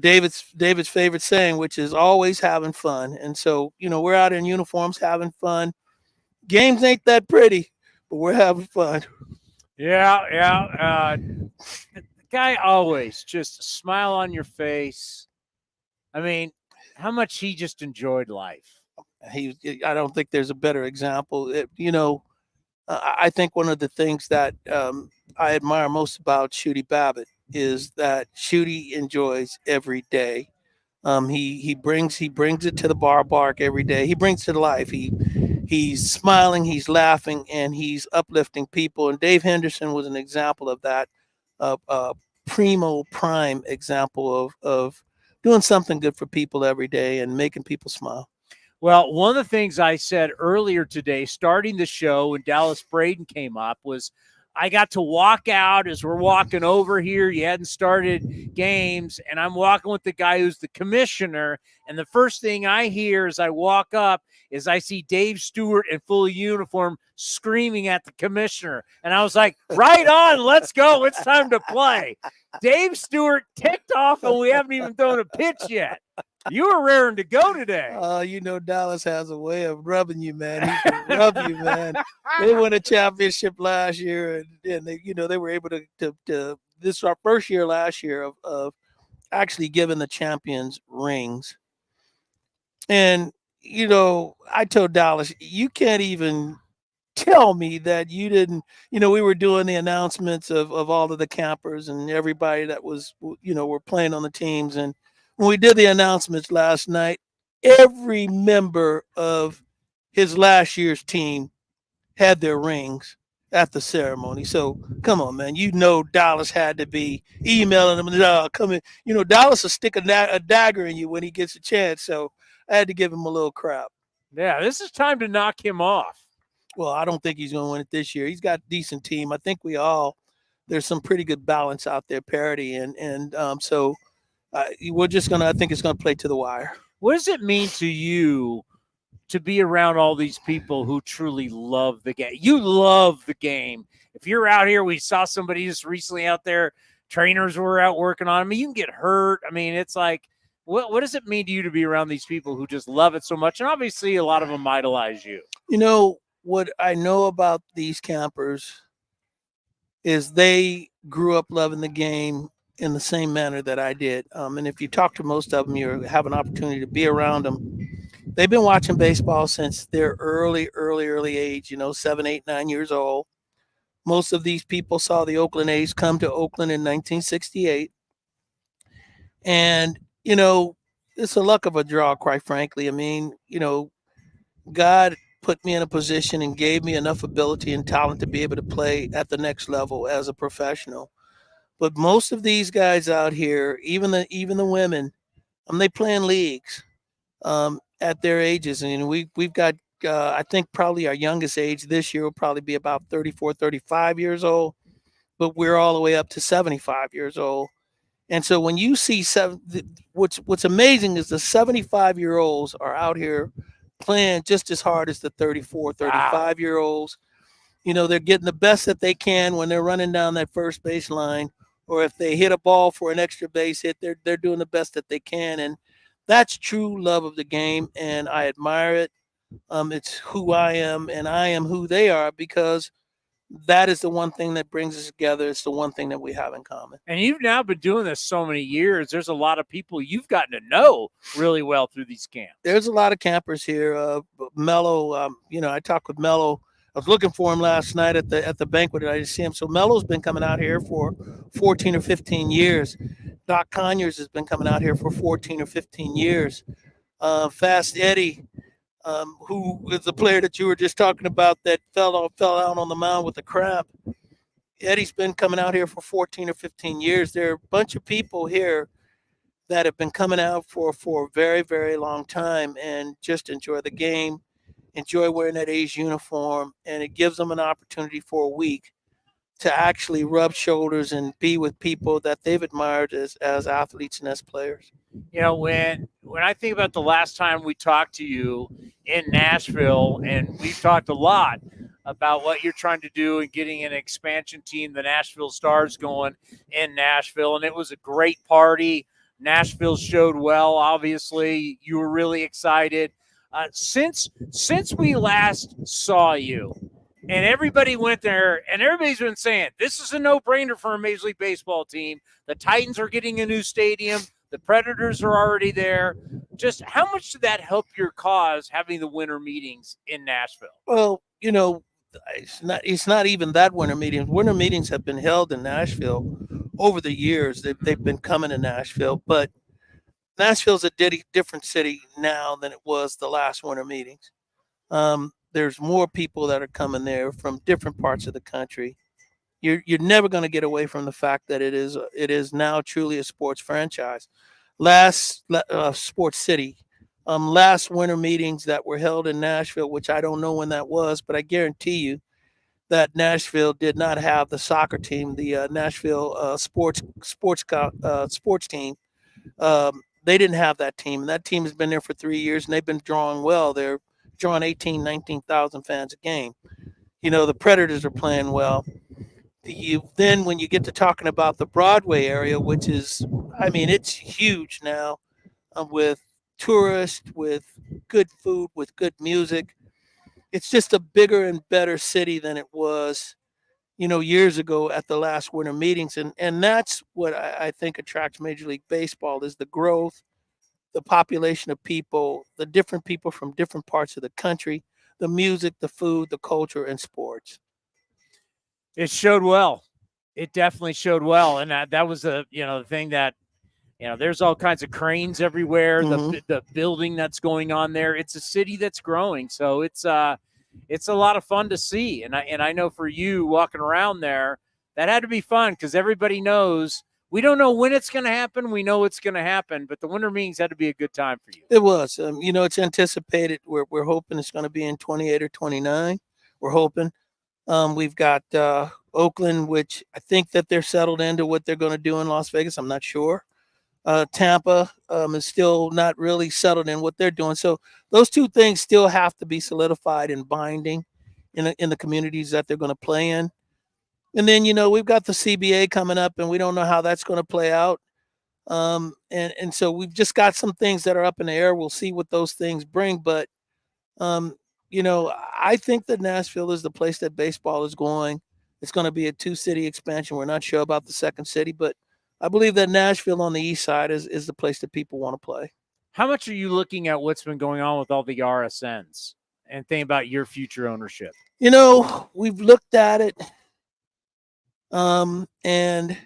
David's favorite saying, which is always having fun. And so we're out in uniforms having fun. Games ain't that pretty, but we're having fun. Yeah. The guy always just smile on your face. I mean, how much he just enjoyed life. I don't think there's a better example. I think one of the things that I admire most about Shooty Babbitt is that Shooty enjoys every day. He brings it to the ballpark every day. He brings it to life. He's smiling, he's laughing, and he's uplifting people. And Dave Henderson was an example of that, prime example of doing something good for people every day and making people smile. Well, one of the things I said earlier today, starting the show when Dallas Braden came up, was I got to walk out as we're walking over here. You hadn't started games, and I'm walking with the guy who's the commissioner. And the first thing I hear as I walk up is I see Dave Stewart in full uniform screaming at the commissioner. And I was like, right on, let's go. It's time to play. Dave Stewart ticked off, and we haven't even thrown a pitch yet. You were raring to go today. Dallas has a way of rubbing you, man. He can rub you, man. They won a championship last year, and they were able to this is our first year last year of actually giving the champions rings. And I told Dallas, you can't even tell me that you didn't. We were doing the announcements of all of the campers and everybody that was were playing on the teams. And when we did the announcements last night, every member of his last year's team had their rings at the ceremony. So come on, man. Dallas had to be emailing them. Come in. Dallas will stick a dagger in you when he gets a chance. So I had to give him a little crap. Yeah, this is time to knock him off. Well, I don't think he's going to win it this year. He's got a decent team. I think there's some pretty good balance out there, parity. So we're just I think it's going to play to the wire. What does it mean to you to be around all these people who truly love the game? You love the game. If you're out here, we saw somebody just recently out there, trainers were out working on. I mean, you can get hurt. I mean, it's like, what does it mean to you to be around these people who just love it so much? And obviously a lot of them idolize you. What I know about these campers is they grew up loving the game in the same manner that I did. And if you talk to most of them, you have an opportunity to be around them. They've been watching baseball since their early age, 7, 8, 9 years old. Most of these people saw the Oakland A's come to Oakland in 1968. And it's a luck of a draw, quite frankly. I mean, God put me in a position and gave me enough ability and talent to be able to play at the next level as a professional. But most of these guys out here, even the women, they play in leagues at their ages. And we've got I think probably our youngest age this year will probably be about 34, 35 years old, but we're all the way up to 75 years old. And so when you see what's amazing is the 75-year-olds are out here playing just as hard as the 34, 35-year-olds. They're getting the best that they can when they're running down that first base line, or if they hit a ball for an extra base hit, they're doing the best that they can. And that's true love of the game, and I admire it. It's who I am, and I am who they are, because that is the one thing that brings us together. It's the one thing that we have in common. And you've now been doing this so many years. There's a lot of people you've gotten to know really well through these camps. There's a lot of campers here. Mello, I talked with Mello. I was looking for him last night at the banquet, and I didn't see him. So Mello's been coming out here for 14 or 15 years. Doc Conyers has been coming out here for 14 or 15 years. Fast Eddie, who is the player that you were just talking about that fell out on the mound with the cramp. Eddie's been coming out here for 14 or 15 years. There are a bunch of people here that have been coming out for a very, very long time and just enjoy the game, enjoy wearing that A's uniform, and it gives them an opportunity for a week to actually rub shoulders and be with people that they've admired as athletes and as players. When I think about the last time we talked to you in Nashville, and we've talked a lot about what you're trying to do and getting an expansion team, the Nashville Stars, going in Nashville, and it was a great party. Nashville showed well, obviously. You were really excited. Since we last saw you, and everybody went there, and everybody's been saying, this is a no-brainer for a Major League Baseball team. The Titans are getting a new stadium. The Predators are already there. Just how much did that help your cause, having the winter meetings in Nashville? Well, it's not even that winter meetings. Winter meetings have been held in Nashville over the years. They've been coming to Nashville, but Nashville's a different city now than it was the last winter meetings. There's more people that are coming there from different parts of the country. You're never going to get away from the fact that it is now truly a sports franchise. Sports city. Last winter meetings that were held in Nashville, which I don't know when that was, but I guarantee you that Nashville did not have the soccer team, the Nashville sports team. They didn't have that team, and that team has been there for 3 years, and they've been drawing well. They're drawing 18, 19,000 fans a game. The Predators are playing well. Then when you get to talking about the Broadway area, which is, it's huge now, with tourists, with good food, with good music. It's just a bigger and better city than it was, years ago at the last winter meetings. And that's what I think attracts Major League Baseball, is the growth, the population of people, the different people from different parts of the country, the music, the food, the culture, and sports. It showed well. It definitely showed well. And that was the thing that, there's all kinds of cranes everywhere. Mm-hmm. The building that's going on there. It's a city that's growing. So it's a lot of fun to see. And I know for you walking around there, that had to be fun, because everybody knows we don't know when it's going to happen. We know it's going to happen, but the winter meetings had to be a good time for you. It was. It's anticipated. We're hoping it's going to be in 28 or 29. We're hoping. We've got Oakland, which I think that they're settled into what they're going to do in Las Vegas. I'm not sure. Tampa is still not really settled in what they're doing. So those two things still have to be solidified and binding in the communities that they're going to play in. And then, we've got the CBA coming up, and we don't know how that's going to play out. And so we've just got some things that are up in the air. We'll see what those things bring. But, I think that Nashville is the place that baseball is going. It's going to be a 2-city expansion. We're not sure about the second city, but I believe that Nashville on the east side is the place that people want to play. How much are you looking at what's been going on with all the RSNs and think about your future ownership? We've looked at it. And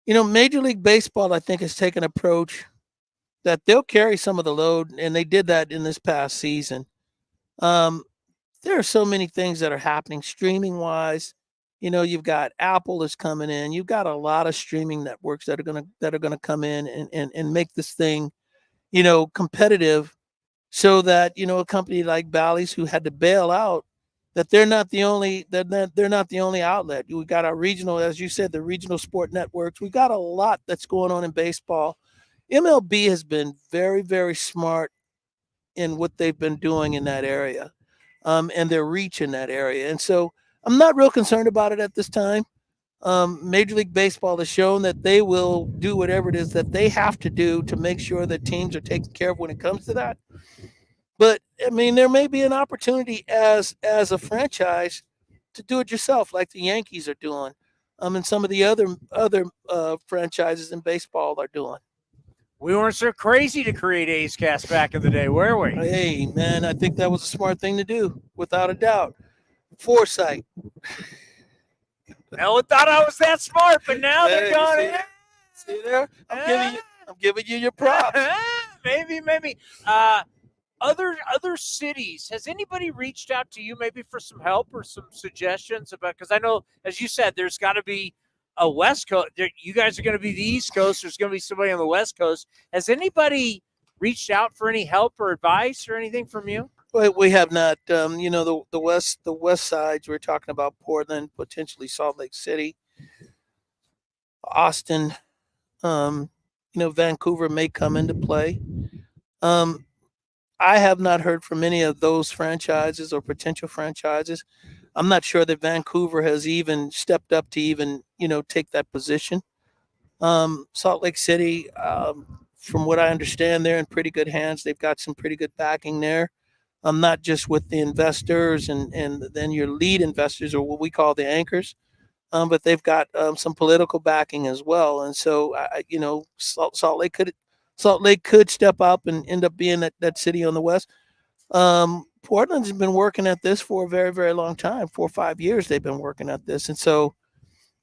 Major League Baseball, I think, has taken an approach that they'll carry some of the load, and they did that in this past season. There are so many things that are happening streaming wise. You've got Apple is coming in. You've got a lot of streaming networks that are gonna come in and make this thing, competitive, so that a company like Bally's, who had to bail out, that they're not the only outlet. We got our regional, as you said, the regional sport networks. We got a lot that's going on in baseball. MLB has been very, very smart in what they've been doing in that area, and their reach in that area. And so I'm not real concerned about it at this time. Major League Baseball has shown that they will do whatever it is that they have to do to make sure that teams are taken care of when it comes to that. But I mean, there may be an opportunity as a franchise to do it yourself, like the Yankees are doing, and some of the other franchises in baseball are doing. We weren't so crazy to create A's Cast back in the day, were we? Hey, man, I think that was a smart thing to do, without a doubt. Foresight. No one thought I was that smart, but now they're going. See there? I'm giving you your props. Maybe. Other cities, has anybody reached out to you maybe for some help or some suggestions about? Because I know, as you said, there's got to be a West Coast. You guys are going to be the East Coast. There's going to be somebody on the West Coast. Has anybody reached out for any help or advice or anything from you? We have not. The west sides, we're talking about Portland, potentially Salt Lake City, Austin. Vancouver may come into play. I have not heard from any of those franchises or potential franchises. I'm not sure that Vancouver has even stepped up to even, take that position. Salt Lake City, from what I understand, they're in pretty good hands. They've got some pretty good backing there. Not just with the investors and then your lead investors, or what we call the anchors, but they've got some political backing as well. And so, Salt Lake could step up and end up being that city on the West. Portland's been working at this for a very, very long time. 4 or 5 years they've been working at this. And so,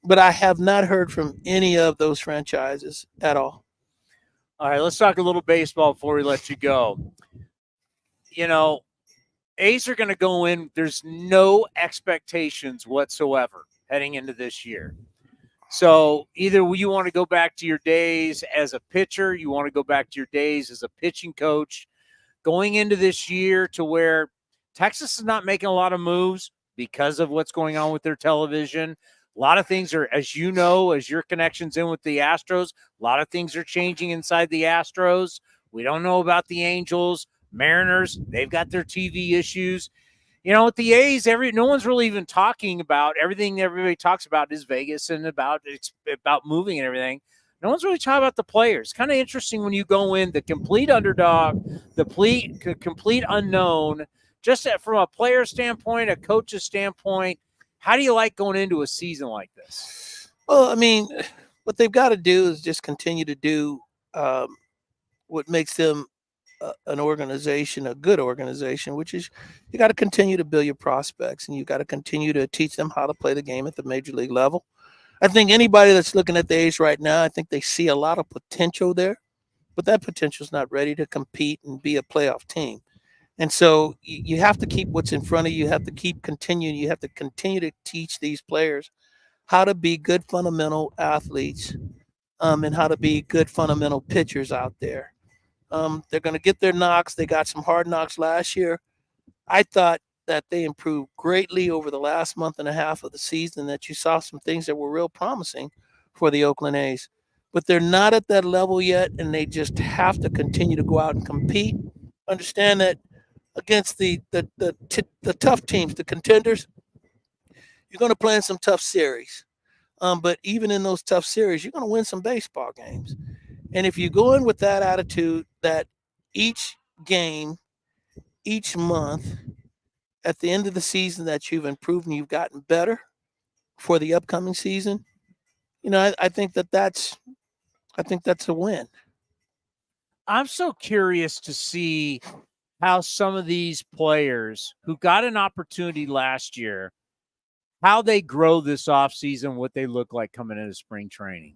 but I have not heard from any of those franchises at all. All right, let's talk a little baseball before we let you go. A's are going to go in. There's no expectations whatsoever heading into this year. So either you want to go back to your days as a pitcher, you want to go back to your days as a pitching coach, going into this year to where Texas is not making a lot of moves because of what's going on with their television. A lot of things are, as you know, as your connections in with the Astros, a lot of things are changing inside the Astros. We don't know about the Angels, Mariners. They've got their TV issues. With the A's, no one's really even talking about everything. Everybody talks about is Vegas and about moving and everything. No one's really talking about the players. Kind of interesting when you go in the complete underdog, the complete unknown, just from a player standpoint, a coach's standpoint. How do you like going into a season like this? Well, I mean, what they've got to do is just continue to do what makes them an organization, a good organization, which is you got to continue to build your prospects, and you got to continue to teach them how to play the game at the major league level. I think anybody that's looking at the A's right now, I think they see a lot of potential there, but that potential is not ready to compete and be a playoff team. And so you have to keep what's in front of you. You have to keep continuing. You have to continue to teach these players how to be good fundamental athletes, and how to be good fundamental pitchers out there. They're going to get their knocks. They got some hard knocks last year. I thought that they improved greatly over the last month and a half of the season, that you saw some things that were real promising for the Oakland A's. But they're not at that level yet, and they just have to continue to go out and compete. Understand that against the tough teams, the contenders, you're going to play in some tough series. But even in those tough series, you're going to win some baseball games. And if you go in with that attitude that each game, each month, at the end of the season, that you've improved and you've gotten better for the upcoming season, I think that's a win. I'm so curious to see how some of these players who got an opportunity last year, how they grow this offseason, what they look like coming into spring training.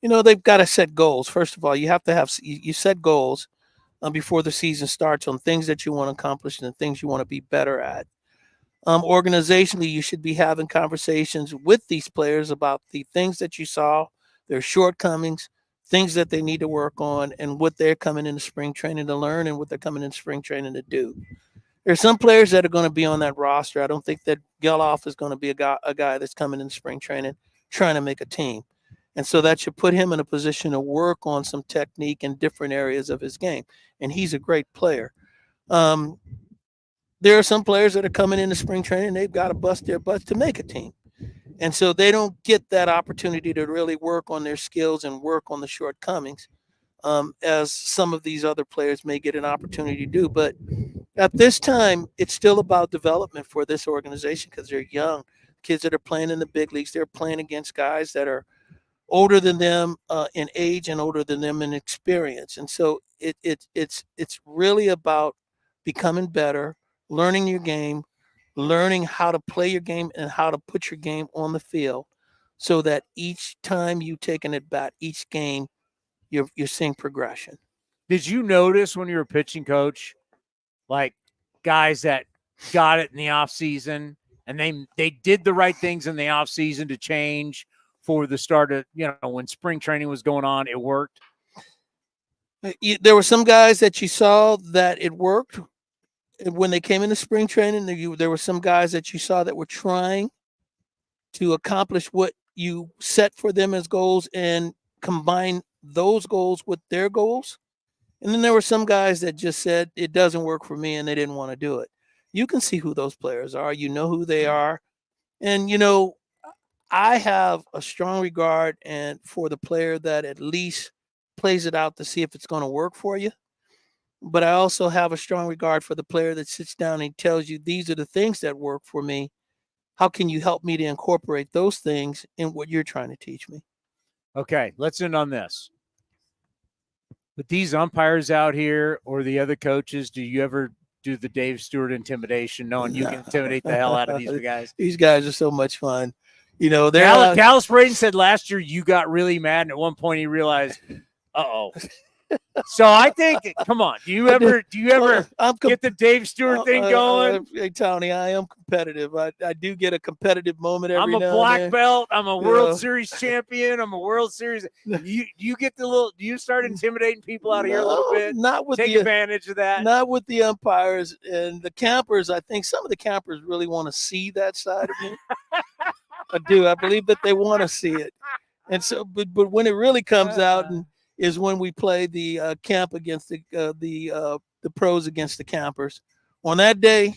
they've got to set goals. First of all, you have to you set goals before the season starts on things that you want to accomplish and the things you want to be better at. Organizationally, you should be having conversations with these players about the things that you saw, their shortcomings, things that they need to work on, and what they're coming into spring training to learn and what they're coming into spring training to do. There's some players that are going to be on that roster. I don't think that Geloff is going to be a guy that's coming in spring training trying to make a team. And so that should put him in a position to work on some technique in different areas of his game. And he's a great player. There are some players that are coming into spring training, they've got to bust their butts to make a team. And so they don't get that opportunity to really work on their skills and work on the shortcomings as some of these other players may get an opportunity to do. But at this time, it's still about development for this organization because they're young. Kids that are playing in the big leagues, they're playing against guys that are older than them in age and older than them in experience. And so it's really about becoming better, learning your game, learning how to play your game and how to put your game on the field so that each time you take an at-bat, each game, you're seeing progression. Did you notice when you were pitching coach, like guys that got it in the offseason and they did the right things in the offseason to change for the start of, when spring training was going on, it worked? There were some guys that you saw that it worked. When they came into spring training, there were some guys that you saw that were trying to accomplish what you set for them as goals and combine those goals with their goals. And then there were some guys that just said, it doesn't work for me, and they didn't want to do it. You can see who those players are. You know who they are. And, I have a strong regard for the player that at least plays it out to see if it's going to work for you. But I also have a strong regard for the player that sits down and tells you, these are the things that work for me. How can you help me to incorporate those things in what you're trying to teach me? Okay, let's end on this. With these umpires out here or the other coaches, do you ever do the Dave Stewart intimidation, knowing you can intimidate the hell out of these guys? These guys are so much fun. Dallas Braden said last year you got really mad, and at one point he realized, So I think, come on, do you ever get the Dave Stewart thing going? Hey, Tony, I am competitive. I do get a competitive moment every now and then. I'm a black belt. I'm a World Series champion. I'm a World Series. You get do you start intimidating people out of here a little bit? Not with Take advantage of that. Not with the umpires and the campers. I think some of the campers really want to see that side of me. I do. I believe that they want to see it. And so, but when it really comes out is when we play the camp against the pros against the campers. On that day,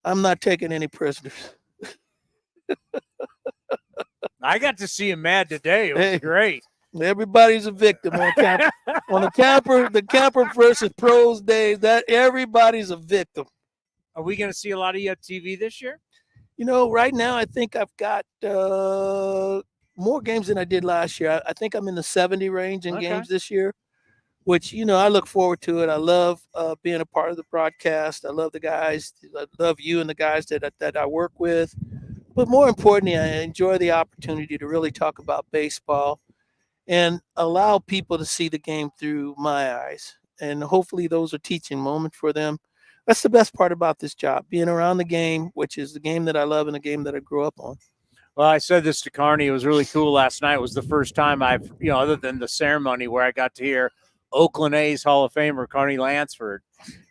I'm not taking any prisoners. I got to see him mad today. It was great. Everybody's a victim on camp. On the camper versus pros day, that everybody's a victim. Are we going to see a lot of you on TV this year? Right now I think I've got more games than I did last year. I think I'm in the 70 range in games this year, which, I look forward to it. I love being a part of the broadcast. I love the guys. I love you and the guys that I work with. But more importantly, I enjoy the opportunity to really talk about baseball and allow people to see the game through my eyes. And hopefully those are teaching moments for them. That's the best part about this job, being around the game, which is the game that I love and the game that I grew up on. Well, I said this to Carney. It was really cool last night. It was the first time I've, other than the ceremony, where I got to hear Oakland A's Hall of Famer Carney Lansford.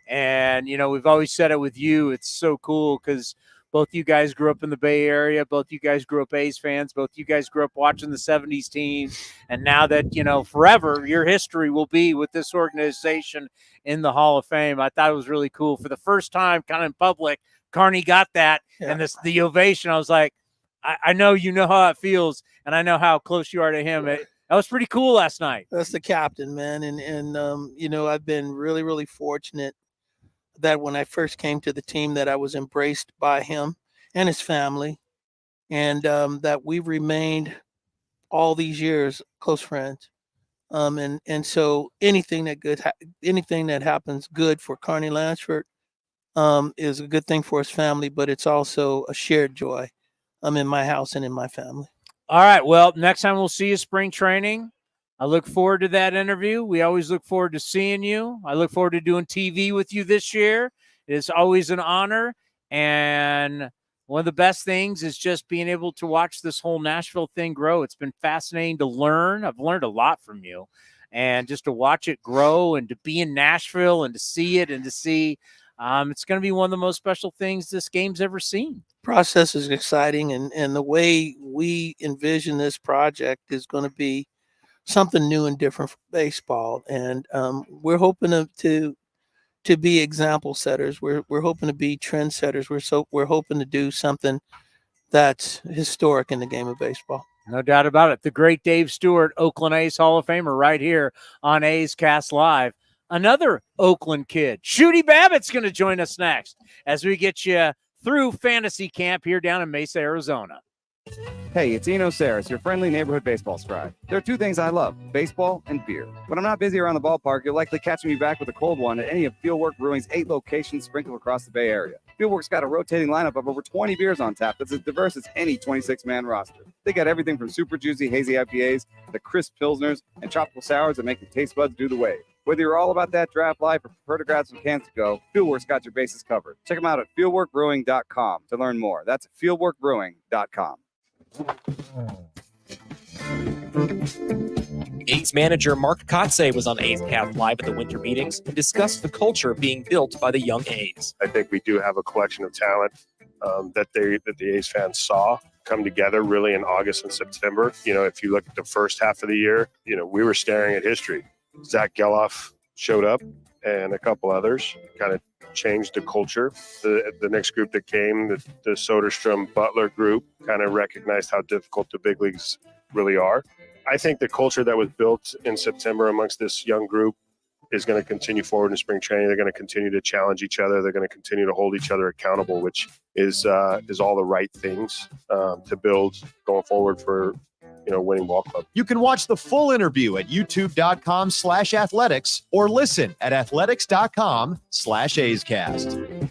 And, we've always said it with you. It's so cool because both you guys grew up in the Bay Area. Both you guys grew up A's fans. Both you guys grew up watching the 70s teams. And now that, forever, your history will be with this organization in the Hall of Fame. I thought it was really cool. For the first time, kind of in public, Carney got that. Yeah. And the ovation, I was like, I know how it feels, and I know how close you are to him. That was pretty cool last night. That's the captain, man. And I've been really, really fortunate that when I first came to the team that I was embraced by him and his family, and that we've remained all these years close friends. And so anything that happens good for Carney Lansford is a good thing for his family, but it's also a shared joy. I'm in my house and in my family. All right. Well, next time we'll see you spring training. I look forward to that interview. We always look forward to seeing you. I look forward to doing TV with you this year. It's always an honor. And one of the best things is just being able to watch this whole Nashville thing grow. It's been fascinating to learn. I've learned a lot from you. And just to watch it grow and to be in Nashville and to see it and to see it's going to be one of the most special things this game's ever seen. Process is exciting, and the way we envision this project is going to be something new and different for baseball. And we're hoping to be example setters. We're hoping to be trendsetters. We're hoping to do something that's historic in the game of baseball. No doubt about it. The great Dave Stewart, Oakland A's Hall of Famer, right here on A's Cast Live. Another Oakland kid, Shooty Babbitt's going to join us next as we get you through fantasy camp here down in Mesa, Arizona. Hey, it's Eno Sarris, your friendly neighborhood baseball scribe. There are two things I love, baseball and beer. When I'm not busy around the ballpark, you'll likely catch me back with a cold one at any of Fieldwork Brewing's 8 locations sprinkled across the Bay Area. Fieldwork's got a rotating lineup of over 20 beers on tap that's as diverse as any 26-man roster. They got everything from super juicy hazy IPAs to crisp pilsners and tropical sours that make your taste buds do the wave. Whether you're all about that draft life or prefer to grab some cans to go, Fieldwork's got your bases covered. Check them out at fieldworkbrewing.com to learn more. That's fieldworkbrewing.com. A's manager Mark Kotsay was on A's Cast Live at the winter meetings and discussed the culture being built by the young A's. I think we do have a collection of talent that the A's fans saw come together really in August and September. You know, if you look at the first half of the year, you know, we were staring at history. Zach Geloff showed up and a couple others kind of changed the culture. The next group that came, the Soderstrom Butler group, kind of recognized how difficult the big leagues really are. I think the culture that was built in September amongst this young group is going to continue forward in spring training. They're going to continue to challenge each other. They're going to continue to hold each other accountable, which is all the right things to build going forward for winning ball club. You can watch the full interview at youtube.com/athletics or listen at athletics.com/A'sCast.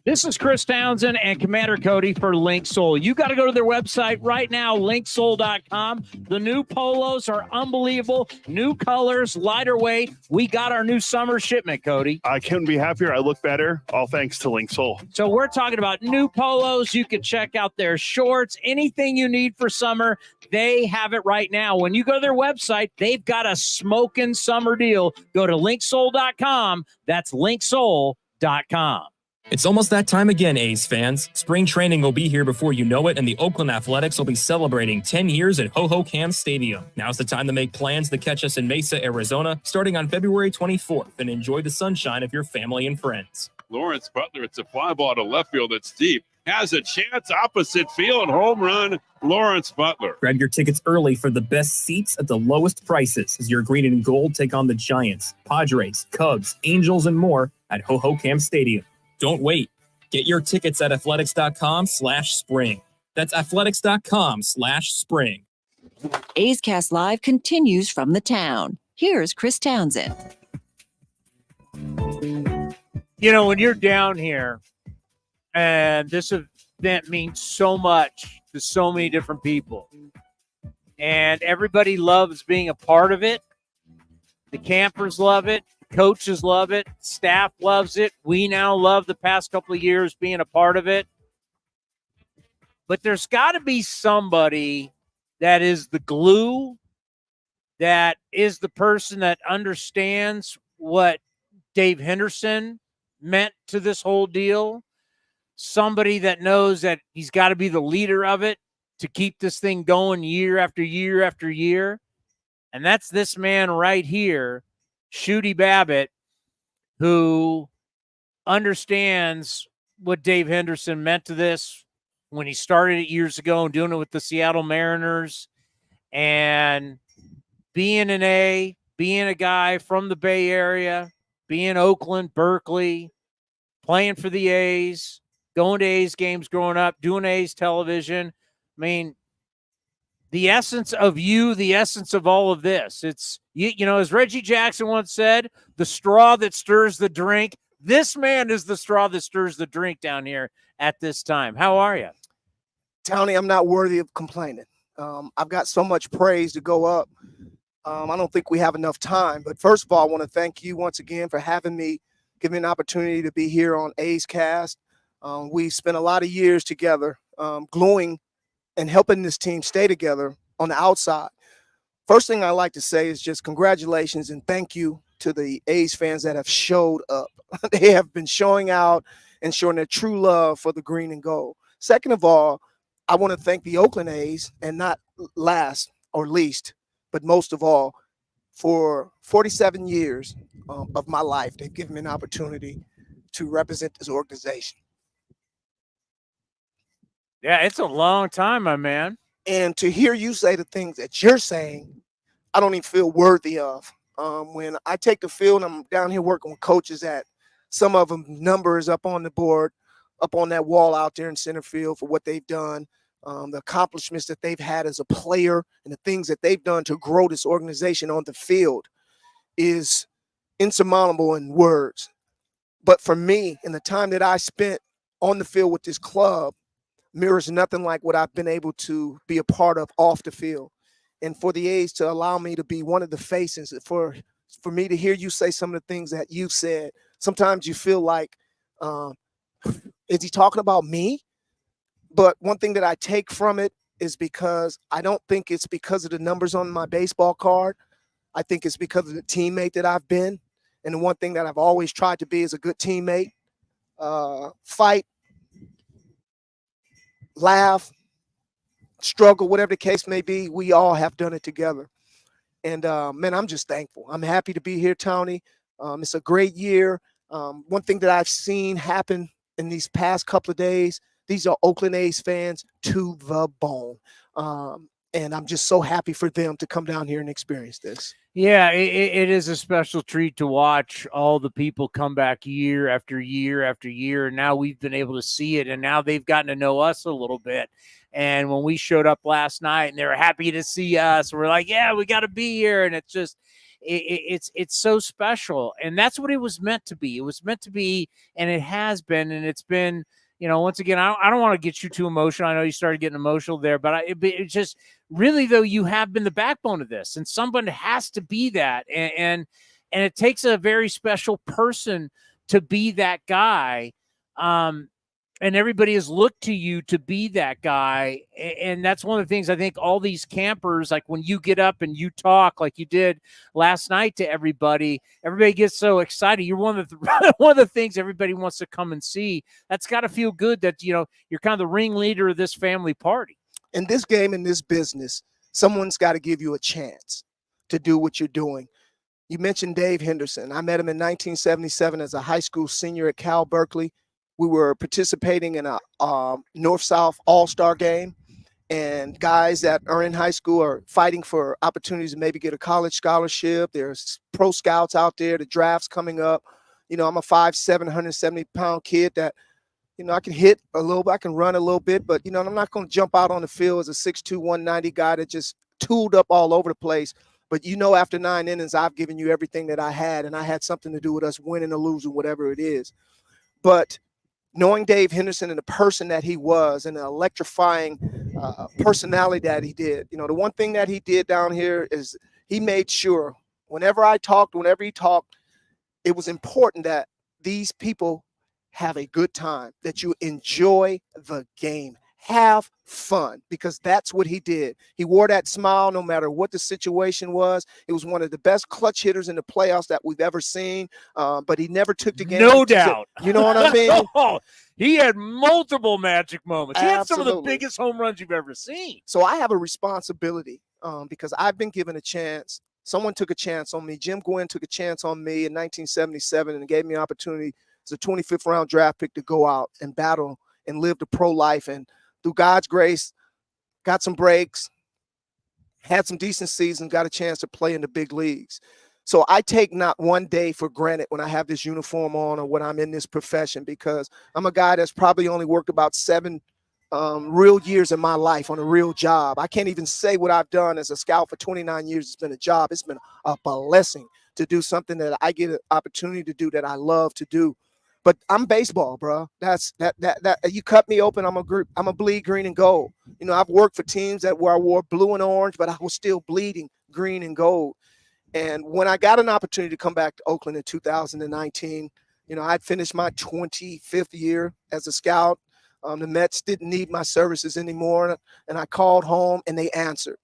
This is Chris Townsend and Commander Cody for Link Soul. You got to go to their website right now, linksoul.com. The new polos are unbelievable. New colors, lighter weight. We got our new summer shipment, Cody. I couldn't be happier. I look better. All thanks to Link Soul. So we're talking about new polos. You can check out their shorts, anything you need for summer. They have it right now. When you go to their website, they've got a smoking summer deal. Go to linksoul.com. That's linksoul.com. It's almost that time again, A's fans. Spring training will be here before you know it, and the Oakland Athletics will be celebrating 10 years at Ho-Ho-Cam Stadium. Now's the time to make plans to catch us in Mesa, Arizona, starting on February 24th, and enjoy the sunshine of your family and friends. Lawrence Butler, it's a fly ball to left field that's deep. Has a chance, opposite field, home run, Lawrence Butler. Grab your tickets early for the best seats at the lowest prices as your green and gold take on the Giants, Padres, Cubs, Angels, and more at Ho-Ho-Cam Stadium. Don't wait. Get your tickets at athletics.com/spring. That's athletics.com/spring. A's Cast Live continues from the town. Here's Chris Townsend. You know, when you're down here, and this event means so much to so many different people, and everybody loves being a part of it. The campers love it. Coaches love it. Staff loves it. We now love the past couple of years being a part of it. But there's got to be somebody that is the glue, that is the person that understands what Dave Henderson meant to this whole deal. Somebody that knows that he's got to be the leader of it to keep this thing going year after year after year. And that's this man right here, Shooty Babbitt, who understands what Dave Henderson meant to this when he started it years ago and doing it with the Seattle Mariners, and being an A, being a guy from the Bay Area, being Oakland, Berkeley, playing for the A's, going to A's games growing up, doing A's television. I mean, the essence of you, the essence of all of this. It's, you know, as Reggie Jackson once said, the straw that stirs the drink, This man is the straw that stirs the drink down here at this time. How are you? Tony, I'm not worthy of complaining. I've got so much praise to go up. I don't think we have enough time. But first of all, I want to thank you once again for having me, giving me an opportunity to be here on A's Cast. We spent a lot of years together, gluing and helping this team stay together on the outside. First thing I like to say is just congratulations and thank you to the A's fans that have showed up. They have been showing out and showing their true love for the green and gold. Second of all, I want to thank the Oakland A's, and not last or least, but most of all, for 47 years of my life. They've given me an opportunity to represent this organization. Yeah, it's a long time, my man. And to hear you say the things that you're saying, I don't even feel worthy of. When I take the field, I'm down here working with coaches that some of them numbers up on the board, up on that wall out there in center field for what they've done, the accomplishments that they've had as a player, and the things that they've done to grow this organization on the field is insurmountable in words. But for me, in the time that I spent on the field with this club, mirrors nothing like what I've been able to be a part of off the field. And for the A's to allow me to be one of the faces, for me to hear you say some of the things that you've said, sometimes you feel like, is he talking about me? But one thing that I take from it is because I don't think it's because of the numbers on my baseball card. I think it's because of the teammate that I've been. And the one thing that I've always tried to be is a good teammate, fight, laugh, struggle, whatever the case may be. We all have done it together. And, man, I'm just thankful. I'm happy to be here, Tony. It's a great year. One thing that I've seen happen in these past couple of days, these are Oakland A's fans to the bone. And I'm just so happy for them to come down here and experience this. Yeah, it is a special treat to watch all the people come back year after year after year. And now we've been able to see it, and now they've gotten to know us a little bit. And when we showed up last night and they were happy to see us, we're like, yeah, we got to be here. And it's just, it's so special. And that's what it was meant to be. It was meant to be, and it has been, and it's been, you know, once again, I don't want to get you too emotional. I know you started getting emotional there, but it's just really, though, you have been the backbone of this, and someone has to be that. And it takes a very special person to be that guy. And everybody has looked to you to be that guy. And that's one of the things I think all these campers, like when you get up and you talk like you did last night to everybody gets so excited. You're one of the things everybody wants to come and see. That's got to feel good that, you know, you're kind of the ringleader of this family party. In this game, in this business, someone's got to give you a chance to do what you're doing. You mentioned Dave Henderson. I met him in 1977 as a high school senior at Cal Berkeley. We were participating in a North-South All-Star game, and guys that are in high school are fighting for opportunities to maybe get a college scholarship. There's pro scouts out there, the draft's coming up. You know, I'm a 5'7", 170-pound kid that, you know, I can hit a little bit, I can run a little bit, but, you know, I'm not going to jump out on the field as a 6'2", 190 guy that just tooled up all over the place. But, you know, after 9 innings, I've given you everything that I had, and I had something to do with us winning or losing, whatever it is. But knowing Dave Henderson and the person that he was and the electrifying personality that he did, you know, the one thing that he did down here is he made sure whenever he talked, it was important that these people have a good time, that you enjoy the game, have fun, because that's what he did. He wore that smile no matter what the situation was. It was one of the best clutch hitters in the playoffs that we've ever seen, but he never took the game. No doubt. You know what I mean? Oh, he had multiple magic moments. He had some of the Absolutely. biggest home runs you've ever seen. So I have a responsibility because I've been given a chance. Someone took a chance on me. Jim Gwynn took a chance on me in 1977 and gave me an opportunity as a 25th round draft pick to go out and battle and live the pro life. And through God's grace, got some breaks, had some decent seasons, got a chance to play in the big leagues. So I take not one day for granted when I have this uniform on or when I'm in this profession, because I'm a guy that's probably only worked about 7 real years in my life on a real job. I can't even say what I've done as a scout for 29 years. It's been a job. It's been a blessing to do something that I get an opportunity to do that I love to do. But I'm baseball, bro. That you cut me open, I'm a bleed green and gold. You know, I've worked for teams where I wore blue and orange, but I was still bleeding green and gold. And when I got an opportunity to come back to Oakland in 2019, you know, I'd finished my 25th year as a scout. The Mets didn't need my services anymore, and I called home and they answered.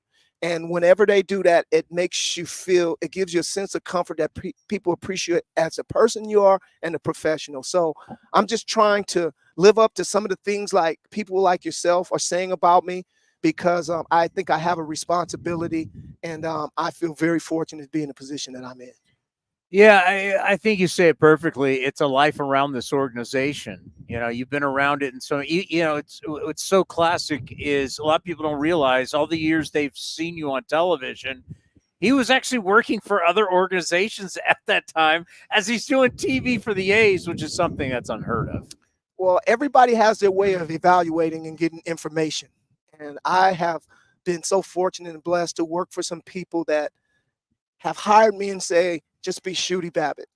And whenever they do that, it makes you feel, it gives you a sense of comfort that people appreciate as a person you are and a professional. So I'm just trying to live up to some of the things like people like yourself are saying about me, because I think I have a responsibility, and I feel very fortunate to be in the position that I'm in. Yeah, I think you say it perfectly. It's a life around this organization. You know, you've been around it. And so, you know, it's so classic is a lot of people don't realize all the years they've seen you on television, he was actually working for other organizations at that time as he's doing TV for the A's, which is something that's unheard of. Well, everybody has their way of evaluating and getting information. And I have been so fortunate and blessed to work for some people that have hired me and say, just be Shooty Babbitt.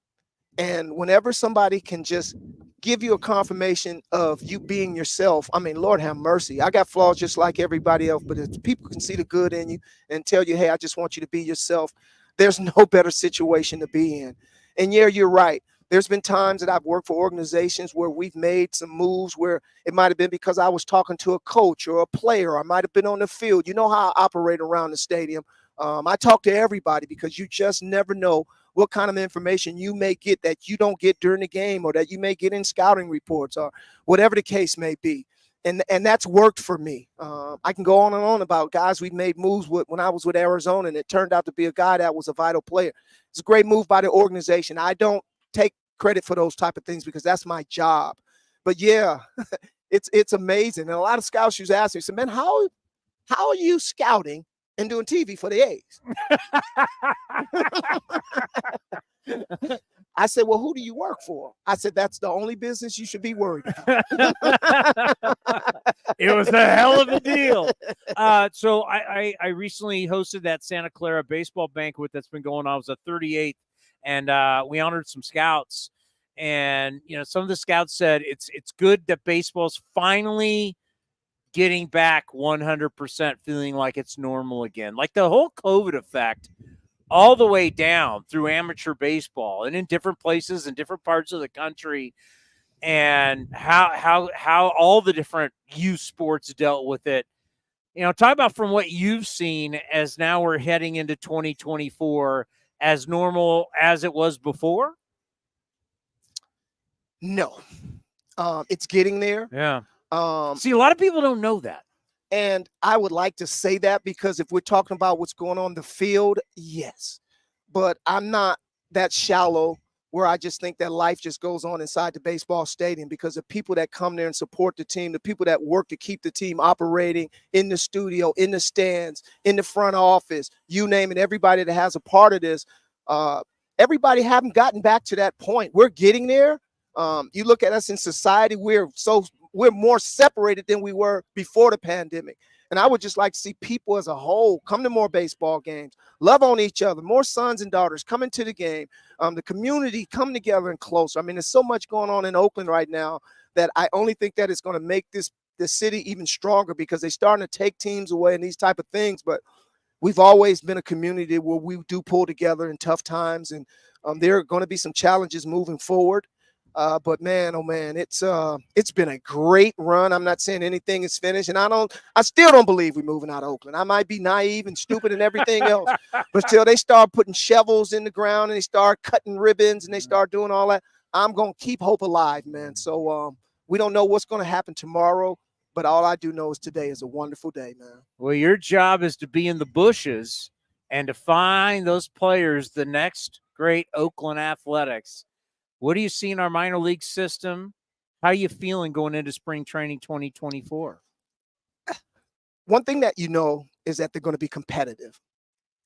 And whenever somebody can just give you a confirmation of you being yourself, I mean, Lord have mercy. I got flaws just like everybody else, but if people can see the good in you and tell you, hey, I just want you to be yourself, there's no better situation to be in. And yeah, you're right. There's been times that I've worked for organizations where we've made some moves where it might have been because I was talking to a coach or a player. I might have been on the field. You know how I operate around the stadium. I talk to everybody because you just never know what kind of information you may get that you don't get during the game, or that you may get in scouting reports, or whatever the case may be. And that's worked for me. I can go on and on about guys we've made moves with when I was with Arizona, and it turned out to be a guy that was a vital player. It's a great move by the organization. I don't take credit for those type of things because that's my job. But yeah, it's amazing. And a lot of scouts used to ask me, so man, how are you scouting and doing TV for the A's? I said, well, who do you work for? I said, that's the only business you should be worried about. It was a hell of a deal. So I recently hosted that Santa Clara baseball banquet that's been going on. It was the 38th, and we honored some scouts. And, you know, some of the scouts said it's good that baseball's finally getting back 100%, feeling like it's normal again. Like the whole COVID effect all the way down through amateur baseball and in different places in different parts of the country, and how all the different youth sports dealt with it. You know, talk about from what you've seen as now we're heading into 2024 as normal as it was before. No, it's getting there. Yeah. See, a lot of people don't know that. And I would like to say that because if we're talking about what's going on in the field, yes. But I'm not that shallow where I just think that life just goes on inside the baseball stadium, because the people that come there and support the team, the people that work to keep the team operating in the studio, in the stands, in the front office, you name it, everybody that has a part of this, everybody haven't gotten back to that point. We're getting there. You look at us in society, we're more separated than we were before the pandemic. And I would just like to see people as a whole come to more baseball games, love on each other, more sons and daughters come into the game, the community come together and closer. I mean, there's so much going on in Oakland right now that I only think that it's going to make this city even stronger, because they're starting to take teams away and these type of things. But we've always been a community where we do pull together in tough times, and there are going to be some challenges moving forward. But man, oh man, it's been a great run. I'm not saying anything is finished, and I still don't believe we're moving out of Oakland. I might be naive and stupid and everything else, but till they start putting shovels in the ground and they start cutting ribbons and they start doing all that, I'm gonna keep hope alive, man. So we don't know what's gonna happen tomorrow, but all I do know is today is a wonderful day, man. Well, your job is to be in the bushes and to find those players, the next great Oakland Athletics. What do you see in our minor league system? How are you feeling going into spring training 2024? One thing that you know is that they're going to be competitive.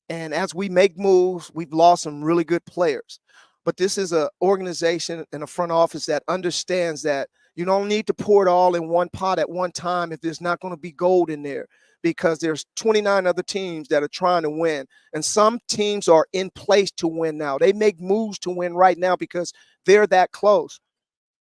And as we make moves, we've lost some really good players. But this is an organization and a front office that understands that you don't need to pour it all in one pot at one time if there's not going to be gold in there, because there's 29 other teams that are trying to win. And some teams are in place to win now. They make moves to win right now because they're that close.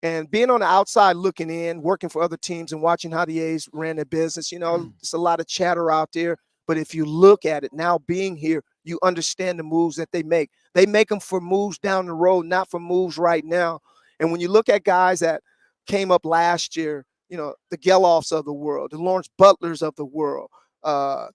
And being on the outside looking in, working for other teams and watching how the A's ran their business, there's a lot of chatter out there. But if you look at it now, being here, you understand the moves that they make. They make them for moves down the road, not for moves right now. And when you look at guys that came up last year, the Geloffs of the world, the Lawrence Butlers of the world,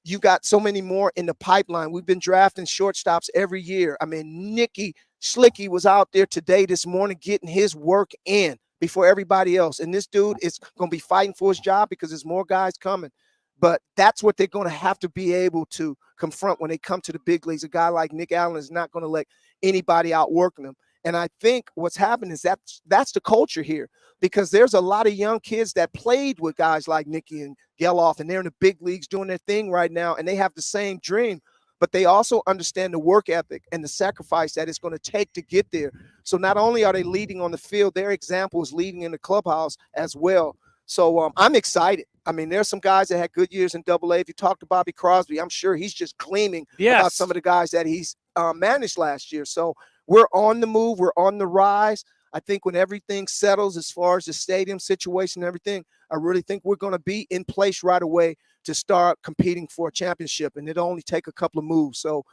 you got so many more in the pipeline. We've been drafting shortstops every year. I mean, Nicky Slicky was out there this morning getting his work in before everybody else. And this dude is going to be fighting for his job because there's more guys coming. But that's what they're going to have to be able to confront when they come to the big leagues. A guy like Nick Allen is not going to let anybody outwork them. And I think what's happened is that's the culture here, because there's a lot of young kids that played with guys like Nicky and Geloff, and they're in the big leagues doing their thing right now, and they have the same dream. But they also understand the work ethic and the sacrifice that it's going to take to get there. So not only are they leading on the field, their example is leading in the clubhouse as well. So I'm excited. I mean, there's some guys that had good years in AA. If you talk to Bobby Crosby, I'm sure he's just gleaming about some of the guys that he's managed last year. So we're on the move. We're on the rise. I think when everything settles as far as the stadium situation and everything, I really think we're going to be in place right away to start competing for a championship. And it'll only take a couple of moves. So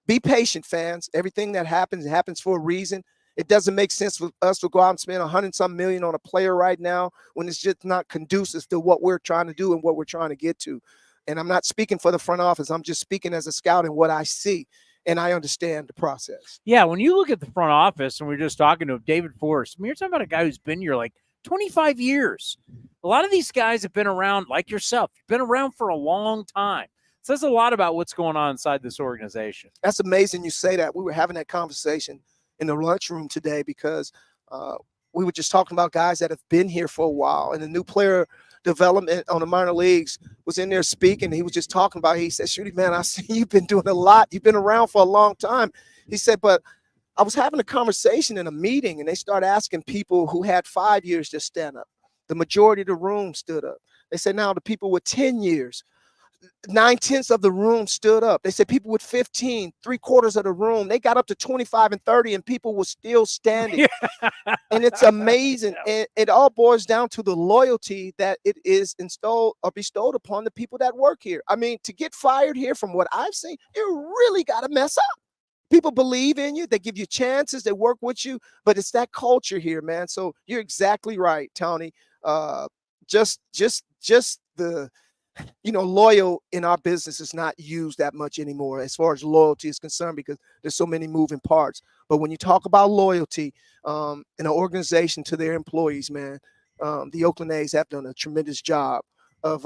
be patient, fans. Everything that happens, it happens for a reason. It doesn't make sense for us to go out and spend $100-some million on a player right now when it's just not conducive to what we're trying to do and what we're trying to get to. And I'm not speaking for the front office. I'm just speaking as a scout and what I see. And I understand the process. Yeah, when you look at the front office, and we were just talking to David Forst, I mean, you're talking about a guy who's been here like 25 years. A lot of these guys have been around, like yourself. You've been around for a long time. It says a lot about what's going on inside this organization. That's amazing you say that. We were having that conversation in the lunchroom today because we were just talking about guys that have been here for a while, and the new player development on the minor leagues was in there speaking. He was just talking about, he said, Shooty, man, I see you've been doing a lot. You've been around for a long time. He said, but I was having a conversation in a meeting, and they started asking people who had 5 years to stand up. The majority of the room stood up. They said, now the people with 10 years, 9/10 of the room stood up. They said people with 15, 3/4 of the room, they got up to 25 and 30 and people were still standing. And it's amazing. And it all boils down to the loyalty that it is installed or bestowed upon the people that work here. I mean, to get fired here, from what I've seen, you really got to mess up. People believe in you. They give you chances. They work with you. But it's that culture here, man. So you're exactly right, Tony. Just the loyal in our business is not used that much anymore as far as loyalty is concerned, because there's so many moving parts. But when you talk about loyalty in an organization to their employees, man, the Oakland A's have done a tremendous job of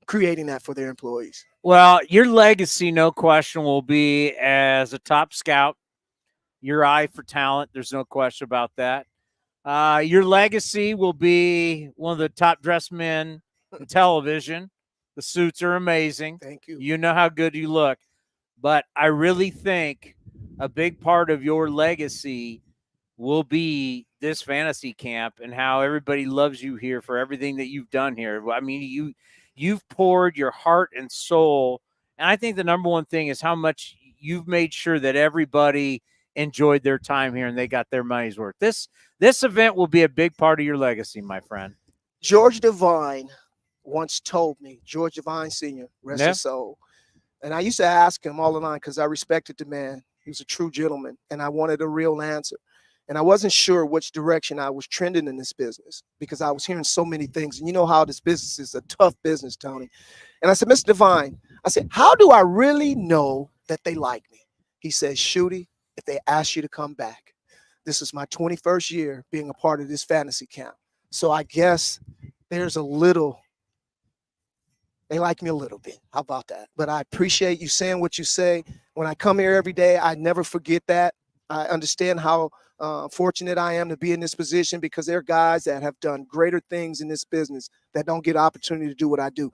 creating that for their employees. Well, your legacy, no question, will be as a top scout, your eye for talent. There's no question about that. Your legacy will be one of the top dressed men in television. The suits are amazing. Thank you. You know how good you look. But I really think a big part of your legacy will be this fantasy camp and how everybody loves you here for everything that you've done here. I mean, you've poured your heart and soul. And I think the number one thing is how much you've made sure that everybody enjoyed their time here and they got their money's worth. This event will be a big part of your legacy, my friend. George Devine once told me, George Devine Sr., rest his soul. And I used to ask him all the time because I respected the man. He was a true gentleman, and I wanted a real answer. And I wasn't sure which direction I was trending in this business because I was hearing so many things. And you know how this business is a tough business, Tony. And I said, Mr. Devine, I said, how do I really know that they like me? He said, Shooty, if they ask you to come back. This is my 21st year being a part of this fantasy camp. So I guess there's a little, they like me a little bit. How about that? But I appreciate you saying what you say. When I come here every day, I never forget that. I understand how fortunate I am to be in this position because there are guys that have done greater things in this business that don't get an opportunity to do what I do.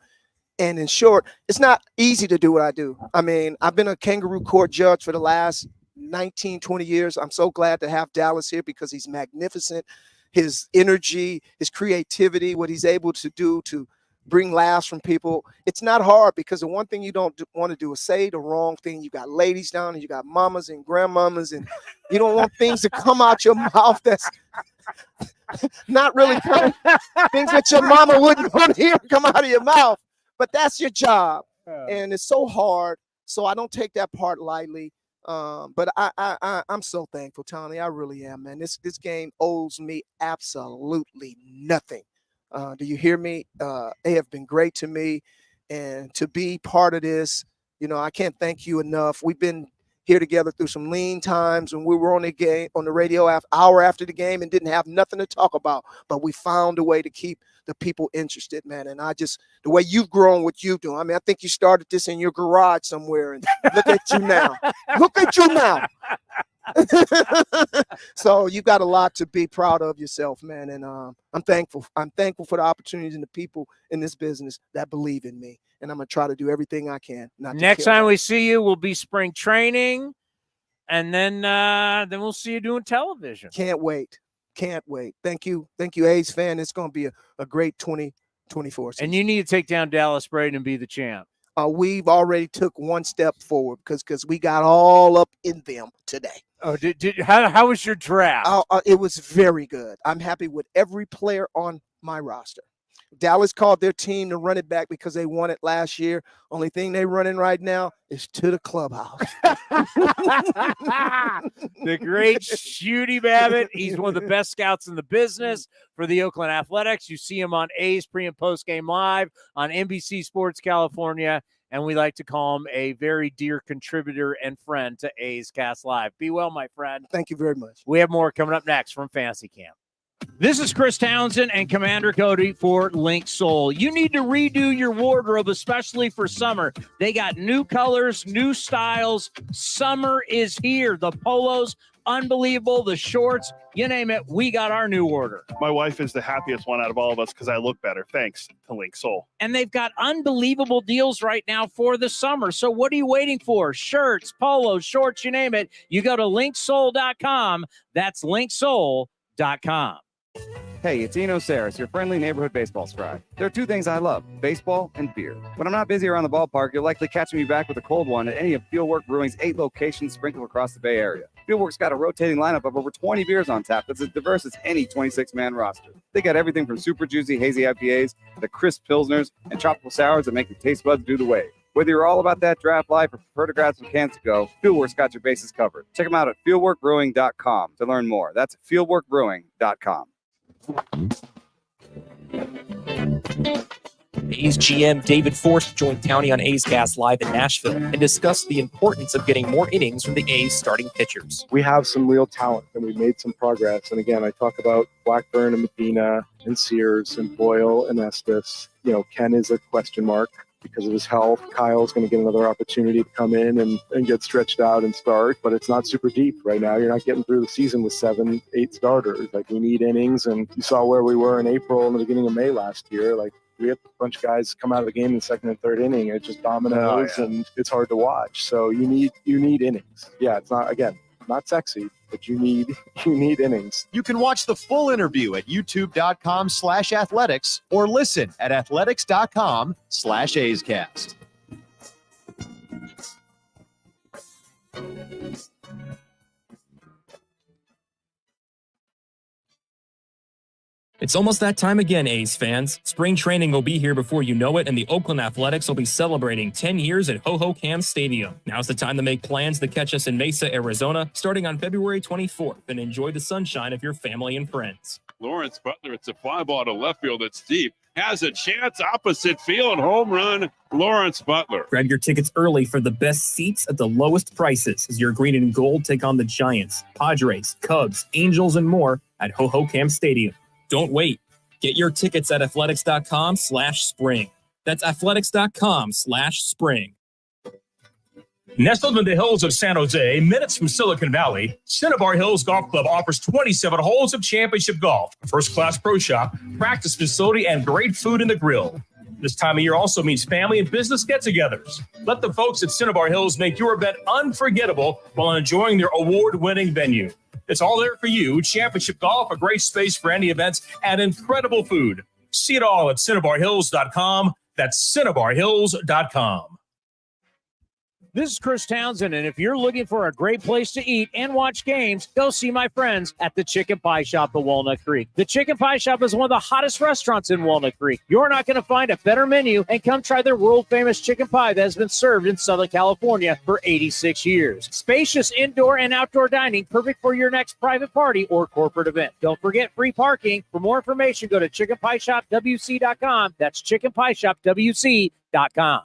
And in short, it's not easy to do what I do. I mean, I've been a kangaroo court judge for the last 19, 20 years. I'm so glad to have Dallas here because he's magnificent. His energy, his creativity, what he's able to do to bring laughs from people. It's not hard because the one thing you don't want to do is say the wrong thing. You got ladies down and you got mamas and grandmamas, and you don't want things to come out your mouth that's not really things that your mama wouldn't want to hear come out of your mouth. But that's your job, and it's so hard. So I don't take that part lightly. But I'm so thankful, Tony. I really am, man. This game owes me absolutely nothing. Do you hear me? They have been great to me, and to be part of this, I can't thank you enough. We've been here together through some lean times when we were on the radio hour after the game and didn't have nothing to talk about, but we found a way to keep the people interested, man. And the way you've grown, what you do. I mean, I think you started this in your garage somewhere, and look at you now. Look at you now. So you got a lot to be proud of yourself, man. And I'm thankful. I'm thankful for the opportunities and the people in this business that believe in me. And I'm going to try to do everything I can. Next time we see you, will be spring training. And then we'll see you doing television. Can't wait. Thank you, A's fan. It's going to be a great 2024 season. And you need to take down Dallas Braden and be the champ. We've already took one step forward because we got all up in them today. Oh, how was your draft? It was very good. I'm happy with every player on my roster. Dallas called their team to run it back because they won it last year. Only thing they running right now is to the clubhouse. The great Shooty Babbitt. He's one of the best scouts in the business for the Oakland Athletics. You see him on A's pre- and post-game live on NBC Sports California, and we like to call him a very dear contributor and friend to A's Cast Live. Be well, my friend. Thank you very much. We have more coming up next from Fantasy Camp. This is Chris Townsend and Commander Cody for Link Soul. You need to redo your wardrobe, especially for summer. They got new colors, new styles. Summer is here. The polos, unbelievable. The shorts, you name it, we got our new order. My wife is the happiest one out of all of us because I look better, thanks to Link Soul. And they've got unbelievable deals right now for the summer. So what are you waiting for? Shirts, polos, shorts, you name it. You go to linksoul.com. That's linksoul.com. Hey, it's Eno Sarris, your friendly neighborhood baseball scribe. There are two things I love, baseball and beer. When I'm not busy around the ballpark, you'll likely catch me back with a cold one at any of Fieldwork Brewing's 8 locations sprinkled across the Bay Area. Fieldwork's got a rotating lineup of over 20 beers on tap that's as diverse as any 26-man roster. They got everything from super juicy, hazy IPAs to crisp pilsners and tropical sours that make your taste buds do the wave. Whether you're all about that draft life or prefer to grab some cans to go, Fieldwork's got your bases covered. Check them out at fieldworkbrewing.com to learn more. That's fieldworkbrewing.com. A's GM David Forst joined Townie on A's Cast Live in Nashville and discussed the importance of getting more innings from the A's starting pitchers. We have some real talent and we've made some progress. And again, I talk about Blackburn and Medina and Sears and Boyle and Estes. Ken is a question mark because of his health. Kyle's going to get another opportunity to come in and get stretched out and start, but it's not super deep right now. You're not getting through the season with 7-8 starters. We need innings, and you saw where we were in April and the beginning of May last year. We had a bunch of guys come out of the game in the second and third inning. It's just dominoes, and it's hard to watch. So you need innings. Yeah, it's not sexy, but you need innings. You can watch the full interview at youtube.com/athletics or listen at athletics.com/A'sCast. It's almost that time again, A's fans. Spring training will be here before you know it, and the Oakland Athletics will be celebrating 10 years at Ho-Ho-Cam Stadium. Now's the time to make plans to catch us in Mesa, Arizona, starting on February 24th, and enjoy the sunshine of your family and friends. Lawrence Butler, it's a fly ball to left field that's deep. Has a chance opposite field. Home run, Lawrence Butler. Grab your tickets early for the best seats at the lowest prices as your green and gold take on the Giants, Padres, Cubs, Angels, and more at Ho-Ho-Cam Stadium. Don't wait. Get your tickets at athletics.com/spring. That's athletics.com/spring. Nestled in the hills of San Jose, minutes from Silicon Valley, Cinnabar Hills Golf Club offers 27 holes of championship golf, a first-class pro shop, practice facility, and great food in the grill. This time of year also means family and business get-togethers. Let the folks at Cinnabar Hills make your event unforgettable while enjoying their award-winning venue. It's all there for you. Championship golf, a great space for any events, and incredible food. See it all at CinnabarHills.com. That's CinnabarHills.com. This is Chris Townsend, and if you're looking for a great place to eat and watch games, go see my friends at the Chicken Pie Shop of Walnut Creek. The Chicken Pie Shop is one of the hottest restaurants in Walnut Creek. You're not going to find a better menu, and come try their world-famous chicken pie that has been served in Southern California for 86 years. Spacious indoor and outdoor dining, perfect for your next private party or corporate event. Don't forget free parking. For more information, go to chickenpieshopwc.com. That's chickenpieshopwc.com.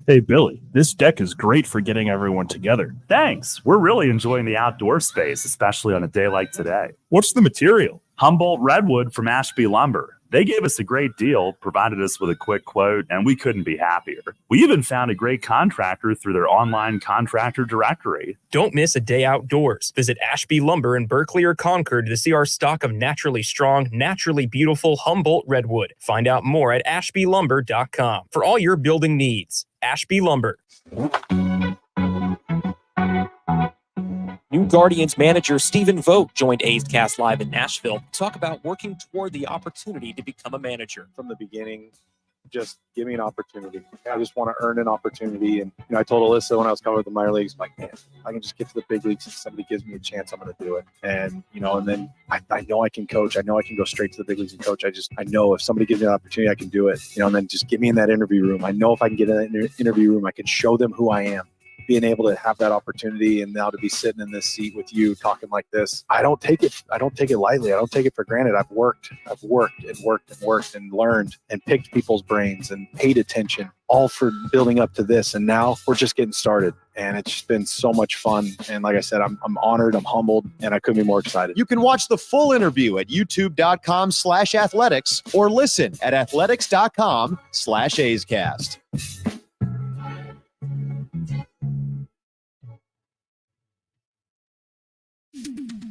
Hey, Billy, this deck is great for getting everyone together. Thanks. We're really enjoying the outdoor space, especially on a day like today. What's the material? Humboldt Redwood from Ashby Lumber. They gave us a great deal, provided us with a quick quote, and we couldn't be happier. We even found a great contractor through their online contractor directory. Don't miss a day outdoors. Visit Ashby Lumber in Berkeley or Concord to see our stock of naturally strong, naturally beautiful Humboldt Redwood. Find out more at ashbylumber.com for all your building needs. Ashby Lumber. New Guardians manager Stephen Vogt joined A's Cast Live in Nashville to talk about working toward the opportunity to become a manager. From the beginning, just give me an opportunity. I just want to earn an opportunity. And I told Alyssa when I was covering the minor leagues, I'm like, man, I can just get to the big leagues and somebody gives me a chance, I'm going to do it. And and then I know I can coach. I know I can go straight to the big leagues and coach. I know if somebody gives me an opportunity, I can do it. And then just get me in that interview room. I know if I can get in that interview room, I can show them who I am. Being able to have that opportunity and now to be sitting in this seat with you talking like this, I don't take it lightly. I don't take it for granted. I've worked and learned and picked people's brains and paid attention, all for building up to this. And now we're just getting started. And it's just been so much fun. And like I said, I'm honored, I'm humbled, and I couldn't be more excited. You can watch the full interview at youtube.com/athletics or listen at athletics.com/A'sCast.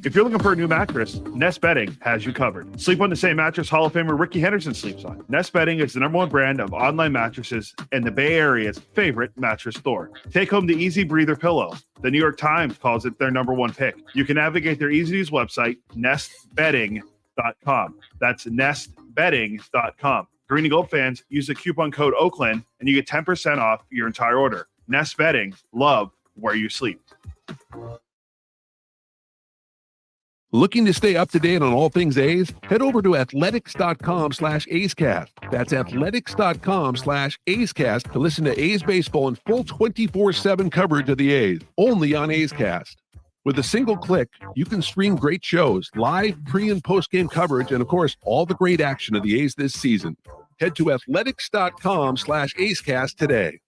If you're looking for a new mattress, Nest Bedding has you covered. Sleep on the same mattress Hall of Famer Ricky Henderson sleeps on. Nest Bedding is the #1 brand of online mattresses and the Bay Area's favorite mattress store. Take home the Easy Breather pillow. The New York Times calls it their #1 pick. You can navigate their easy-to-use website, nestbedding.com. That's nestbedding.com. Green and Gold fans, use the coupon code Oakland and you get 10% off your entire order. Nest Bedding, love where you sleep. Looking to stay up to date on all things A's? Head over to athletics.com/A'sCast. That's athletics.com/A'sCast to listen to A's baseball in full 24/7 coverage of the A's, only on A's Cast. With a single click, you can stream great shows, live pre- and post-game coverage, and of course, all the great action of the A's this season. Head to athletics.com/A'sCast today.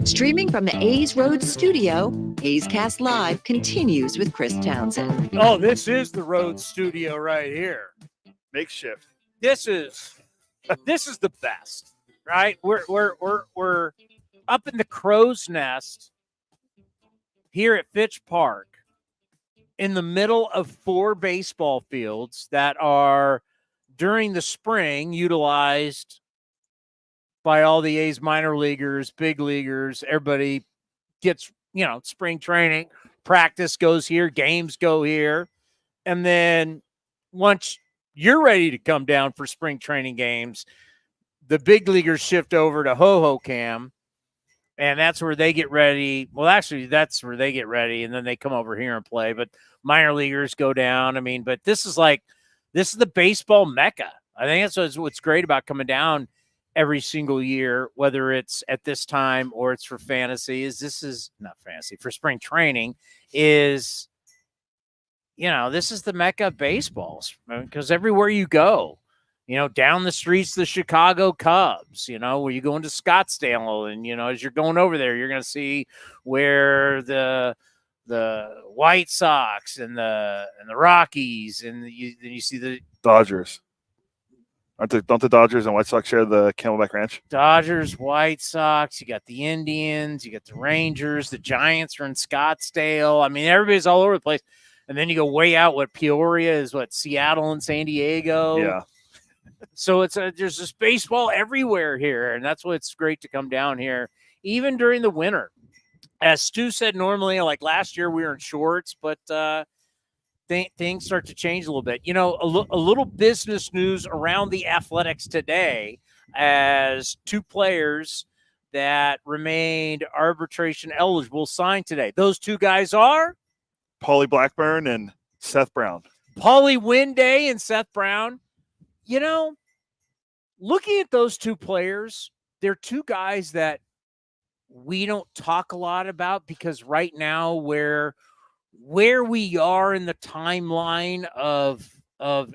Streaming from the A's Road studio, A's Cast Live continues with Chris Townsend. Oh, this is the Road studio right here. Makeshift. This is the best, right? We're up in the crow's nest here at Fitch Park in the middle of 4 baseball fields that are during the spring utilized by all the A's minor leaguers, big leaguers. Everybody gets, spring training, practice goes here, games go here. And then once you're ready to come down for spring training games, the big leaguers shift over to Ho-Ho-Cam, and that's where they get ready. Well, actually, that's where they get ready, and then they come over here and play. But minor leaguers go down. But this is the baseball mecca. I think that's what's great about coming down every single year, whether it's at this time or it's for fantasy, this is not fantasy, for spring training, this is the mecca of baseballs, because everywhere you go, down the streets, the Chicago Cubs, where you go into Scottsdale and, as you're going over there, you're going to see where the White Sox and the Rockies, and you see the Dodgers. Don't the Dodgers and White Sox share the Camelback Ranch? Dodgers, White Sox, you got the Indians, you got the Rangers, the Giants are in Scottsdale. Everybody's all over the place. And then you go way out, Peoria is Seattle and San Diego. Yeah. So there's just baseball everywhere here, and that's what's great to come down here, even during the winter. as Stu said, normally, like last year, we were in shorts, but things start to change a little bit. You know, a little business news around the Athletics today, as two players that remained arbitration eligible signed today. Those two guys are Paulie Blackburn and Seth Brown. Paulie Winday and Seth Brown. You know, looking at those two players, they're two guys that we don't talk a lot about because right now where we are in the timeline of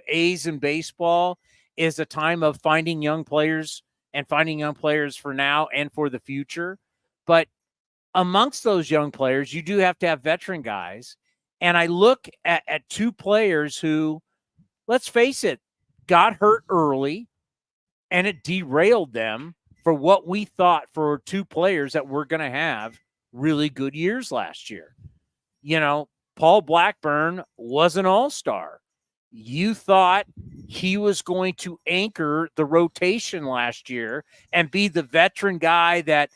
A's in baseball is a time of finding young players for now and for the future. But amongst those young players, you do have to have veteran guys. And I look at two players who, let's face it, got hurt early and it derailed them for what we thought for two players that were going to have really good years last year. You know, Paul Blackburn was an all-star. You thought he was going to anchor the rotation last year and be the veteran guy that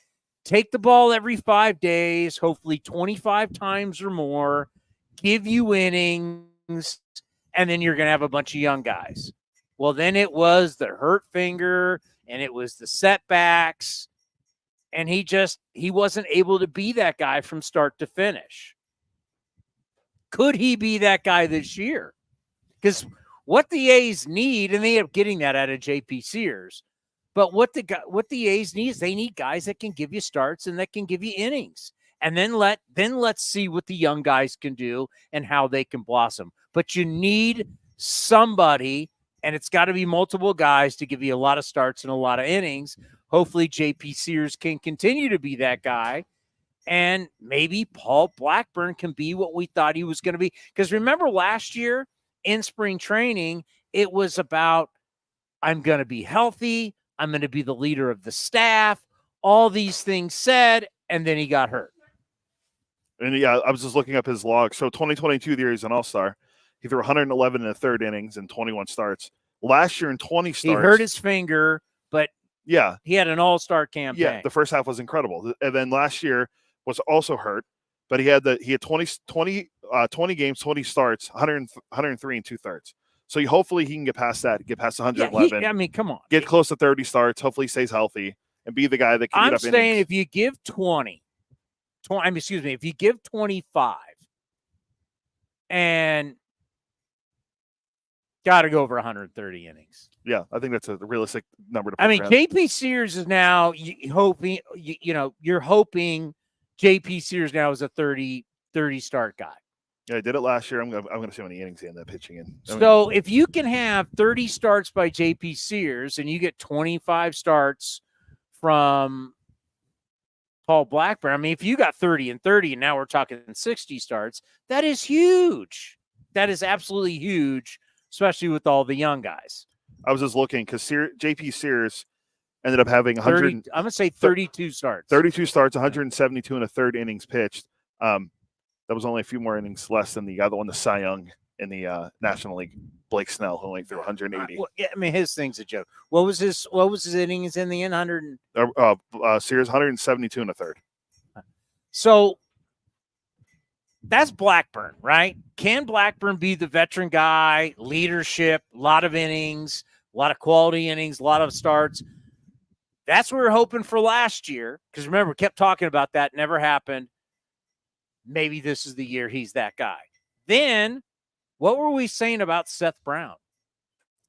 take the ball every 5 days, hopefully 25 times or more, give you innings, and then you're going to have a bunch of young guys. Well, then it was the hurt finger and it was the setbacks, and he wasn't able to be that guy from start to finish. Could he be that guy this year? Because what the A's need, and they end up getting that out of JP Sears, but what the A's need is they need guys that can give you starts and that can give you innings. And then let's see what the young guys can do and how they can blossom. But you need somebody, and it's got to be multiple guys to give you a lot of starts and a lot of innings. Hopefully JP Sears can continue to be that guy. And maybe Paul Blackburn can be what we thought he was going to be. Because remember last year in spring training, it was about, I'm going to be healthy. I'm going to be the leader of the staff. All these things said, and then he got hurt. And yeah, I was just looking up his log. So 2022, the year he's an all-star. He threw 111 in the third innings and 21 starts. Last year in 20 starts. He hurt his finger, but yeah, he had an all-star campaign. Yeah, the first half was incredible. And then last year was also hurt, but he had 20 games, 20 starts, 103 and 2/3. So hopefully he can get past that, get past 111. Yeah, I mean, come on. Get close to 30 starts. Hopefully he stays healthy and be the guy that can get up innings. I'm saying if you give if you give 25 and got to go over 130 innings. Yeah, I think that's a realistic number to put. I mean, JP Sears is now hoping, you're hoping JP Sears now is a 30 start guy. Yeah, I did it last year. I'm going to see how many innings he ended up pitching in. So if you can have 30 starts by JP Sears and you get 25 starts from Paul Blackburn, I mean, if you got 30 and 30 and now we're talking 60 starts, that is huge. That is absolutely huge, especially with all the young guys. I was just looking because JP Sears ended up having 100. I'm going to say 32 starts. 32 starts, 172 and a third innings pitched. That was only a few more innings less than the other one, the Cy Young in the National League, Blake Snell, who only threw 180. Well, yeah, I mean, his thing's a joke. What was his innings in the end? 100. Sears 172 and a third. So that's Blackburn, right? Can Blackburn be the veteran guy, leadership, a lot of innings, a lot of quality innings, a lot of starts? That's what we were hoping for last year. Because remember, we kept talking about that. Never happened. Maybe this is the year he's that guy. Then, what were we saying about Seth Brown?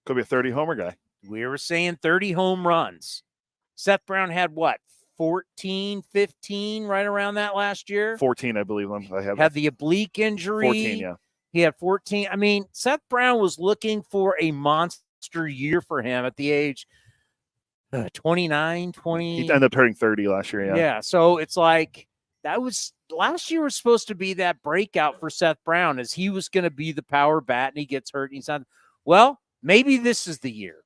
Could be a 30 homer guy. We were saying 30 home runs. Seth Brown had what? 14, 15, right around that last year? 14, I believe. I have had the oblique injury. 14, yeah. He had 14. I mean, Seth Brown was looking for a monster year for him at the age 29, 20. He ended up turning 30 last year, yeah. Yeah, so it's like last year was supposed to be that breakout for Seth Brown as he was going to be the power bat and he gets hurt. And he's not. Well, maybe this is the year.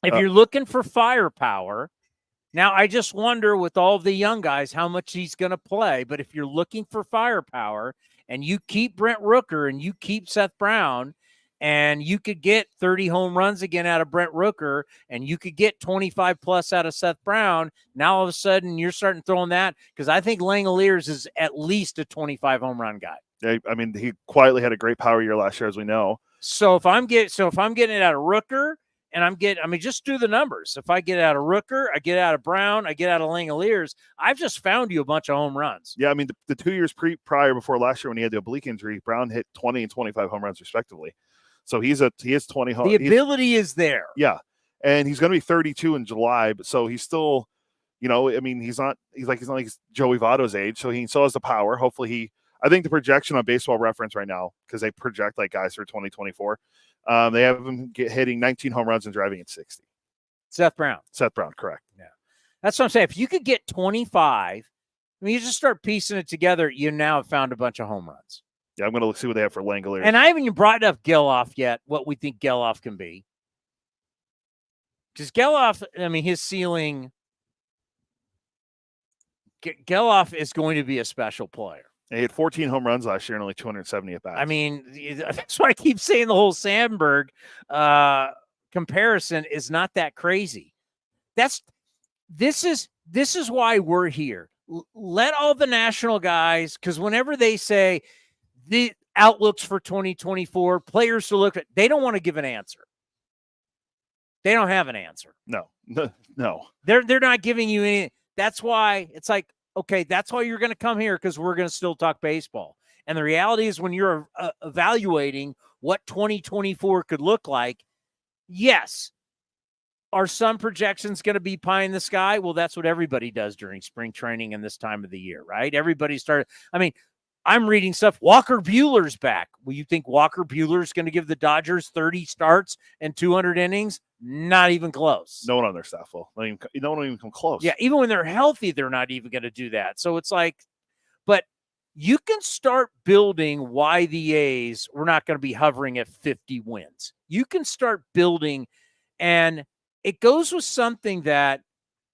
If you're looking for firepower, now I just wonder with all the young guys how much he's going to play. But if you're looking for firepower and you keep Brent Rooker and you keep Seth Brown, and you could get 30 home runs again out of Brent Rooker, and you could get 25 plus out of Seth Brown. Now all of a sudden you're starting throwing that, because I think Langoliers is at least a 25 home run guy. Yeah, I mean, he quietly had a great power year last year, as we know. So if I'm getting it out of Rooker, and just do the numbers. If I get out of Rooker, I get out of Brown, I get out of Langoliers, I've just found you a bunch of home runs. Yeah, I mean, the 2 years prior before last year when he had the oblique injury, Brown hit 20 and 25 home runs respectively. So he is 20 home. The ability is there. Yeah, and he's going to be 32 in July, but so he's still, I mean, he's not like Joey Votto's age, so he still has the power. Hopefully I think the projection on Baseball Reference right now, because they project like guys for 2024, they have him hitting 19 home runs and driving at 60. Seth Brown, correct. Yeah, that's what I'm saying. If you could get 25, I mean, you just start piecing it together, you now have found a bunch of home runs. Yeah, I'm going to see what they have for Langoliers. And I haven't even brought up Geloff yet, what we think Geloff can be. Because Geloff, I mean, his ceiling, Geloff is going to be a special player. He had 14 home runs last year and only 270 at bats. I mean, that's why I keep saying the whole Sandberg comparison is not that crazy. This is why we're here. Let all the national guys, because whenever they say the outlooks for 2024, players to look at, they don't want to give an answer. They don't have an answer. No. They're not giving you any. That's why it's like, okay, that's why you're going to come here, because we're going to still talk baseball. And the reality is, when you're evaluating what 2024 could look like, yes, are some projections going to be pie in the sky? Well, that's what everybody does during spring training and this time of the year, right? Everybody started. I mean, I'm reading stuff. Walker Buehler's back. Will you think Walker Buehler's going to give the Dodgers 30 starts and 200 innings? Not even close. No one on their staff will. No one will even come close. Yeah, even when they're healthy, they're not even going to do that. So it's like, but you can start building why the A's were not going to be hovering at 50 wins. You can start building, and it goes with something that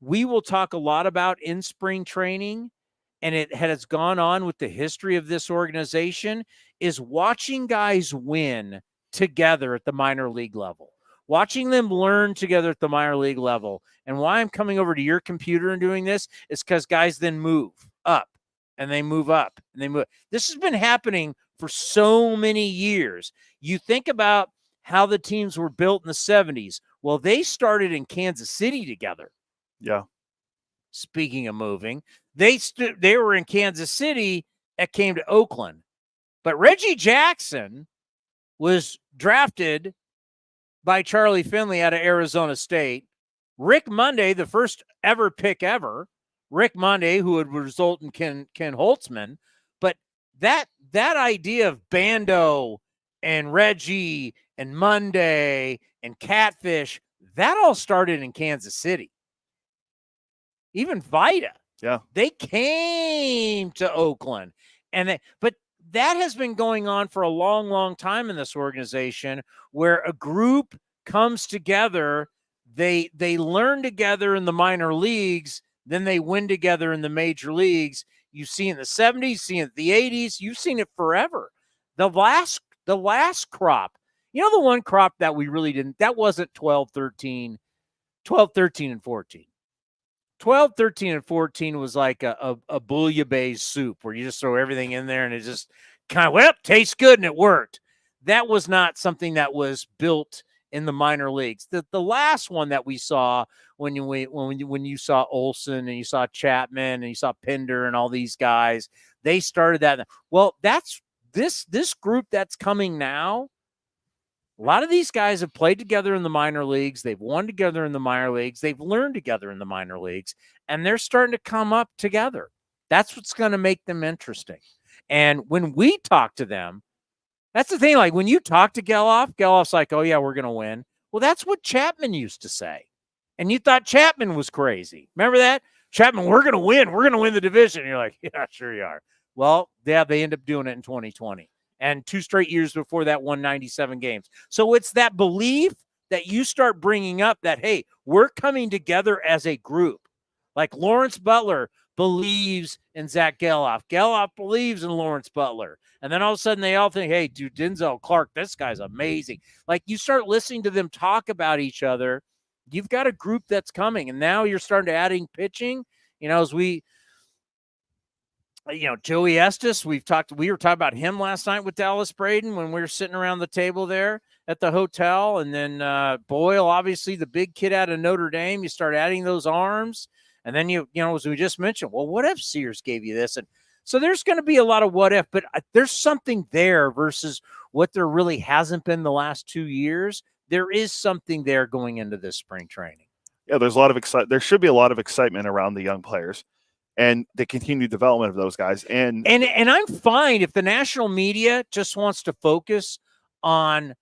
we will talk a lot about in spring training, and it has gone on with the history of this organization, is watching guys win together at the minor league level. Watching them learn together at the minor league level. And why I'm coming over to your computer and doing this is because guys then move up, and they move up, and they move. This has been happening for so many years. You think about how the teams were built in the 70s. Well, they started in Kansas City together. Yeah. Speaking of moving, they were in Kansas City and came to Oakland. But Reggie Jackson was drafted by Charlie Finley out of Arizona State. Rick Monday, the first ever pick ever. Rick Monday, who would result in Ken Holtzman. But that idea of Bando and Reggie and Monday and Catfish, that all started in Kansas City. Even Vida. Yeah. They came to Oakland. But that has been going on for a long, long time in this organization, where a group comes together, they learn together in the minor leagues, then they win together in the major leagues. You see in the 70s, see in the 80s, you've seen it forever. The last crop, the one crop that we really didn't, that wasn't 12, 13, and 14. 12, 13, and 14 was like a bouillabaisse soup where you just throw everything in there and it just kind of, tastes good, and it worked. That was not something that was built in the minor leagues. The last one that we saw when you saw Olsen and you saw Chapman and you saw Pinder and all these guys, they started that. Well, that's this group that's coming now. A lot of these guys have played together in the minor leagues. They've won together in the minor leagues. They've learned together in the minor leagues, and they're starting to come up together. That's what's going to make them interesting. And when we talk to them, that's the thing. Like when you talk to Geloff's like, oh, yeah, we're going to win. Well, that's what Chapman used to say. And you thought Chapman was crazy. Remember that? Chapman, we're going to win. We're going to win the division. And you're like, yeah, sure you are. Well, yeah, they end up doing it in 2020. And 2 straight years before that, won 97 games. So it's that belief that you start bringing up that, hey, we're coming together as a group. Like Lawrence Butler believes in Zach Geloff. Geloff believes in Lawrence Butler. And then all of a sudden they all think, hey, dude, Denzel Clark, this guy's amazing. Like, you start listening to them talk about each other, you've got a group that's coming. And now you're starting to adding pitching. As we, Joey Estes, we were talking about him last night with Dallas Braden when we were sitting around the table there at the hotel. And then Boyle, obviously the big kid out of Notre Dame, you start adding those arms. And then, as we just mentioned, well, what if Sears gave you this? And so there's going to be a lot of what if, but there's something there versus what there really hasn't been the last 2 years. There is something there going into this spring training. Yeah, there's a lot of there should be a lot of excitement around the young players and the continued development of those guys. And I'm fine if the national media just wants to focus on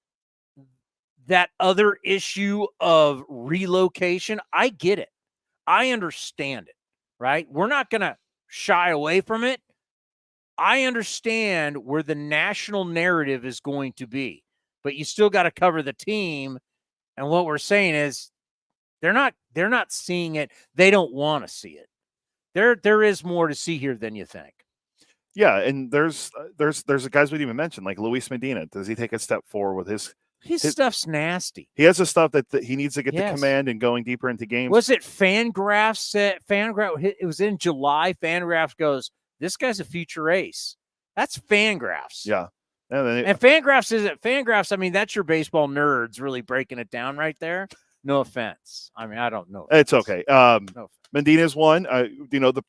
that other issue of relocation. I get it. I understand it, right? We're not going to shy away from it. I understand where the national narrative is going to be, but you still got to cover the team. And what we're saying is they're not seeing it. They don't want to see it. There is more to see here than you think. Yeah, and there's the guys we didn't even mention, like Luis Medina. Does he take a step forward with his stuff's nasty. He has the stuff that he needs to get the command and going deeper into games. Was it Fangraphs? It was in July. Fangraphs goes, this guy's a future ace. That's Fangraphs. Yeah. And Fangraphs isn't Fangraphs. I mean, that's your baseball nerds really breaking it down right there. No offense. I mean, I don't know. It's okay. Medina's one. The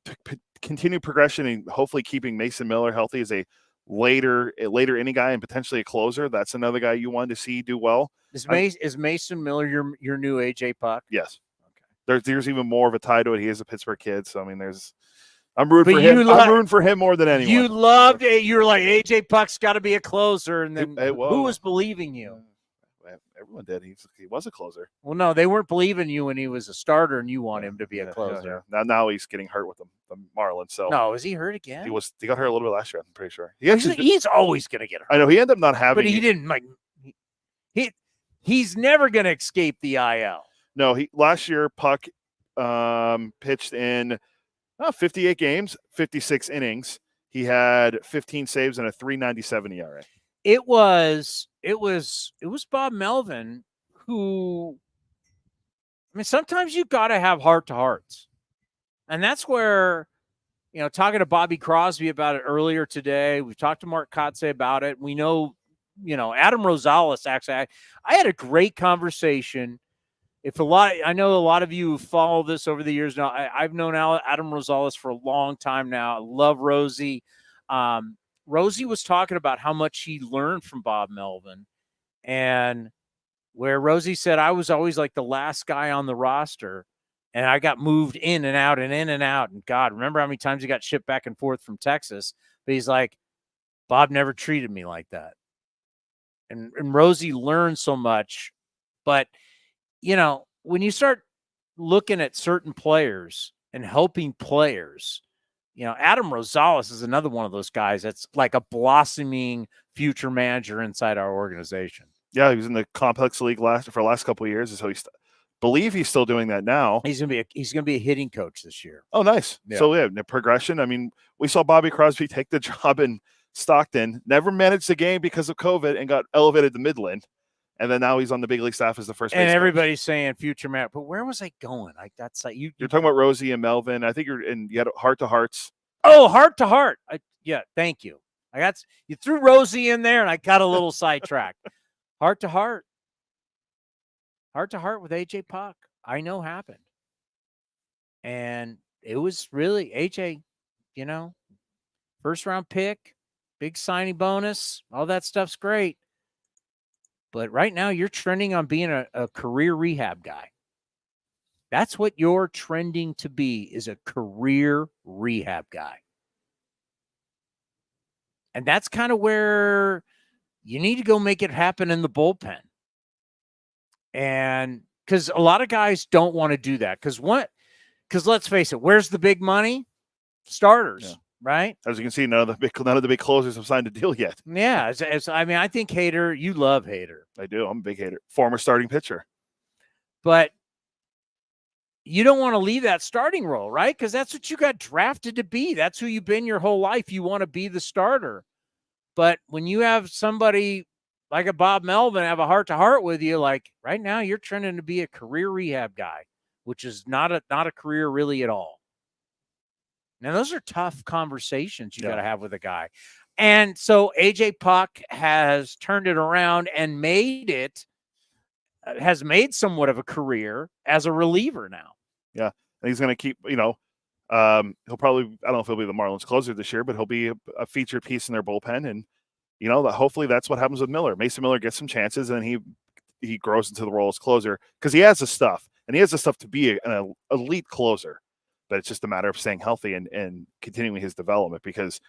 continued progression and hopefully keeping Mason Miller healthy is a later inning guy and potentially a closer. That's another guy you want to see do well. Is Mason Miller your new AJ Puck? Yes. Okay. There's even more of a tie to it. He is a Pittsburgh kid, so I mean, I'm rooting for him. I'm rooting for him more than anyone. You loved it. You're like, AJ Puck's got to be a closer, and then who was believing you? Everyone did. He was a closer. Well, no, they weren't believing you when he was a starter, and you want him to be a closer. Yeah. Now he's getting hurt with the Marlins. So no, is he hurt again? He got hurt a little bit last year. I'm pretty sure. He's always going to get hurt. I know he ended up not having. But he didn't like. He's never going to escape the IL. No, last year Puck pitched in 58 games, 56 innings. He had 15 saves and a 3.97 ERA. It was Bob Melvin who, I mean, sometimes you got to have heart-to-hearts. And that's where, talking to Bobby Crosby about it earlier today, we've talked to Mark Kotsay about it. We know, Adam Rosales, actually, I had a great conversation. I know a lot of you follow this over the years now. I've known Adam Rosales for a long time now. I love Rosie. Rosie was talking about how much he learned from Bob Melvin, and where Rosie said, I was always like the last guy on the roster, and I got moved in and out and in and out. And God, remember how many times he got shipped back and forth from Texas? But he's like, Bob never treated me like that. And Rosie learned so much. But, when you start looking at certain players and helping players, Adam Rosales is another one of those guys that's like a blossoming future manager inside our organization. Yeah, he was in the complex league for the last couple of years, so believe he's still doing that now. He's gonna be a hitting coach this year. Oh, nice. Yeah. So the progression. I mean, we saw Bobby Crosby take the job in Stockton, never managed the game because of COVID, and got elevated to Midland. And then now he's on the big league staff as the first. And everybody's saying future man, but where was I going? Like that's like you're talking about Rosie and Melvin. I think you had heart to hearts. Oh, heart to heart. Yeah, thank you. You threw Rosie in there, and I got a little sidetracked. Heart to heart with AJ Puck. I know happened, and it was really AJ. First round pick, big signing bonus, all that stuff's great. But right now, you're trending on being a career rehab guy. That's what you're trending to be, is a career rehab guy. And that's kind of where you need to go make it happen in the bullpen. And because a lot of guys don't want to do that. Because let's face it, where's the big money? Starters. Yeah. Right? As you can see, none of the big closers have signed a deal yet. Yeah. I think Hader, you love Hader. I do. I'm a big Hader. Former starting pitcher. But you don't want to leave that starting role, right? Because that's what you got drafted to be. That's who you've been your whole life. You want to be the starter. But when you have somebody like a Bob Melvin have a heart-to-heart with you, like right now you're trending to be a career rehab guy, which is not a career really at all. Now, those are tough conversations you got to have with a guy. And so AJ Puck has turned it around and has made somewhat of a career as a reliever now. Yeah. And he's going to keep, he'll probably, I don't know if he'll be the Marlins closer this year, but he'll be a featured piece in their bullpen. And, hopefully that's what happens with Miller. Mason Miller gets some chances and he grows into the role as closer because he has the stuff, and he has the stuff to be an elite closer. But it's just a matter of staying healthy and continuing his development, because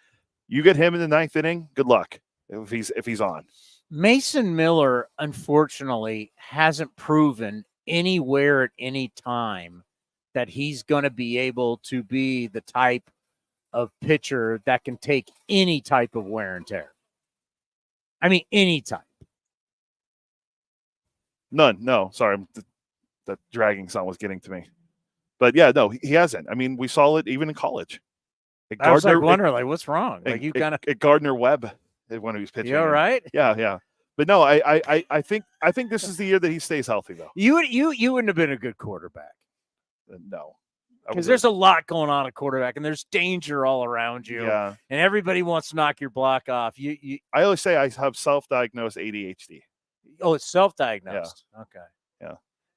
you get him in the ninth inning, good luck if he's on. Mason Miller, unfortunately, hasn't proven anywhere at any time that he's going to be able to be the type of pitcher that can take any type of wear and tear. I mean, any type. None. No, sorry. The dragging sound was getting to me. But yeah, no, he hasn't. I mean, we saw it even in college. I was wondering, what's wrong? Like you kind of at Gardner Webb when he was pitching. You all right? Yeah. But no, I think this is the year that he stays healthy, though. You wouldn't have been a good quarterback. No, because there's a lot going on at quarterback, and there's danger all around you. Yeah, and everybody wants to knock your block off. I always say I have self-diagnosed ADHD. Oh, it's self-diagnosed. Yeah. Okay.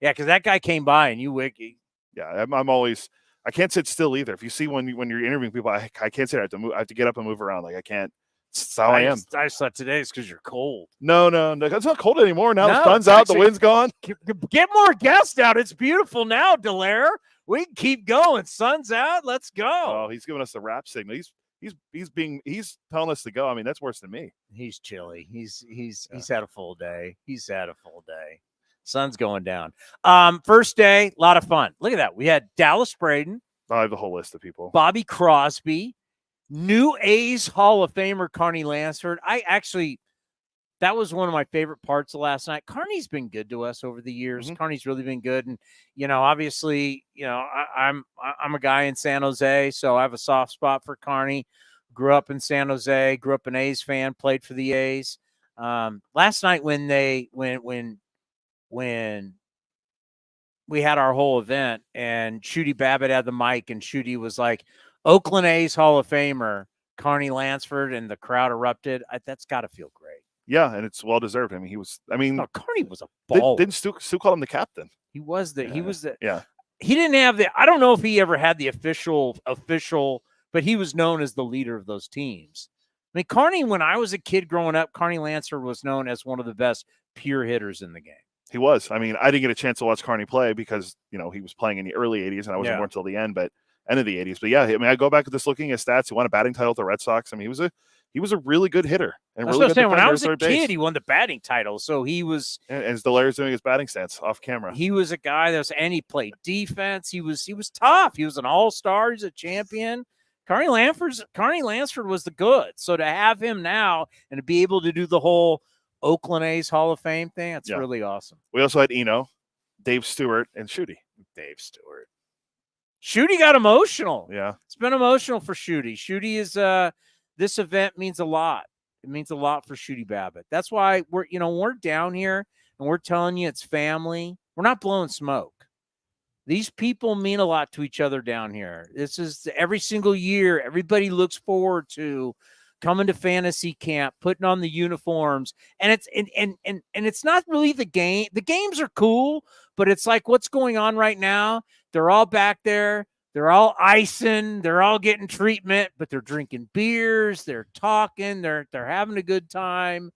Yeah, because that guy came by and you wiki. Yeah, I'm always. I can't sit still either. If you see when you're interviewing people, I can't sit. I have to move. I have to get up and move around. Like I can't. That's how I am. I slept today. It's because you're cold. No, it's not cold anymore. Now the sun's out, the wind's gone. Get more guests out. It's beautiful now, Dallaire. We can keep going. Sun's out. Let's go. Oh, he's giving us the rap signal. He's telling us to go. I mean, that's worse than me. He's chilly. He's had a full day. Sun's going down. First day, a lot of fun. Look at that. We had Dallas Braden. I have the whole list of people. Bobby Crosby, new A's Hall of Famer Carney Lansford. That was one of my favorite parts of last night. Carney's been good to us over the years. Mm-hmm. Carney's really been good. And, obviously, I'm a guy in San Jose, so I have a soft spot for Carney. Grew up in San Jose, grew up an A's fan, played for the A's. Last night when we had our whole event and Shooty Babbitt had the mic and Shooty was like, Oakland A's Hall of Famer, Carney Lansford, and the crowd erupted. That's got to feel great. Yeah, and it's well-deserved. I mean, Carney was a ball. Didn't Stu call him the captain? He was the. Yeah. He didn't have I don't know if he ever had the official, but he was known as the leader of those teams. I mean, Carney, when I was a kid growing up, Carney Lansford was known as one of the best pure hitters in the game. He was. I mean, I didn't get a chance to watch Carney play because, he was playing in the early 80s and I wasn't born until the end, but end of the 80s. But yeah, I mean, I go back to just looking at stats. He won a batting title with the Red Sox. I mean, he was a really good hitter. And That's really what I'm saying. When I was a kid, base. he won the batting title. So he was. And Dallaire's doing his batting stance off camera. He was a guy and he played defense. He was tough. He was an all-star. He's a champion. Carney Lansford was the good. So to have him now and to be able to do the whole Oakland A's Hall of Fame thing, that's really awesome. We also had Eno, Dave Stewart, and Shooty. Dave Stewart. Shooty got emotional. Yeah. It's been emotional for Shooty. Shooty is this event means a lot. It means a lot for Shooty Babbitt. That's why we're down here and we're telling you it's family. We're not blowing smoke. These people mean a lot to each other down here. This is every single year. Everybody looks forward to coming to fantasy camp, putting on the uniforms, and it's not really the game. The games are cool, but it's like what's going on right now. They're all back there. They're all icing. They're all getting treatment, but they're drinking beers. They're talking. They're having a good time.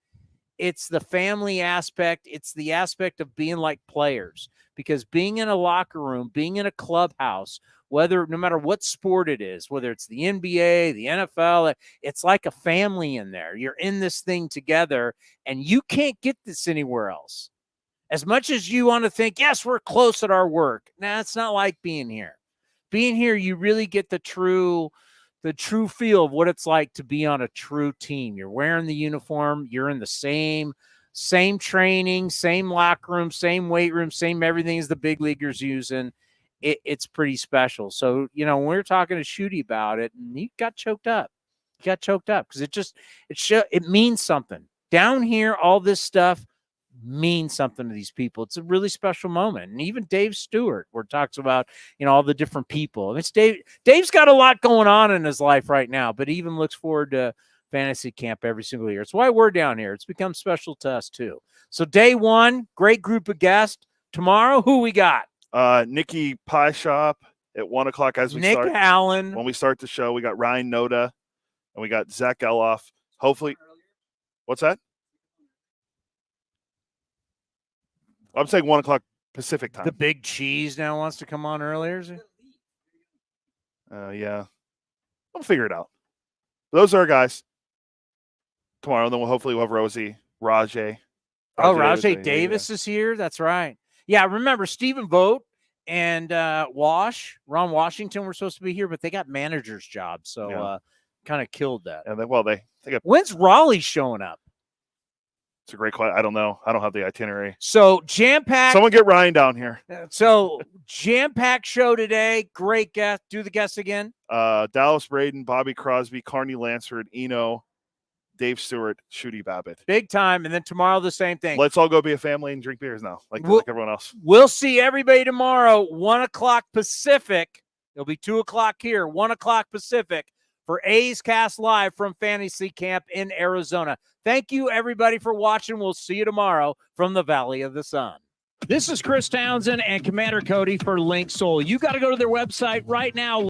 It's the family aspect. It's the aspect of being like players, because being in a locker room, being in a clubhouse, no matter what sport it is, whether it's the NBA, the NFL, it's like a family in there. You're in this thing together, and you can't get this anywhere else. As much as you want to think, yes, we're close at our work. Nah, it's not like being here. Being here, you really get the true feel of what it's like to be on a true team. You're wearing the uniform. You're in the same training, same locker room, same weight room, same everything as the big leaguers using. it's pretty special. So, you know, when we were talking to Shooty about it, and he got choked up. He got choked up because it means something. Down here, all this stuff means something to these people. It's a really special moment. And even Dave Stewart, where it talks about, you know, all the different people. It's Dave's got a lot going on in his life right now, but he even looks forward to fantasy camp every single year. It's why we're down here. It's become special to us too. So day one, great group of guests. Tomorrow, who we got? Nikki Pie Shop at 1:00 as we start. Nick Allen. When we start the show, we got Ryan Noda and we got Zach Eloff. Hopefully, what's that? I'm saying 1:00 Pacific time. The Big Cheese now wants to come on earlier. Yeah. We'll figure it out. Those are our guys. Tomorrow, then we'll have Rosie, Rajay. Rajay Davis is here. That's right. Yeah, remember Stephen Vogt and Ron Washington were supposed to be here, but they got managers' jobs, so kind of killed that. And they got. When's Raleigh showing up? It's a great question. I don't know. I don't have the itinerary. So jam-packed. Someone get Ryan down here. So jam-packed show today. Great guest. Do the guests again. Dallas Braden, Bobby Crosby, Carney Lansford, Eno, Dave Stewart, Shooty Babbitt. Big time. And then tomorrow the same thing. Let's all go be a family and drink beers now, like everyone else. We'll see everybody tomorrow, 1:00 Pacific. It'll be 2:00 here, 1:00 Pacific for A's Cast Live from Fantasy Camp in Arizona. Thank you, everybody, for watching. We'll see you tomorrow from the Valley of the Sun. This is Chris Townsend and Commander Cody for Link Soul. You got to go to their website right now.